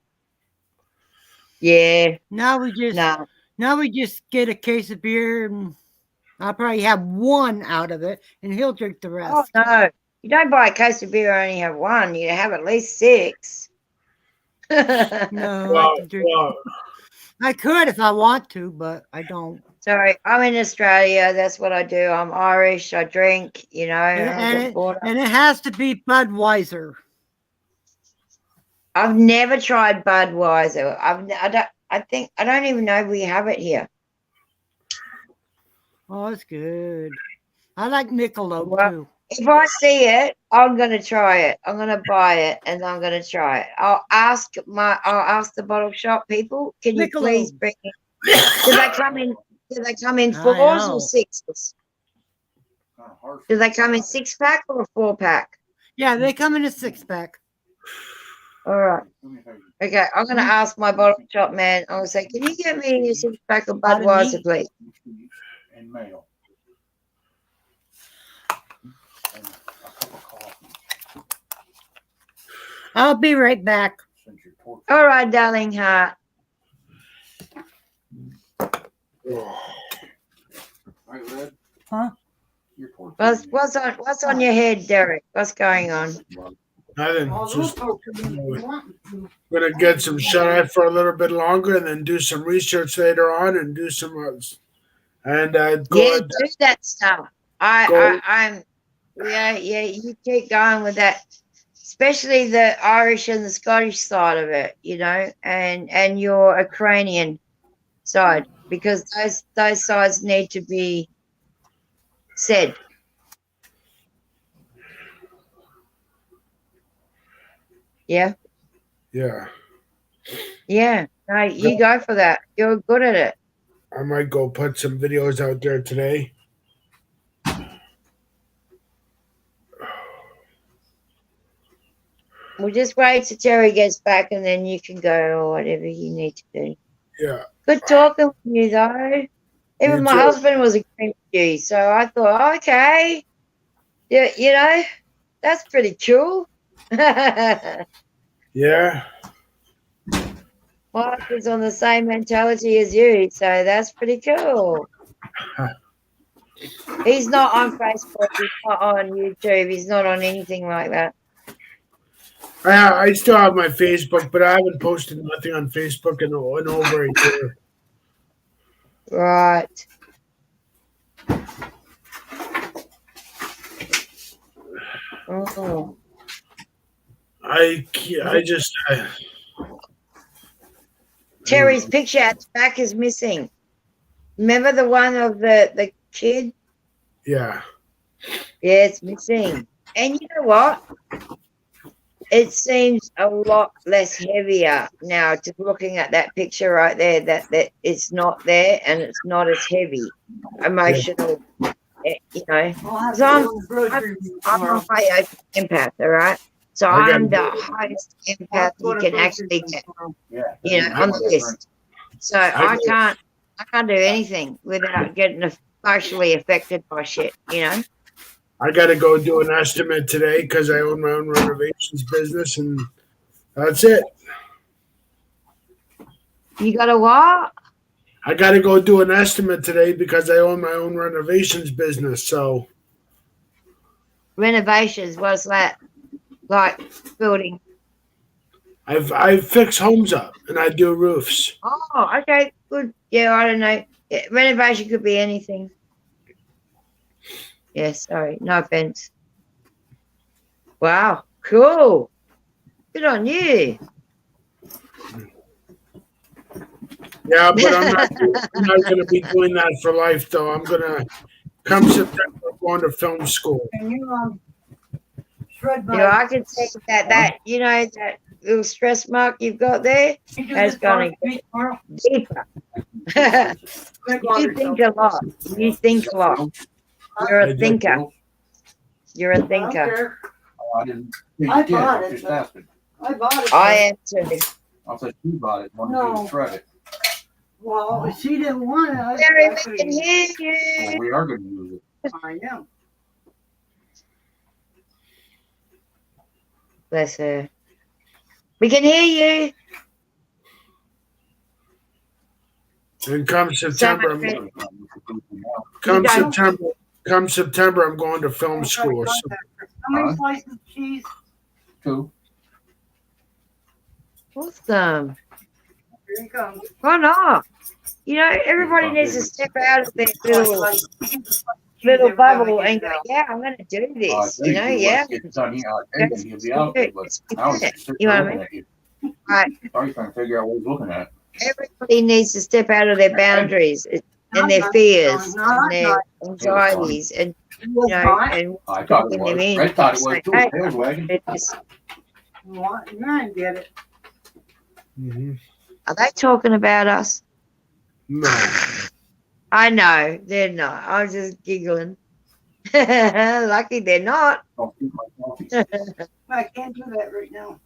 Yeah. Now we just get a case of beer, and I'll probably have one out of it, and he'll drink the rest. Oh no, you don't buy a case of beer and only have one. You have at least 6. No, I could if I want to, but I don't. Sorry, I'm in Australia. That's what I do. I'm Irish. I drink, you know. And it has to be Budweiser. I've never tried Budweiser. I don't even know if we have it here. Oh, it's good. I like Michelob too. If I see it, I'm gonna try it. I'm gonna buy it and I'm gonna try it. I'll ask the bottle shop people, can you please bring it? Do they come in 4s or 6s? Do they come in 6-pack or a 4-pack? Yeah, they come in a 6-pack. All right. Okay, I'm gonna ask my bottle shop man. I'm gonna say, can you get me a 6-pack of Budweiser, please? And mail. And a cup of coffee. I'll be right back. All right, darling heart. Right, Red? Huh? What's on your head, Derek? What's going on? Nothing. Just gonna get some shut-eye for a little bit longer, and then do some research later on, and do some and do that stuff. I'm you keep going with that, especially the Irish and the Scottish side of it, you know, and your Ukrainian side. because those sides need to be said. Yeah. Yeah. Yeah. No, you go for that. You're good at it. I might go put some videos out there today. We'll just wait till Terry gets back and then you can go or whatever you need to do. Yeah. Good talking with you, though. Even You my too. husband was agreeing with you. So I thought, okay. Yeah, you know, that's pretty cool. My Yeah. husband's on the same mentality as you. So that's pretty cool. He's not on Facebook. He's not on YouTube. He's not on anything like that. I still have my Facebook, but I haven't posted nothing on Facebook in over a year. Right. Oh. I just Terry's picture at the back is missing. Remember the one of the kid? yeah. Yeah, it's missing. And you know what? It seems a lot less heavier now, just looking at that picture right there, that it's not there and it's not as heavy. Emotional, you know. So I'm a high empath, all right? So I'm the highest empath you can actually get, Yeah. you know, on the list. So I can't do anything without getting emotionally affected by shit, you know? I got to go do an estimate today because I own my own renovations business, and that's it. You got a what? I got to go do an estimate today because I own my own renovations business. So Renovations, what's that? Like building. I fix homes up and I do roofs. Oh, okay, good. Yeah, I don't know. Yeah, renovation could be anything. Yeah, sorry, no offense. Wow, cool. Good on you. Yeah, but I'm not going to be doing that for life, though. I'm going to come September, I'm going to film school. Can you shred my? You know, I can see that you know that little stress mark you've got there has gone deeper. You think a lot. You think a lot. You're a thinker. You're a thinker. Oh, I didn't. I bought it, Just but- asking. I bought it. I am too. I said you bought it. Wanted No. to shred it. Well, she didn't want it. Terry, I we could've can used hear Well, you. we are going to use it. it. I know. Bless her. We can hear you. And come September, Sorry. come September, I'm going to film school. So How many slices of cheese? 2. Awesome. Here you come. Why not? You know, everybody needs to step out of their little bubble and go, yeah, I'm going to do this. You know, yeah. It's done here. I think he'll be out there, but I was just sitting You know there what I looking at you. Right. I was trying to figure out what he's looking at. Everybody needs to step out of their boundaries and their fears and their anxieties and, you know, and I thought it walking them was. in. Red thought it was Say, too. hey, Tails wagging. it's- You're going to get it. mhm. Are they talking about us? No, I know they're not. I was just giggling. Lucky they're not. Don't keep my coffee. I can't do that right now.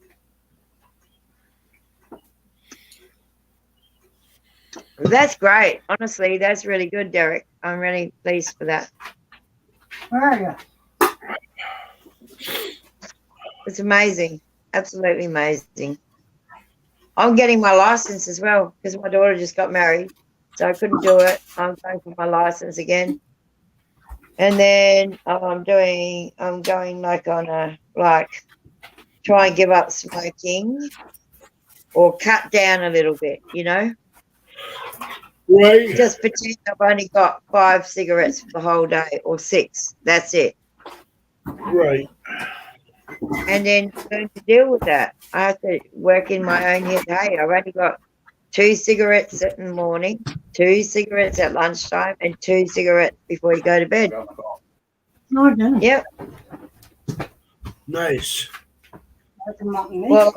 That's great. Honestly, that's really good, Derek. I'm really pleased for that. Where are you? It's amazing. Absolutely amazing. I'm getting my license as well because my daughter just got married. So I couldn't do it. I'm going for my license again. And then I'm going like on a, like, try and give up smoking or cut down a little bit, you know? right? Just pretend I've only got 5 cigarettes for the whole day or 6. That's it. Right. And then learn to deal with that. I have to work in my own head. Hey, I've only got 2 cigarettes in the morning, 2 cigarettes at lunchtime, and 2 cigarettes before you go to bed. No, I didn't. Yep. Nice. Well,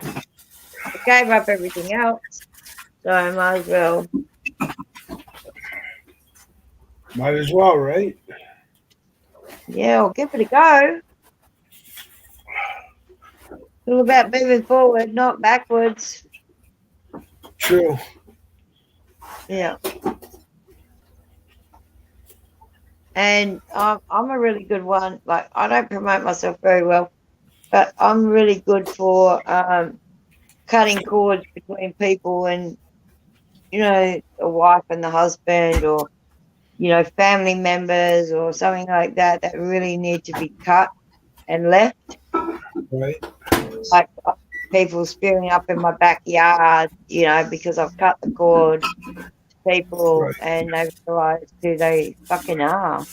I gave up everything else, so I might as well. Might as well, right? Yeah, I'll give it a go. It's all about moving forward, not backwards. True. Yeah. And I'm a really good one. Like, I don't promote myself very well, but I'm really good for cutting cords between people and, you know, the wife and the husband, or, you know, family members or something like that that really need to be cut and left. Right. Like people spewing up in my backyard, you know, because I've cut the cord to people Right. and they realize who they fucking are.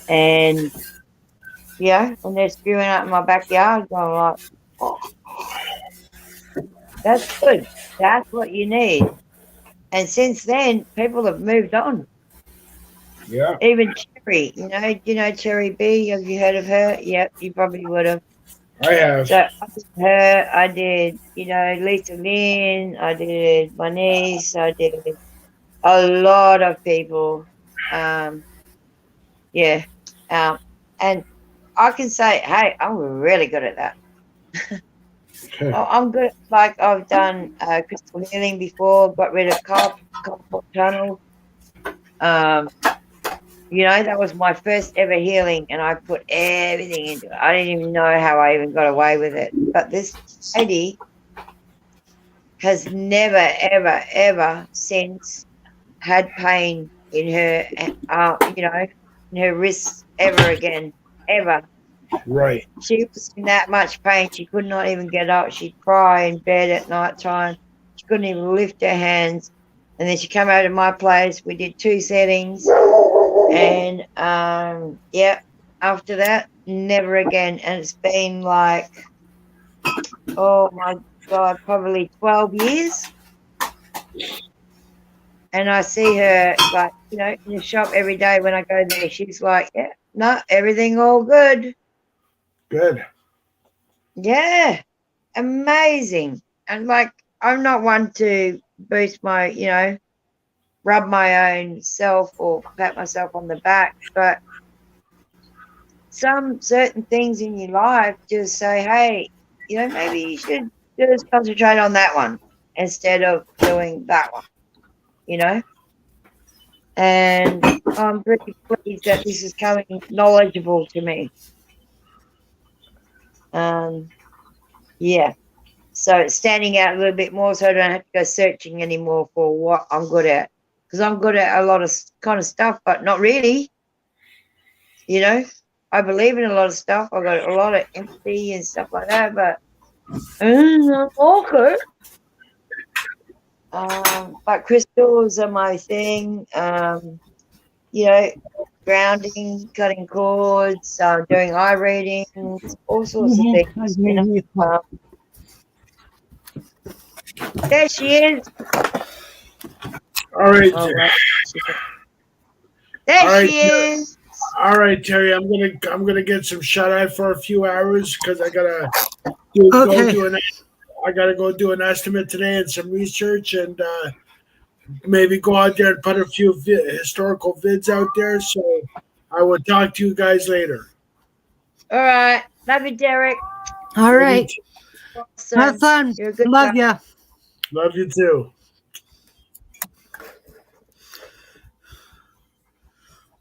And yeah, when they're spewing out in my backyard, going like, oh, that's good. That's what you need. And since then, people have moved on. Yeah. Even Cherry, you know Cherry B. Have you heard of her? Yep, you probably would have. I have. So I did her. I did, you know, Lisa Lynn. I did my niece. I did a lot of people. Yeah. And I can say, hey, I'm really good at that. Okay. I'm good. Like I've done crystal healing before. Got rid of carpal tunnel. You know, that was my first ever healing, and I put everything into it. I didn't even know how I even got away with it. But this lady has never, ever, ever since had pain in her, you know, in her wrists ever again, ever. Right. She was in that much pain, she could not even get up. She'd cry in bed at night time. She couldn't even lift her hands. And then she came over to my place. We did 2 settings. And, yeah, after that, never again. And it's been like, oh, my God, probably 12 years. And I see her, like, you know, in the shop every day when I go there. She's like, yeah, no, everything all good. Good. Yeah, amazing. And, like, I'm not one to boost my, you know, rub my own self or pat myself on the back, but some certain things in your life just say, hey, you know, maybe you should just concentrate on that one instead of doing that one, you know? And I'm pretty pleased that this is coming knowledgeable to me. Yeah. So it's standing out a little bit more so I don't have to go searching anymore for what I'm good at. Because I'm good at a lot of kind of stuff, but not really. You know, I believe in a lot of stuff. I've got a lot of empathy and stuff like that, but okay. But crystals are my thing. You know, grounding, cutting cords, doing eye readings, all sorts of things. You know, there she is. All right. Oh, Terry. right. There All right. she is. All right, Terry. I'm gonna get some shut eye for a few hours because I gotta go Okay. do an estimate today and some research and maybe go out there and put a few historical vids out there. So I will talk to you guys later. All right. Love you, Derek. All right. Awesome. Have fun. You're a good Love guy. ya. Love you too.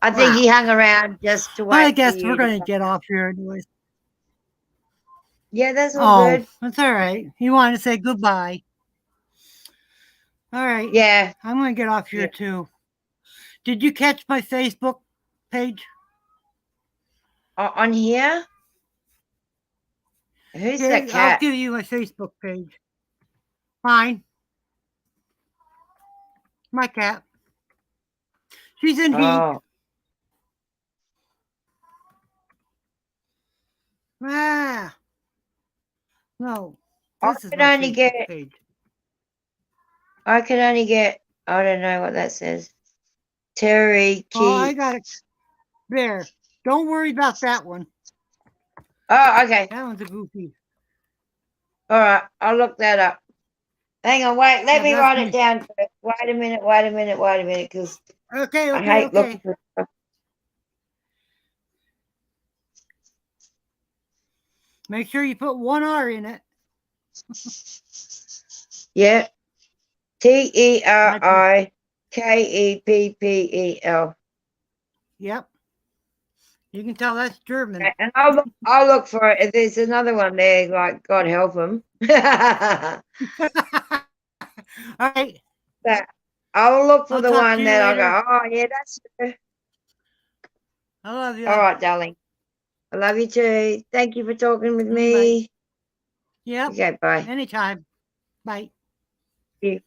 I think Wow. he hung around just to wait. I for guess you we're to going to come. get off here anyways. Yeah, that's all Oh, good. that's all right. You want to say goodbye. All right. Yeah. I'm going to get off here Yeah. too. Did you catch my Facebook page? On here? Who's that I'll cat? give you my Facebook page. Fine. My cat. She's in heat. Oh, Ah. No. I This is could my only Facebook get page. I can only get, I don't know what that says. Terry Oh, I Key. got it. There. Don't worry about that one. Oh, okay. That one's a goofy. All right. I'll look that up. Hang on. Wait. Let Yeah, me that's write it me. down first. Wait a minute. Because Okay, I okay, hate looking okay. for stuff. Make sure you put one R in it. Yeah. TERIKEPPEL. Yep. You can tell that's German. And I'll look for it. If there's another one there, like God help him. All right. But I'll look for I'll the talk to one you that I later. go, oh yeah, that's it. I love you. All right, darling. I love you too. Thank you for talking with Bye. me. Yep. Okay, bye. Anytime. Bye. Thank you.